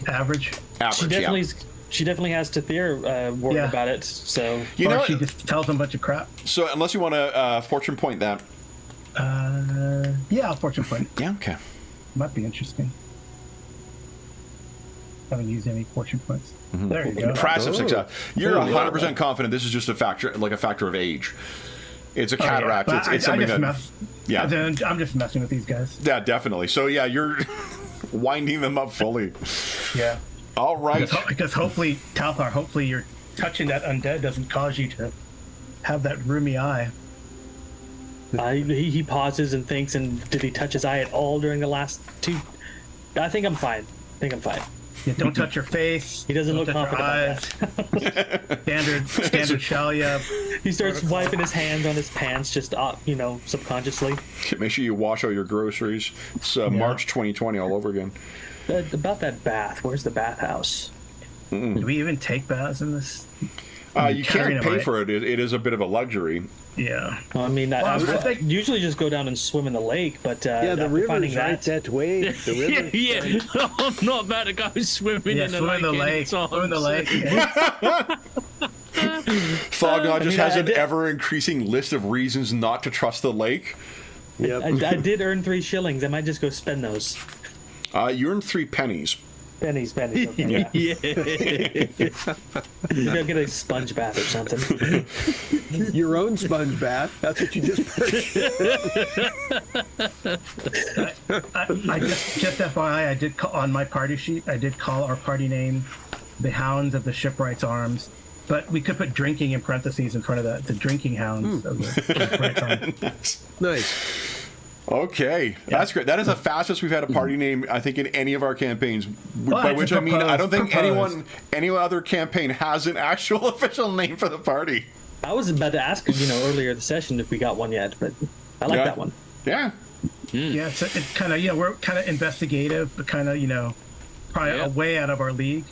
S4: She definitely has Tathir worried about it. So
S2: she just tells them a bunch of crap.
S1: So unless you want to fortune point that.
S2: Yeah, I'll fortune point.
S1: Yeah, okay.
S2: Might be interesting. Haven't used any fortune points. There you go.
S1: Impressive success. You're 100% confident this is just a factor of age. It's a cataract.
S2: Yeah.
S1: It's something that. Yeah.
S2: I'm just messing with these guys.
S1: Yeah, definitely. So yeah, you're winding them up fully.
S2: Yeah.
S1: All right.
S2: Because hopefully, Talthar, your touching that undead doesn't cause you to have that roomy eye.
S4: He pauses and thinks, and did he touch his eye at all during the last 2? I think I'm fine.
S2: Yeah, don't touch your face.
S4: He doesn't look confident about
S2: that. standard Shalia.
S4: He starts wiping his hands on his pants, just subconsciously.
S1: Make sure you wash all your groceries. It's March 2020 all over again.
S4: About that bath. Where's the bathhouse?
S2: Do we even take baths in this?
S1: You can't pay for it. It is a bit of a luxury.
S2: Yeah.
S4: Well, I mean, I usually just go down and swim in the lake, but
S3: the river's right that way. The river.
S5: Yeah. I'm not about to go swimming in the lake.
S2: Swim in the lake.
S1: Thognod just has an ever-increasing list of reasons not to trust the lake.
S3: Yep.
S4: I did earn 3 shillings. I might just go spend those.
S1: You earned 3 pennies.
S4: Pennies. Okay.
S5: Yeah.
S4: Maybe I'll get a sponge bath or something.
S3: Your own sponge bath. That's what you just purchased.
S2: I just FYI, I did call, on my party sheet, I did call our party name the Hounds of the Shipwright's Arms. But we could put drinking in parentheses in front of that. The drinking hounds of the Shipwright's Arms.
S3: Nice.
S1: Okay, that's great. That is the fastest we've had a party name, I think, in any of our campaigns. By which I mean, I don't think any other campaign has an actual official name for the party.
S4: I was about to ask, earlier in the session if we got one yet, but I like that one.
S1: Yeah.
S2: Yeah, it's kind of, we're kind of investigative, but kind of, probably way out of our league.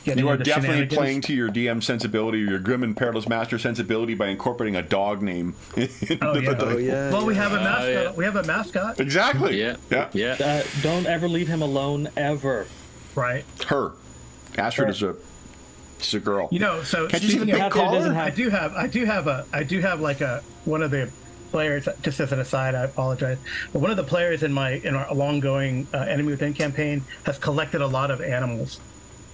S1: You are definitely playing to your DM sensibility, or your Grim and Perilous Master sensibility, by incorporating a dog name.
S2: Well, we have a mascot. We have a mascot.
S1: Exactly.
S5: Yeah.
S4: Don't ever leave him alone, ever.
S2: Right.
S1: Her. Astrid is a. She's a girl.
S2: You know, so
S1: can't you see the
S2: speaking
S1: big
S2: of,
S1: collar?
S2: I do have like one of the players. Just as an aside, I apologize, but one of the players in our long-going Enemy Within campaign has collected a lot of animals.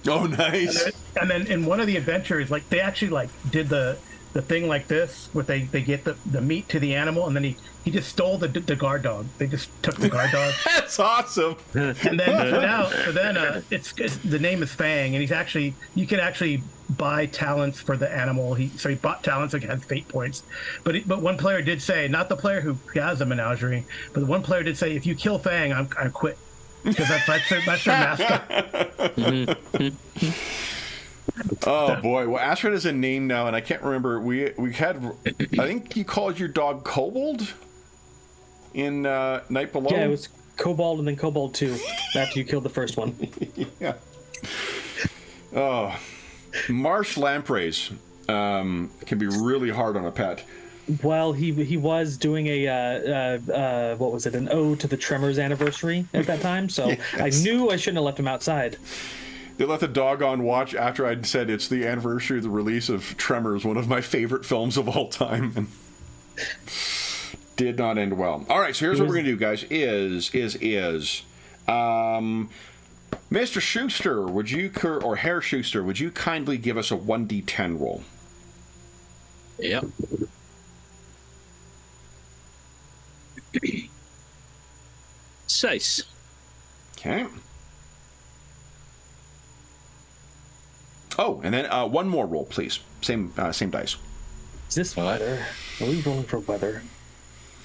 S1: Oh, nice.
S2: And then in one of the adventures, like they actually like did the thing like this, where they get the meat to the animal, and then he just stole the guard dog. They just took the guard dog.
S1: That's awesome.
S2: And then it's the name is Fang, and you can actually buy talents for the animal. He bought talents that had fate points, but one player did say, not the player who has a menagerie, but the one player did say, if you kill Fang, I quit. Because that's their mascot.
S1: Oh boy! Well, Astrid is a name now, and I can't remember. We had, I think you called your dog Kobold in Night Below.
S4: Yeah, it was Kobold and then Kobold 2 after you killed the first one.
S1: Yeah. Oh, marsh lampreys can be really hard on a pet.
S4: Well, he was doing what was it, an ode to the Tremors anniversary at that time, so yes. I knew I shouldn't have left him outside.
S1: They let the dog on watch after I'd said it's the anniversary of the release of Tremors, one of my favorite films of all time, and did not end well. All right, so here's what we're going to do, guys, Mr. Schuster, or Herr Schuster, would you kindly give us a 1d10 roll?
S5: Yep. 6.
S1: Okay. Oh, and then one more roll, please. Same dice.
S4: Is this weather? Are we rolling for weather?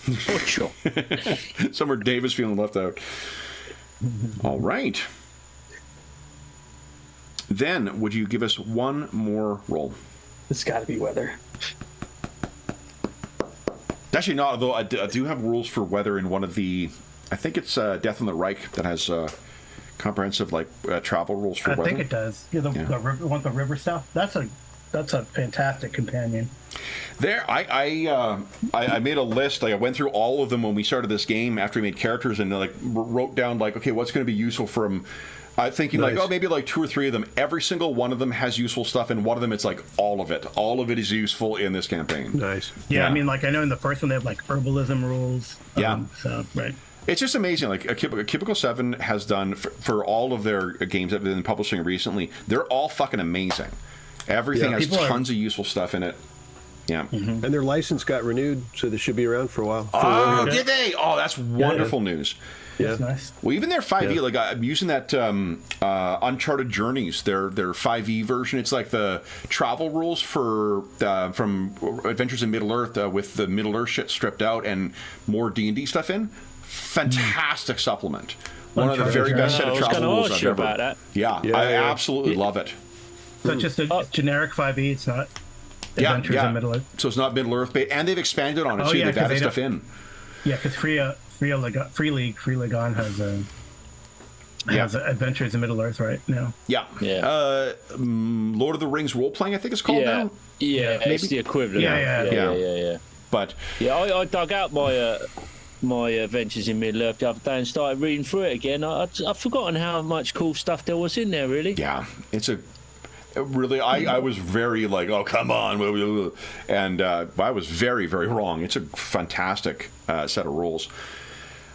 S5: Oh, sure.
S1: Somewhere Dave is feeling left out. All right. Then, would you give us one more roll?
S4: It's got to be weather.
S1: Actually, not. Although I do have rules for weather in one of the. I think it's Death on the Reich that has comprehensive travel rules for weather.
S2: I think it does. Yeah, the river stuff. That's a fantastic companion.
S1: There, I made a list. I went through all of them when we started this game after we made characters, and wrote down okay, what's going to be useful from. Thinking nice. Maybe 2 or 3 of them. Every single one of them has useful stuff, and one of them it's all of it. All of it is useful in this campaign.
S3: Nice.
S2: Yeah, I mean, I know in the first one they have herbalism rules.
S1: Yeah.
S2: So right.
S1: It's just amazing. Cubicle 7 has done for all of their games that they've been publishing recently. They're all fucking amazing. Everything has tons of useful stuff in it. Yeah.
S3: Mm-hmm. And their license got renewed, so they should be around for a while.
S1: Oh, did they? Oh, that's wonderful news.
S3: Yeah.
S2: That's nice.
S1: Well, even their 5e, I'm using that Uncharted Journeys, their 5e version. It's the travel rules for from Adventures in Middle-earth with the Middle-earth shit stripped out and more D&D stuff in. Fantastic supplement. One of the very best set of travel rules I've ever.
S5: About that.
S1: Yeah, I absolutely love it.
S2: So it's just a generic 5e. It's not Adventures in Middle-earth.
S1: So it's not Middle-earth, and they've expanded on it too. They've added stuff in.
S2: Yeah, because Free League on has Adventures in Middle-earth right now.
S1: Yeah. Lord of the Rings role-playing, I think it's called now.
S5: Yeah,
S1: maybe?
S5: it's the equivalent.
S1: Yeah. But
S5: I dug out my Adventures in Middle-earth the other day and started reading through it again. I've forgotten how much cool stuff there was in there, really.
S1: Yeah, it's really, I was very oh, come on. And I was very, very wrong. It's a fantastic set of rules.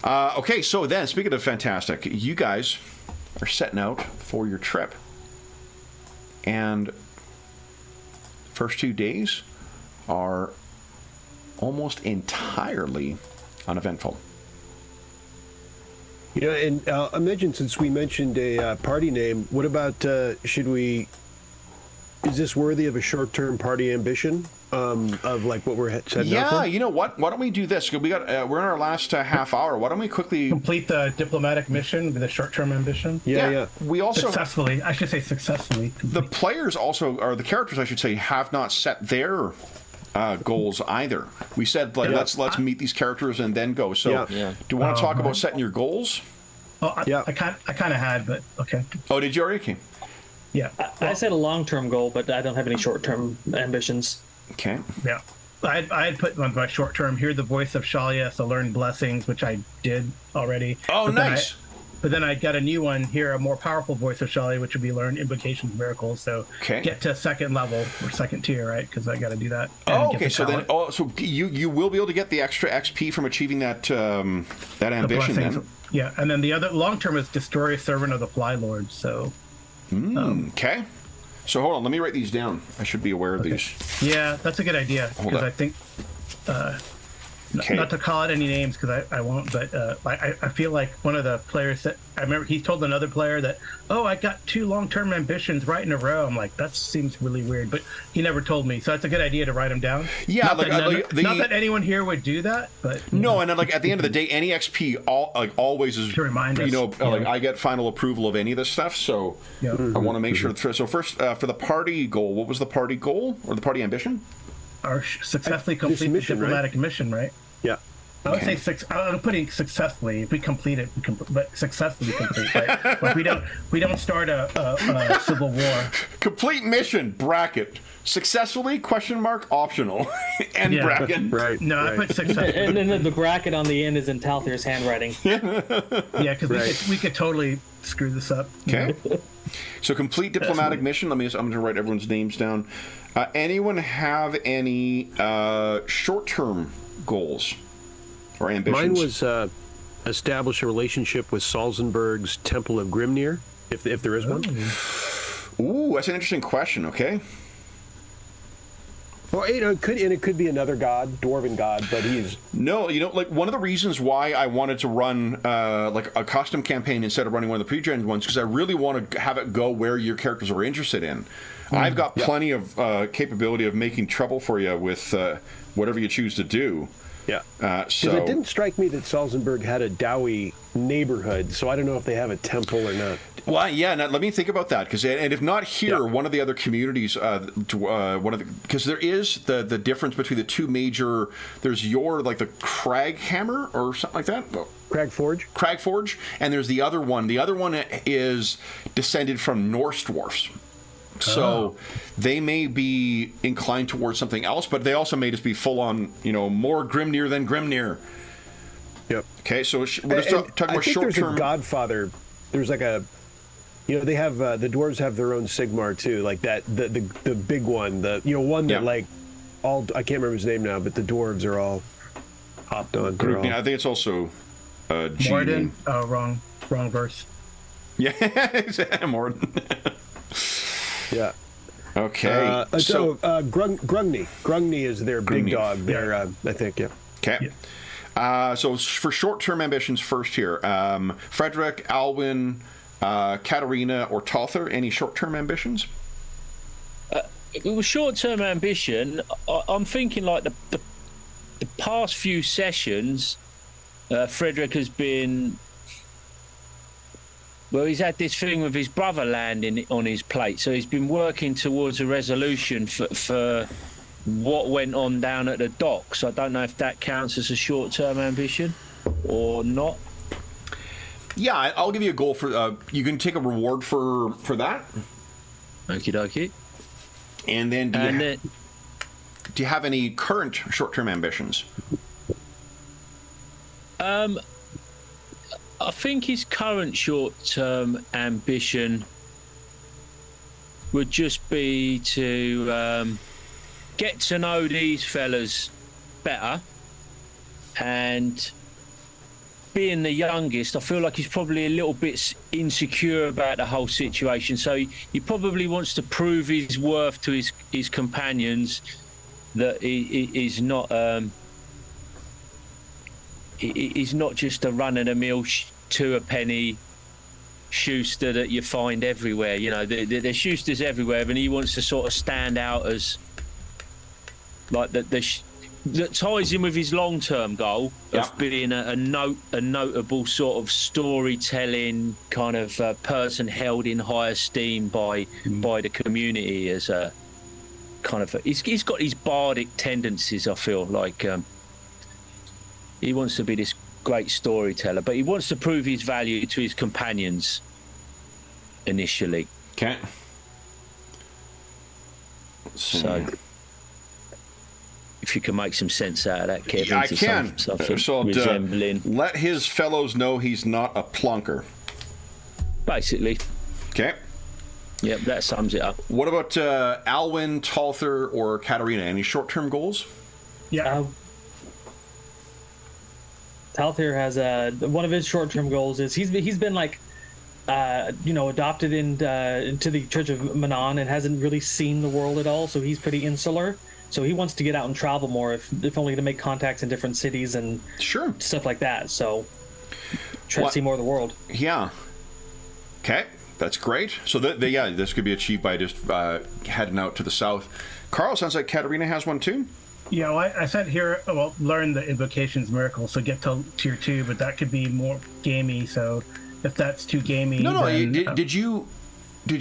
S1: Okay, so then, speaking of fantastic, you guys are setting out for your trip. And first 2 days are almost entirely uneventful.
S3: And imagine, since we mentioned a party name, what about, is this worthy of a short-term party ambition of what we're setting up for?
S1: Yeah, you know what? Why don't we do this? We're in our last half hour. Why don't we quickly
S2: complete the diplomatic mission with a short-term ambition?
S3: Yeah.
S1: We also
S2: successfully. I should say successfully.
S1: The players also, or the characters, I should say, have not set their goals either. We said let's meet these characters and then go. So, do you want to talk about setting your goals?
S2: Oh, I kind of had, but okay.
S1: Oh, did you already? Okay.
S2: Yeah.
S4: I set a long-term goal, but I don't have any short-term ambitions.
S1: Okay.
S2: Yeah. I had put on my short term, hear the voice of Shalia, so learn blessings, which I did already.
S1: Oh, nice.
S2: But then I got a new one here, a more powerful voice of Shalia, which would be learn invocations, miracles. So get to second level or second tier, right? Because I got to do that.
S1: Oh, okay. So then, so you will be able to get the extra XP from achieving that that ambition then.
S2: Yeah, and then the other long term is destroy servant of the Fly Lord. So.
S1: Okay. So hold on, let me write these down. I should be aware of these.
S2: Yeah, that's a good idea because I think. Not to call out any names because I won't, but I feel like one of the players that I remember he told another player that, oh, I got 2 long-term ambitions right in a row. I'm like, that seems really weird, but he never told me, so that's a good idea to write them down.
S1: Yeah,
S2: not that anyone here would do that, but
S1: no, and like at the end of the day, any XP always is
S2: to remind us.
S1: Like I get final approval of any of this stuff, so I want to make sure. So first, for the party goal, what was the party goal or the party ambition?
S2: Or successfully complete the diplomatic mission, right?
S3: Yeah.
S2: I would say I'm putting successfully. If we complete it, but successfully complete, right? But we don't start a civil war.
S1: Complete mission bracket successfully ? Optional end bracket.
S3: Right.
S2: No, I put successfully.
S4: And then the bracket on the end is in Talthir's handwriting.
S2: Yeah, because we could totally screw this up.
S1: Okay. So complete diplomatic mission. I'm going to write everyone's names down. Anyone have any short-term goals or ambitions?
S3: Mine was establish a relationship with Salzenberg's Temple of Grimnir, if there is one.
S1: Ooh, that's an interesting question. Okay.
S3: Well, it could be another god, dwarven god, but he's
S1: no. Like one of the reasons why I wanted to run like a custom campaign instead of running one of the pre-gen ones, because I really want to have it go where your characters are interested in. I've got plenty of capability of making trouble for you with whatever you choose to do.
S3: Yeah. Because it didn't strike me that Salzenberg had a Dowie neighborhood, so I don't know if they have a temple or not.
S1: Well, yeah. Now, let me think about that, because and if not here, one of the other communities, because there is the difference between the two major. There's the Craghammer or something like that. Cragforge, and there's the other one. The other one is descended from Norse dwarfs. So they may be inclined towards something else, but they also may just be full on, more Grimnir than Grimnir.
S3: Yep.
S1: Okay, so we're just talking about short term.
S3: There's a Godfather. There's like a, they have the dwarves have their own Sigmar too, like that the big one, one that I can't remember his name now, but the dwarves are all hopped on.
S1: I think it's also
S2: Morden. Oh, wrong verse.
S1: Yeah, Morden.
S3: Yeah.
S1: Okay.
S3: Grungni is their big dog. There, I think. Yeah.
S1: Okay. Yeah. So for short-term ambitions, first here, Frederick, Alwyn, Katarina, or Talthir. Any short-term ambitions?
S5: With short-term ambition, I'm thinking like the past few sessions, Frederick has been. Well, he's had this thing with his brother landing on his plate, so he's been working towards a resolution for what went on down at the docks. I don't know if that counts as a short-term ambition or not.
S1: Yeah, I'll give you a goal for. You can take a reward for that.
S5: Okie dokie.
S1: And then, do you have any current short-term ambitions?
S5: I think his current short-term ambition would just be to get to know these fellas better, and being the youngest, I feel like he's probably a little bit insecure about the whole situation, so he probably wants to prove his worth to his companions that he's not he's not just a run-of-the-mill two-a-penny Schuster that you find everywhere. There's Schusters everywhere, and he wants to sort of stand out as like that ties in with his long-term goal of being a notable sort of storytelling kind of person held in high esteem by the community as a kind of he's got these bardic tendencies. I feel like he wants to be this great storyteller, but he wants to prove his value to his companions initially.
S1: Okay.
S5: So, if you can make some sense out of that, Kevin,
S1: Yeah, I can. So
S5: resembling,
S1: let his fellows know he's not a plonker.
S5: basically.
S1: Okay.
S5: Yep, that sums it up.
S1: What about Alwyn, Talther, or Katarina? Any short-term goals?
S2: Yeah.
S4: Talther has one of his short-term goals is he's been like adopted into the Church of Manon and hasn't really seen the world at all, so he's pretty insular. So he wants to get out and travel more, if only to make contacts in different cities and
S1: Sure.
S4: stuff like that. So try to see more of the world.
S1: Yeah. Okay, that's great. So this could be achieved by just heading out to the south. Carl, sounds like Katarina has one too.
S2: Yeah, well, I said here, learn the invocations miracle, so get to tier 2, but that could be more gamey. So if that's too gamey,
S1: No.
S2: then,
S1: Did you?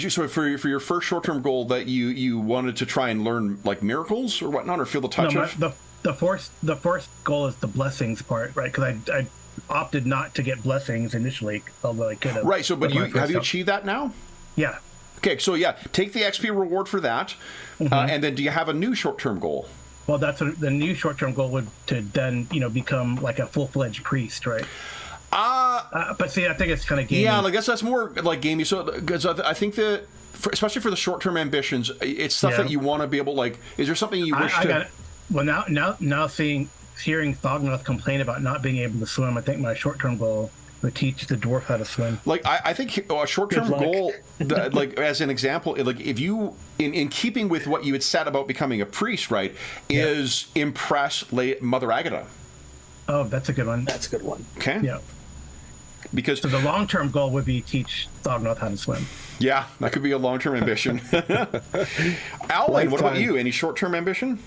S1: So for your first short-term goal that you wanted to try and learn like miracles or whatnot, or feel the touch of?
S2: The first goal is the blessings part, right? Because I opted not to get blessings initially, although I could have.
S1: Right. So, but have you achieved that now?
S2: Yeah.
S1: Okay. So take the XP reward for that, and then do you have a new short-term goal?
S2: Well, that's the new short-term goal would to then become like a full-fledged priest, right? But see, I think it's kind of gamey.
S1: Yeah, I guess that's more like gamey. So, because I think that, especially for the short-term ambitions, it's stuff that you want to be able. Like, is there something you wish to?
S2: Got it. Well, now hearing Thognoth complain about not being able to swim, I think my short-term goal would teach the dwarf how to swim.
S1: Like, I think a short-term goal, like as an example, like if you, in keeping with what you had said about becoming a priest, right, is impress Mother Agatha.
S2: Oh, that's a good one.
S4: That's a good one.
S1: Okay.
S2: Yeah.
S1: Because
S2: so the long-term goal would be teach Thognoth how to swim.
S1: Yeah, that could be a long-term ambition. Alwyn, what about you? Any short-term ambition?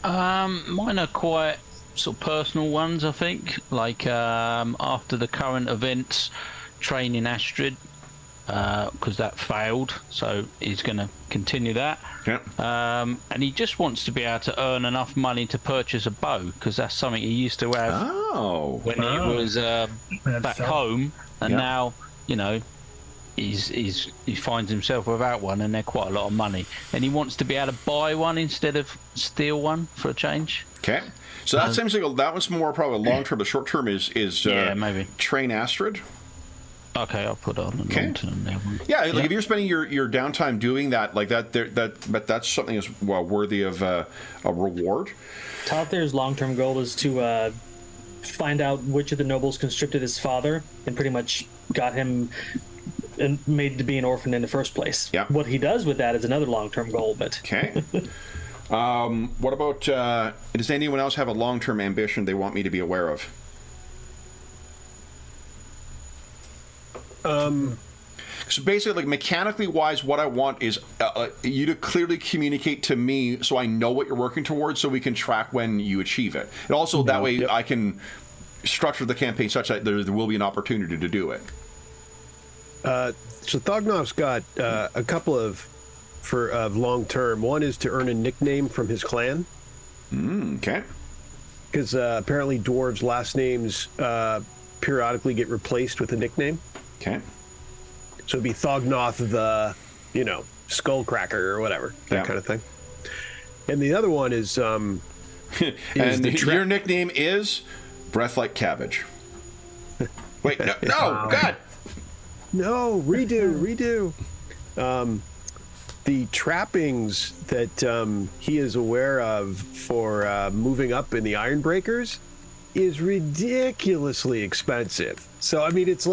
S6: Mine are quite sort of personal ones, I think. Like after the current events, training Astrid, because that failed, so he's going to continue that.
S1: Yeah.
S6: And he just wants to be able to earn enough money to purchase a bow, because that's something he used to have when he was back home, and now he finds himself without one, and they're quite a lot of money, and he wants to be able to buy one instead of steal one for a change.
S1: Okay. So that seems like that one's more probably long-term. The short-term is
S6: maybe
S1: train Astrid.
S6: Okay, I'll put on the long-term there.
S1: Yeah, like if you're spending your downtime doing that, like but that's something that's worthy of a reward.
S4: Talther's long-term goal is to find out which of the nobles conscripted his father and pretty much got him made to be an orphan in the first place.
S1: Yeah.
S4: What he does with that is another long-term goal, but...
S1: Okay. What about, does anyone else have a long-term ambition they want me to be aware of? So basically, like mechanically wise, what I want is you to clearly communicate to me so I know what you're working towards, so we can track when you achieve it. And also that way I can structure the campaign such that there will be an opportunity to do it.
S3: So Thognoth's got a couple of long term. One is to earn a nickname from his clan.
S1: Okay.
S3: Because apparently dwarves' last names periodically get replaced with a nickname.
S1: Okay.
S3: So it'd be Thognoth the, Skullcracker or whatever, that kind of thing. And the other one is
S1: and your nickname is Breath Like Cabbage. Wait, no, God.
S3: No, redo. The trappings that he is aware of for moving up in the Ironbreakers is ridiculously expensive. So, I mean, it's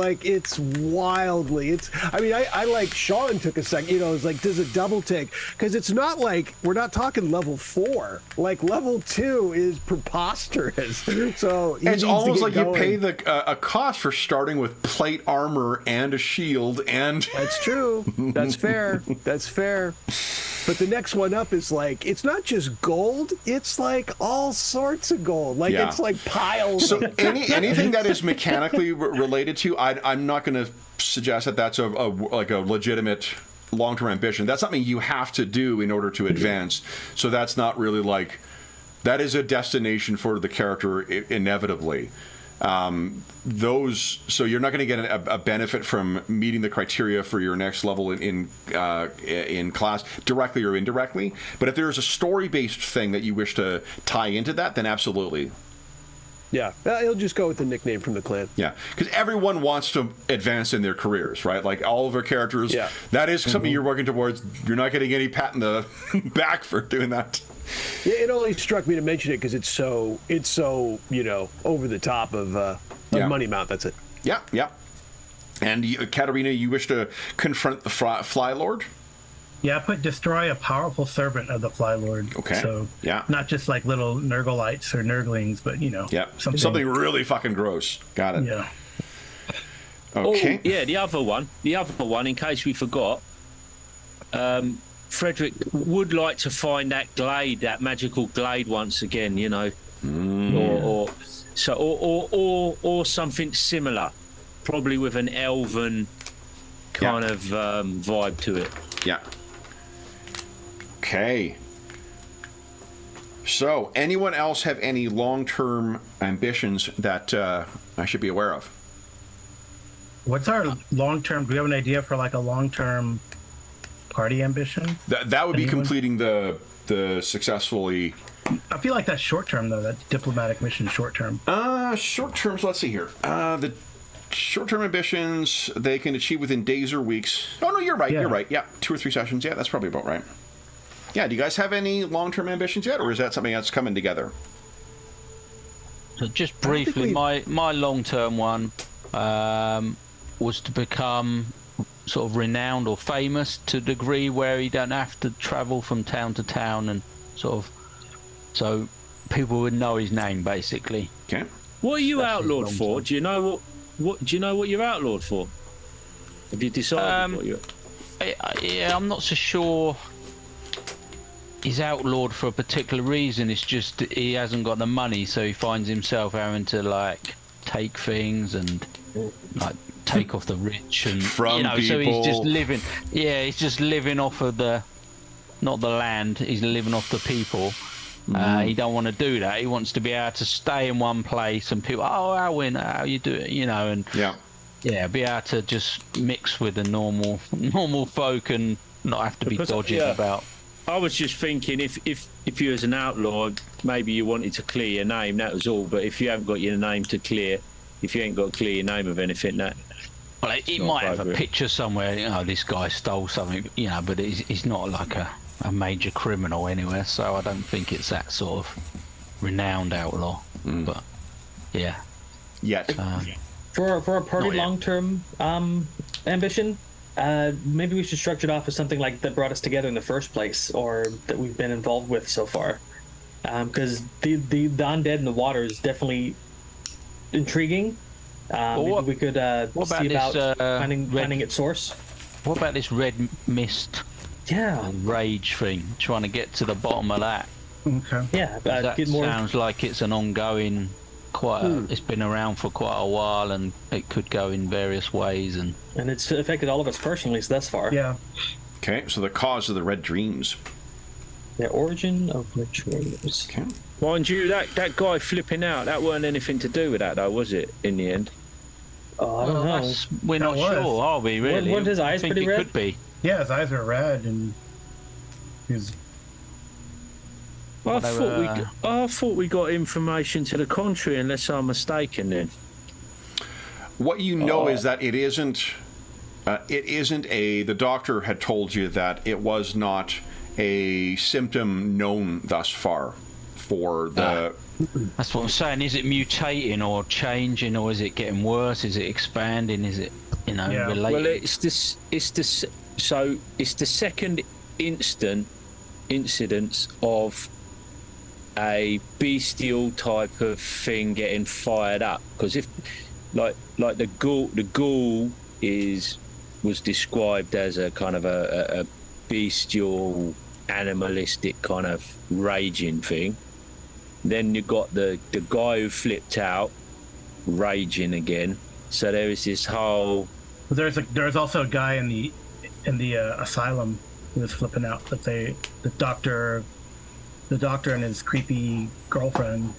S3: wildly, I like Sean took a second, it's like, does a double take? Because it's not like, we're not talking level 4. Like, level 2 is preposterous. So,
S1: it's almost like you pay a cost for starting with plate armor and a shield and...
S3: That's true. That's fair. That's fair. But the next one up is like, it's not just gold, it's like all sorts of gold. Like, it's like piles.
S1: So anything that is mechanically related to, I'm not going to suggest that that's a legitimate long-term ambition. That's something you have to do in order to advance. So that's not really like, that is a destination for the character inevitably. So you're not going to get a benefit from meeting the criteria for your next level in class directly or indirectly. But if there's a story-based thing that you wish to tie into that, then absolutely.
S3: Yeah, he'll just go with the nickname from the clan.
S1: Yeah, because everyone wants to advance in their careers, right? Like all of our characters,
S3: Yeah.
S1: that is something you're working towards. You're not getting any pat in the back for doing that.
S3: Yeah, it only struck me to mention it because it's so over the top of Money Mount. That's it.
S1: Yeah, yeah. And Katerina, you wish to confront the Fly Lord?
S2: Yeah, I put destroy a powerful servant of the Fly Lord.
S1: Okay.
S2: So
S1: yeah,
S2: not just like little Nurglites or Nurglings, but
S1: yeah, something really fucking gross. Got it.
S2: Yeah.
S1: Okay.
S5: Oh, yeah, the other one, in case we forgot, Frederick would like to find that glade, that magical glade once again, or something similar, probably with an elven kind of vibe to it.
S1: Yeah. Okay. So, anyone else have any long-term ambitions that I should be aware of?
S2: What's our long-term? Do we have an idea for like a long-term party ambition?
S1: That would be completing the successfully.
S2: I feel like that's short-term though. That diplomatic mission short-term.
S1: Short-term. So let's see here. The short-term ambitions they can achieve within days or weeks. Oh no, you're right.
S2: Yeah.
S1: You're right. Yeah, 2 or 3 sessions. Yeah, that's probably about right. Yeah. Do you guys have any long-term ambitions yet, or is that something that's coming together?
S6: So just briefly, my long-term one was to become sort of renowned or famous to a degree where you don't have to travel from town to town and sort of, so people would know his name basically.
S1: Okay.
S5: What are you outlawed for? Do you know what you're outlawed for? Have you decided what you're?
S6: Yeah, I'm not so sure. He's outlawed for a particular reason. It's just he hasn't got the money, so he finds himself having to like take things and like take off the rich and
S1: from people.
S6: So he's just living. Yeah, he's just living off of not the land. He's living off the people. He don't want to do that. He wants to be able to stay in one place and people, oh, Alwyn, how you do it, and be able to just mix with the normal folk and not have to be dodging about.
S5: I was just thinking, if you as an outlaw, maybe you wanted to clear your name, that was all. But if you haven't got your name to clear, if you ain't got to clear your name of anything, that.
S6: Well, he might have a picture somewhere. This guy stole something, but he's not like a major criminal anywhere. So I don't think it's that sort of renowned outlaw. But yeah.
S1: Yet.
S4: For a party long-term ambition. Maybe we should structure it off as something like that brought us together in the first place, or that we've been involved with so far. Because the undead in the water is definitely intriguing. Maybe we could see about finding its source.
S6: What about this red mist?
S4: Yeah,
S6: rage thing. Trying to get to the bottom of that.
S2: Okay.
S4: Yeah,
S6: that sounds like it's an ongoing. It's been around for quite a while, and it could go in various ways, and
S4: it's affected all of us personally thus far.
S2: Yeah.
S1: Okay, so the cause of the red dreams.
S4: The origin of red dreams.
S1: Okay.
S5: Mind you, that guy flipping out, that weren't anything to do with that, though, was it? In the end.
S4: Oh, I don't know.
S6: We're not sure, are we? Really?
S4: Weren't his eyes pretty red?
S6: Could be.
S2: Yeah, his eyes are red, and he's.
S5: I thought we got information to the contrary, unless I'm mistaken. Then
S1: what you know is that it isn't. The doctor had told you that it was not a symptom known thus far for the.
S6: That's what I'm saying. Is it mutating or changing, or is it getting worse? Is it expanding? Is it related?
S5: Well, it's the second incidence of a bestial type of thing getting fired up, because if like the ghoul was described as a kind of a bestial animalistic kind of raging thing, then you got the guy who flipped out raging again, so there is this whole
S2: there's also a guy in the asylum who was flipping out, that the doctor and his creepy girlfriend,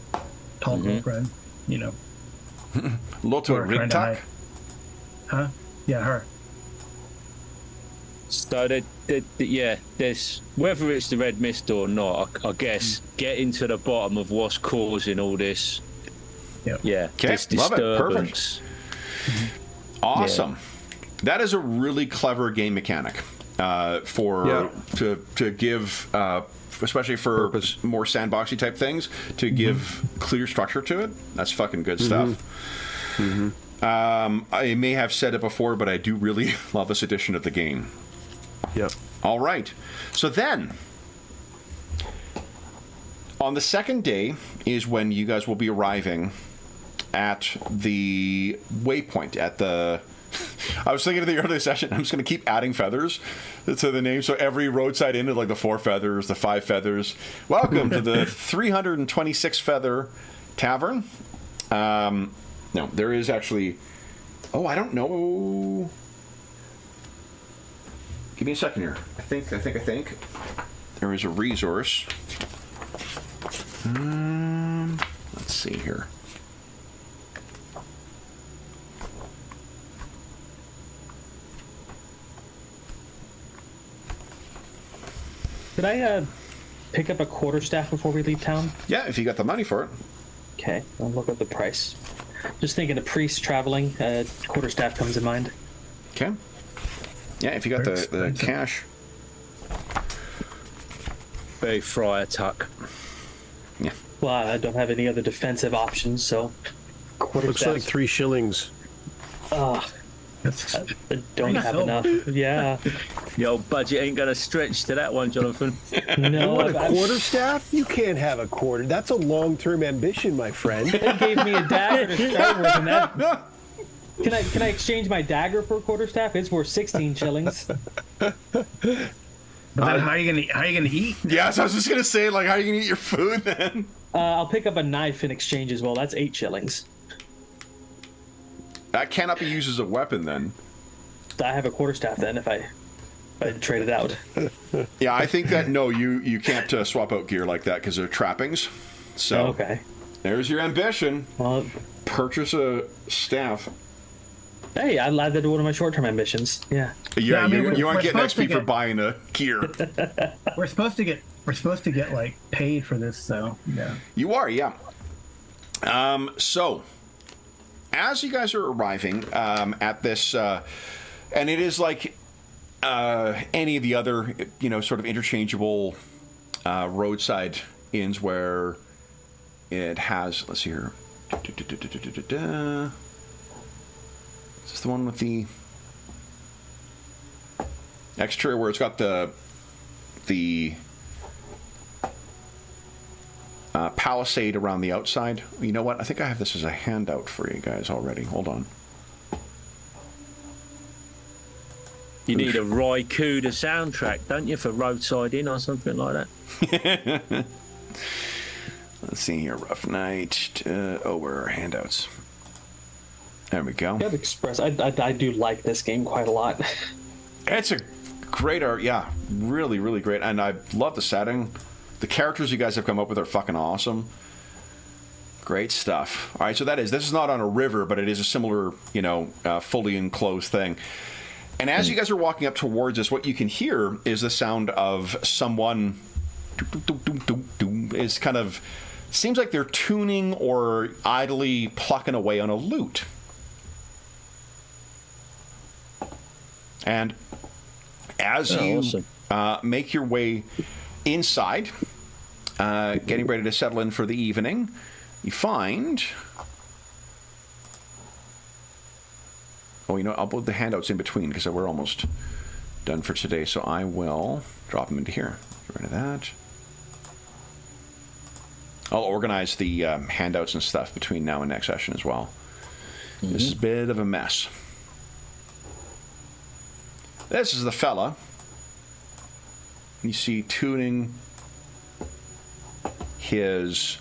S2: tall girlfriend,
S1: Lotte
S2: Or trying to
S1: Rigtak?
S2: hide. Huh? Yeah, her.
S5: So yeah, there's whether it's the red mist or not. I guess getting to the bottom of what's causing all this.
S2: Yep.
S5: Yeah,
S1: Okay,
S5: this
S1: love it.
S5: disturbance.
S1: Awesome. Yeah. That is a really clever game mechanic to give, especially for more sandboxy type things, to give clear structure to it. That's fucking good stuff. I may have said it before, but I do really love this edition of the game.
S3: Yep.
S1: All right. So then, on the second day is when you guys will be arriving at the waypoint, at the... I was thinking of the earlier session, I'm just going to keep adding feathers to the name. So every roadside inn is like the 4 feathers, the 5 feathers. Welcome to the 326 Feather Tavern. No, there is actually... Oh, I don't know... Give me a second here. I think there is a resource. Let's see here.
S4: Could I pick up a quarterstaff before we leave town?
S1: Yeah, if you got the money for it.
S4: Okay, I'll look up the price. Just thinking of priests traveling, quarterstaff comes in mind.
S1: Okay. Yeah, if you got the cash.
S5: Very friar tuck.
S1: Yeah.
S4: Well, I don't have any other defensive options, so
S3: Looks like 3 shillings.
S4: I don't have enough. Yeah.
S5: Your budget ain't gonna stretch to that one, Jonathan.
S4: No.
S3: What, a quarterstaff? You can't have a quarter. That's a long-term ambition, my friend.
S4: They gave me a dagger to start with, and that... Can I exchange my dagger for a quarterstaff? It's worth 16 shillings.
S2: But then how are you gonna eat?
S1: Yeah, so I was just gonna say, like, how are you gonna eat your food then?
S4: I'll pick up a knife in exchange as well. That's 8 shillings.
S1: That cannot be used as a weapon then.
S4: I have a quarterstaff then if I trade it out.
S1: Yeah, I think that no, you can't swap out gear like that because they're trappings. So
S4: Okay.
S1: There's your ambition.
S4: Well,
S1: Purchase a staff.
S4: hey, I'll add that to one of my short-term ambitions. Yeah.
S1: Yeah,
S2: I mean,
S1: you aren't
S2: we're
S1: getting
S2: supposed to
S1: XP for
S2: get-
S1: buying a gear.
S2: We're supposed to get like paid for this, so yeah.
S1: You are, yeah. So, as you guys are arriving at this, and it is like any of the other, sort of interchangeable roadside inns where it has, let's see here. Is this the one with the exterior where it's got the palisade around the outside? You know what? I think I have this as a handout for you guys already. Hold on.
S5: You need a Raikuda soundtrack, don't you, for Roadside Inn or something like that?
S1: Let's see here. Rough Night. Where are our handouts? There we go.
S4: I'd express. I do like this game quite a lot.
S1: It's a great art. Yeah, really, really great. And I love the setting. The characters you guys have come up with are fucking awesome. Great stuff. All right, so this is not on a river, but it is a similar, fully enclosed thing. And as you guys are walking up towards this, what you can hear is the sound of someone is kind of, seems like they're tuning or idly plucking away on a lute. And as you make your way inside, getting ready to settle in for the evening, you find... Oh, I'll put the handouts in between because we're almost done for today. So I will drop them into here. Get rid of that. I'll organize the handouts and stuff between now and next session as well. This is a bit of a mess. This is the fella. You see tuning his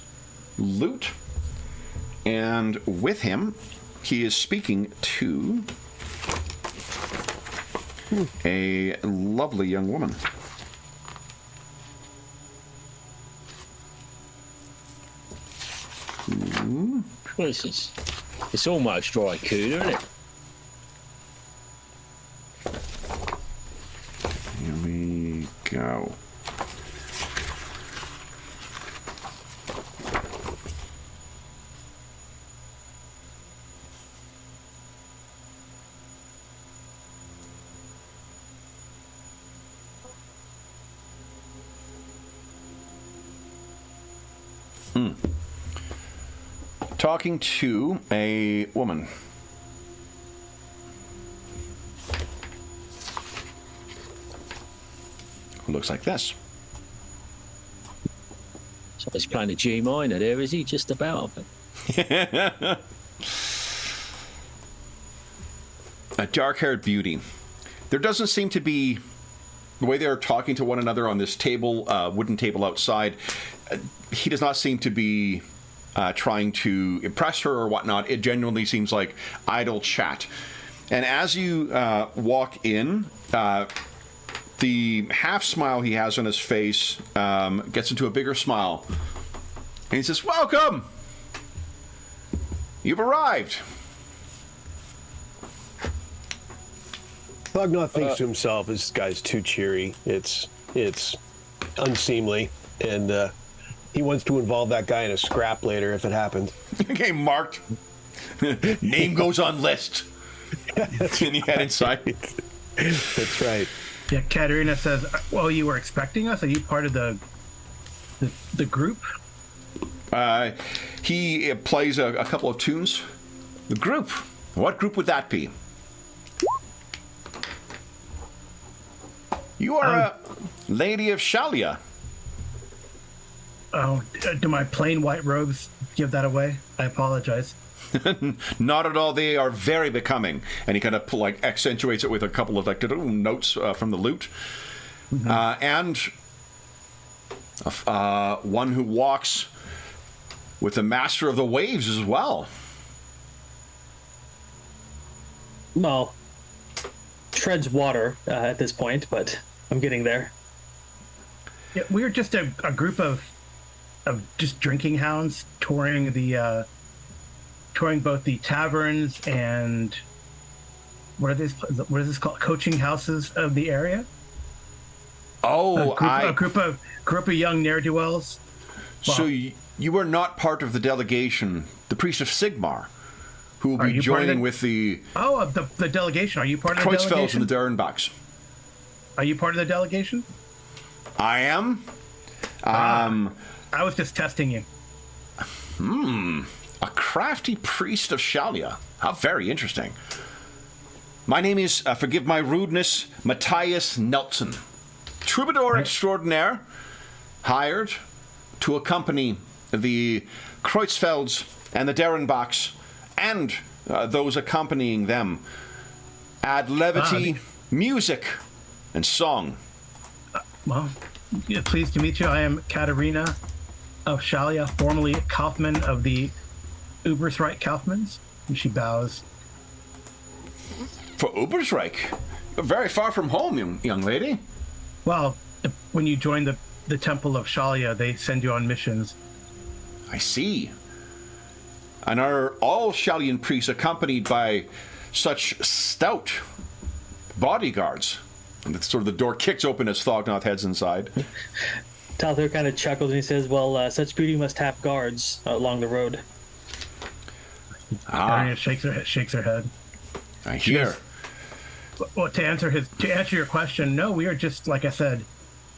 S1: lute. And with him, he is speaking to a lovely young woman.
S5: What is this? It's almost dry cooler, isn't it?
S1: Here we go. Talking to a woman. Who looks like this.
S5: So he's playing a G minor there, is he? Just about, I think.
S1: A dark-haired beauty. There doesn't seem to be, the way they're talking to one another on this table, wooden table outside, he does not seem to be trying to impress her or whatnot. It genuinely seems like idle chat. And as you walk in, the half smile he has on his face gets into a bigger smile. And he says, "Welcome! You've arrived."
S3: Thognauth thinks to himself, "This guy's too cheery. It's unseemly," and he wants to involve that guy in a scrap later if it happens.
S1: Okay, marked. Name goes on list. And you head inside.
S3: That's right.
S2: Yeah, Katerina says, "Well, you were expecting us? Are you part of the group?"
S1: He plays a couple of tunes. The group? What group would that be? You are a lady of Shalia.
S2: Oh, do my plain white robes give that away? I apologize.
S1: Not at all. They are very becoming. And he kind of like accentuates it with a couple of like little notes from the lute. Mm-hmm. And one who walks with the master of the waves as well.
S4: Well, treads water at this point, but I'm getting there.
S2: Yeah, we're just a group of just drinking hounds touring both the taverns and what is this called? Coaching houses of the area.
S1: Oh,
S2: a group of young ne'er-do-wells. Well,
S1: so you were not part of the delegation, the priest of Sigmar, who will be joining with the
S2: the delegation. Are you part of the
S1: Kreutzfelds
S2: delegation?
S1: and the Durenbachs.
S2: Are you part of the delegation?
S1: I am.
S2: I was just testing you.
S1: A crafty priest of Shalia. How very interesting. My name is, forgive my rudeness, Matthias Nelson. Troubadour extraordinaire, hired to accompany the Kreutzfelds and the Durenbachs and those accompanying them. Add levity, music, and song.
S2: Well, yeah, pleased to meet you. I am Katerina of Shalia, formerly Kaufman of the Ubersreich Kaufmans. And she bows.
S1: For Ubersreich? You're very far from home, young lady.
S2: Well, when you join the Temple of Shalia, they send you on missions.
S1: I see. And are all Shalian priests accompanied by such stout bodyguards? And sort of the door kicks open as Thognauth heads inside.
S4: Talthor kind of chuckles and he says, "Well, such beauty must have guards along the road."
S2: Katerina shakes her head.
S1: I hear.
S2: Well, to answer your question, no, we are just, like I said,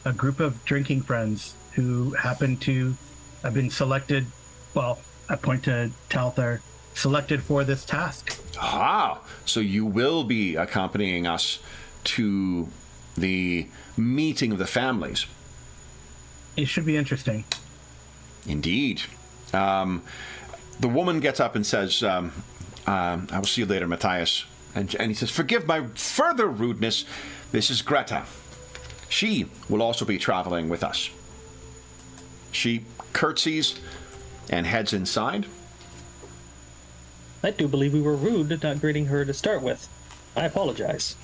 S2: a group of drinking friends who happen to have been selected. Well, I point to Talthor, selected for this task.
S1: Ah, so you will be accompanying us to the meeting of the families.
S2: It should be interesting.
S1: Indeed. The woman gets up and says, I will see you later, Matthias. And he says, "Forgive my further rudeness. This is Greta. She will also be traveling with us." She curtsies and heads inside.
S4: I do believe we were rude not greeting her to start with. I apologize.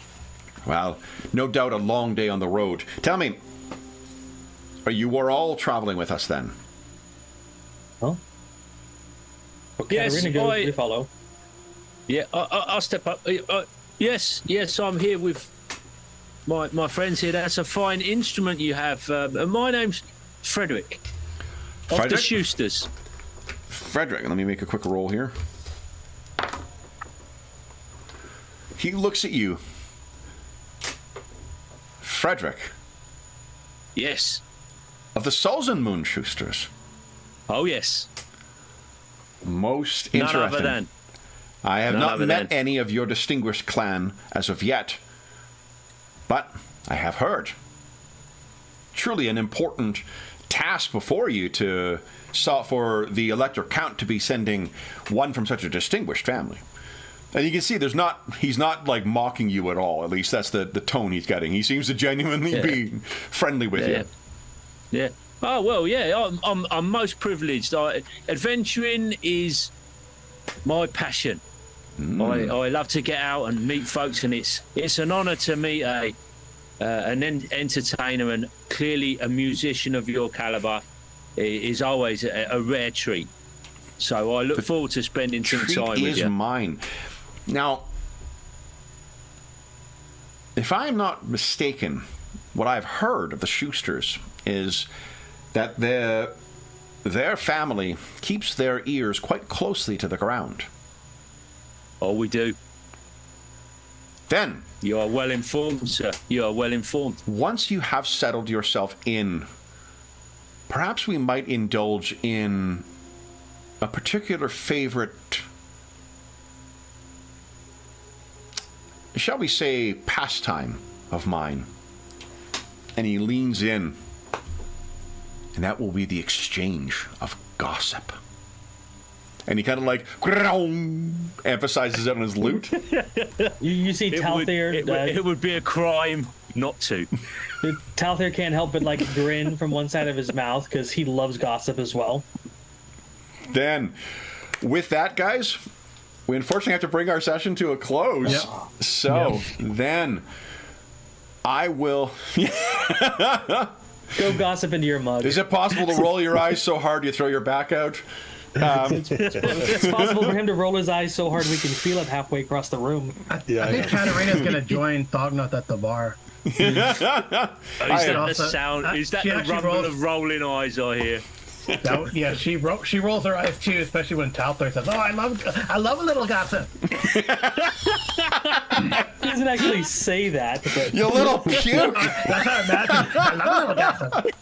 S1: Well, no doubt a long day on the road. Tell me, you are all traveling with us then?
S4: Well,
S5: Yes,
S4: Katerina goes, we follow.
S5: Yeah, I'll step up. Yes, I'm here with my friends here. That's a fine instrument you have. My name's Frederick. Of the Schusters.
S1: Frederick, let me make a quick roll here. He looks at you. Frederick.
S5: Yes.
S1: Of the Sulzenmoon Schusters.
S5: Oh, yes.
S1: Most interesting.
S5: None other than.
S1: I have not met any of your distinguished clan as of yet, but I have heard. Truly an important task before you to for the Elector Count to be sending one from such a distinguished family. And you can see he's not like mocking you at all. At least that's the tone he's getting. He seems to genuinely be friendly with you.
S5: Yeah. Oh well, yeah. I'm most privileged. Adventuring is my passion. I love to get out and meet folks, and it's an honour to meet an entertainer, and clearly a musician of your calibre is always a rare treat. So I look forward to spending some time with you.
S1: Treat is mine. Now, if I'm not mistaken, what I've heard of the Schusters is that their family keeps their ears quite closely to the ground.
S5: Oh, we do.
S1: Then,
S5: you are well informed, sir. You are well informed.
S1: Once you have settled yourself in, perhaps we might indulge in a particular favorite, shall we say, pastime of mine. And he leans in, and that will be the exchange of gossip. And he kind of like emphasizes it on his lute.
S4: You see Talthair.
S5: It would be a crime not to.
S4: Talthair can't help but like grin from one side of his mouth because he loves gossip as well.
S1: Then, with that, guys, we unfortunately have to bring our session to a close.
S2: Yep.
S1: So, then, I will...
S4: Go gossip into your mug.
S1: Is it possible to roll your eyes so hard you throw your back out?
S4: It's possible for him to roll his eyes so hard we can feel it halfway across the room.
S2: I think Katarina's going to join Thognoth at the bar.
S5: Is that the rumble of rolling eyes I hear?
S2: She rolls her eyes too, especially when Talthair says, "Oh, I love a little gossip."
S4: He doesn't actually say that. But...
S1: You little puke.
S2: That's how I imagine. I love a little gossip.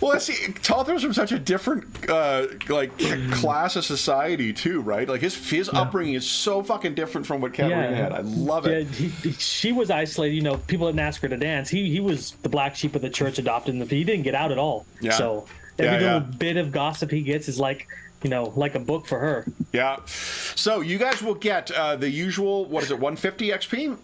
S1: Well, see, Talthair's from such a different class of society too, right? Like his upbringing is so fucking different from what Katarina had. I love it.
S4: Yeah, she was isolated. You know, people didn't ask her to dance. He was the black sheep of the church, adopted him. He didn't get out at all. Yeah. So every little bit of gossip he gets is like, you know, like a book for her.
S1: Yeah. So you guys will get the usual. What is it? 150 XP. Is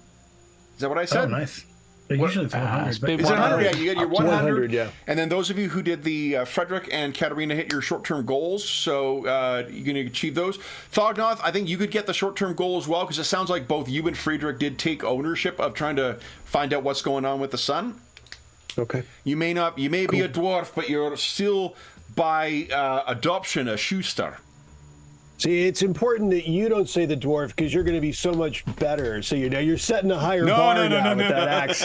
S1: that what I said?
S2: Oh, nice. Usually it's 100.
S1: Is it 100? Yeah, you get your 100.
S3: Yeah.
S1: And then those of you who did the Frederick and Katarina hit your short-term goals, so you're going to achieve those. Thognoth, I think you could get the short-term goal as well, because it sounds like both you and Friedrich did take ownership of trying to find out what's going on with the sun.
S3: Okay.
S1: You may be a dwarf, but you're still by adoption a Schuster.
S3: See, it's important that you don't say the dwarf because you're going to be so much better. So you're setting a higher bar with that axe.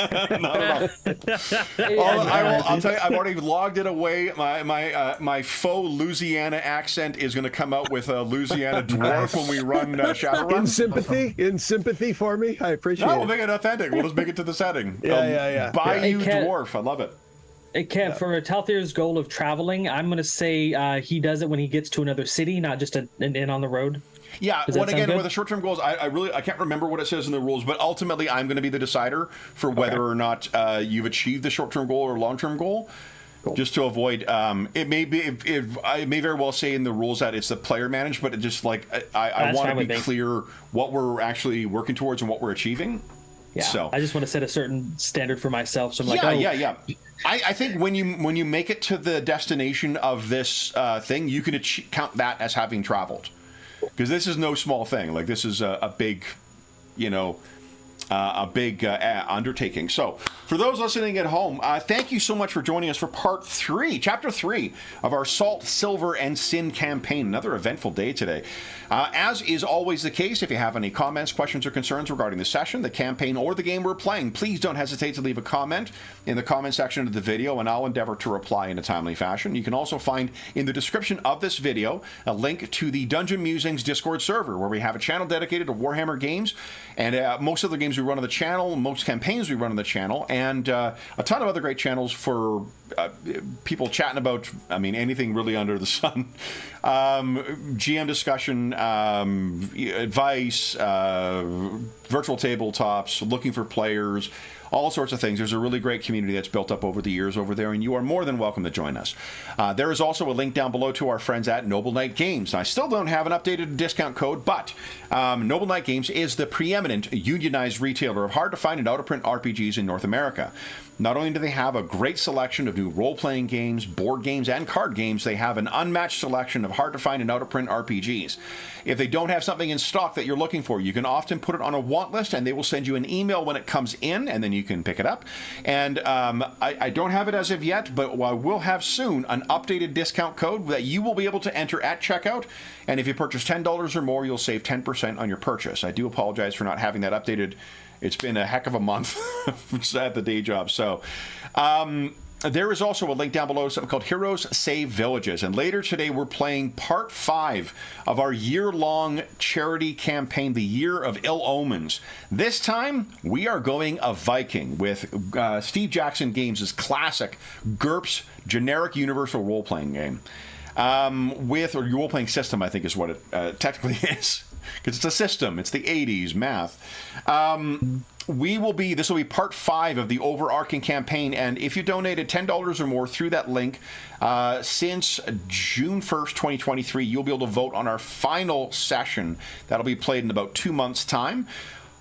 S1: I'll tell you, I've already logged it away. My faux Louisiana accent is going to come out with a Louisiana dwarf when we run Shadowrun.
S3: In sympathy for me, I appreciate it.
S1: We'll make it authentic. We'll just make it to the setting.
S3: Yeah.
S1: Bayou dwarf. I love it.
S4: For Talthair's goal of traveling, I'm going to say he does it when he gets to another city, not just an inn on the road.
S1: Yeah, with the short-term goals, I can't remember what it says in the rules, but ultimately I'm going to be the decider for whether or not you've achieved the short-term goal or long-term goal. Cool. Just to avoid, it may very well say in the rules that it's the player managed, but it just like I want to be clear what we're actually working towards and what we're achieving.
S4: Yeah, so I just want to set a certain standard for myself. So I'm
S1: yeah. I think when you make it to the destination of this thing, you can count that as having traveled, because this is no small thing. Like this is a big, undertaking. So, for those listening at home, thank you so much for joining us for part 3, chapter 3 of our Salt, Silver, and Sin campaign. Another eventful day today. As is always the case, if you have any comments, questions, or concerns regarding the session, the campaign, or the game we're playing, please don't hesitate to leave a comment in the comment section of the video, and I'll endeavor to reply in a timely fashion. You can also find in the description of this video a link to the Dungeon Musings Discord server, where we have a channel dedicated to Warhammer games, and most of the games we run on the channel, most campaigns we run on the channel, and a ton of other great channels for people chatting about, I mean, anything really under the sun. GM discussion, advice, virtual tabletops, looking for players, all sorts of things. There's a really great community that's built up over the years over there, and you are more than welcome to join us. There is also a link down below to our friends at Noble Knight Games. I still don't have an updated discount code, but Noble Knight Games is the preeminent unionized retailer of hard-to-find and out-of-print RPGs in North America. Not only do they have a great selection of new role-playing games, board games, and card games, they have an unmatched selection of hard-to-find and out-of-print RPGs. If they don't have something in stock that you're looking for, you can often put it on a want list, and they will send you an email when it comes in, and then you can pick it up. And I don't have it as of yet, but I will have soon an updated discount code that you will be able to enter at checkout. And if you purchase $10 or more, you'll save 10% on your purchase. I do apologize for not having that updated. It's been a heck of a month at the day job. So there is also a link down below, something called Heroes Save Villages. And later today, we're playing part 5 of our year-long charity campaign, The Year of Ill Omens. This time, we are going a Viking with Steve Jackson Games' classic GURPS generic universal role-playing game. Or role-playing system, I think is what it technically is. Because it's a system. It's the 80s math. This will be part 5 of the overarching campaign, and if you donated $10 or more through that link since June 1st, 2023, you'll be able to vote on our final session. That'll be played in about 2 months' time.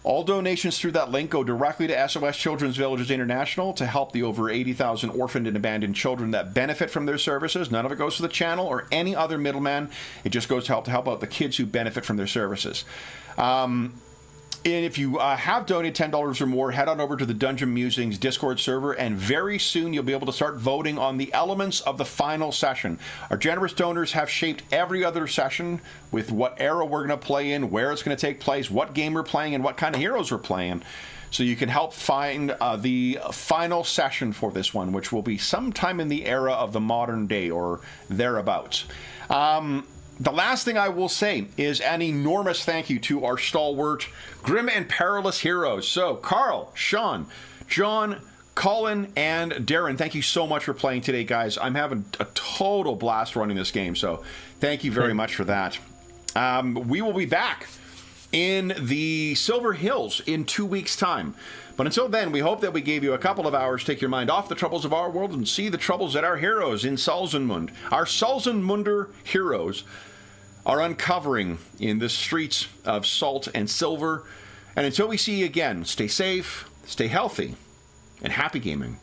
S1: All donations through that link go directly to SOS Children's Villages International to help the over 80,000 orphaned and abandoned children that benefit from their services. None of it goes to the channel or any other middleman. It just goes to help out the kids who benefit from their services. And if you have donated $10 or more, head on over to the Dungeon Musings Discord server, and very soon you'll be able to start voting on the elements of the final session. Our generous donors have shaped every other session with what era we're going to play in, where it's going to take place, what game we're playing, and what kind of heroes we're playing. So you can help find the final session for this one, which will be sometime in the era of the modern day or thereabouts. The last thing I will say is an enormous thank you to our stalwart, grim and perilous heroes. So, Carl, Sean, John, Colin, and Darren, thank you so much for playing today, guys. I'm having a total blast running this game, so thank you very much for that. We will be back in the Silver Hills in 2 weeks' time. But until then, we hope that we gave you a couple of hours to take your mind off the troubles of our world and see the troubles that our heroes in Salzenmund, our Salzenmunder heroes, are uncovering in the streets of Salt and Silver. And until we see you again, stay safe, stay healthy, and happy gaming.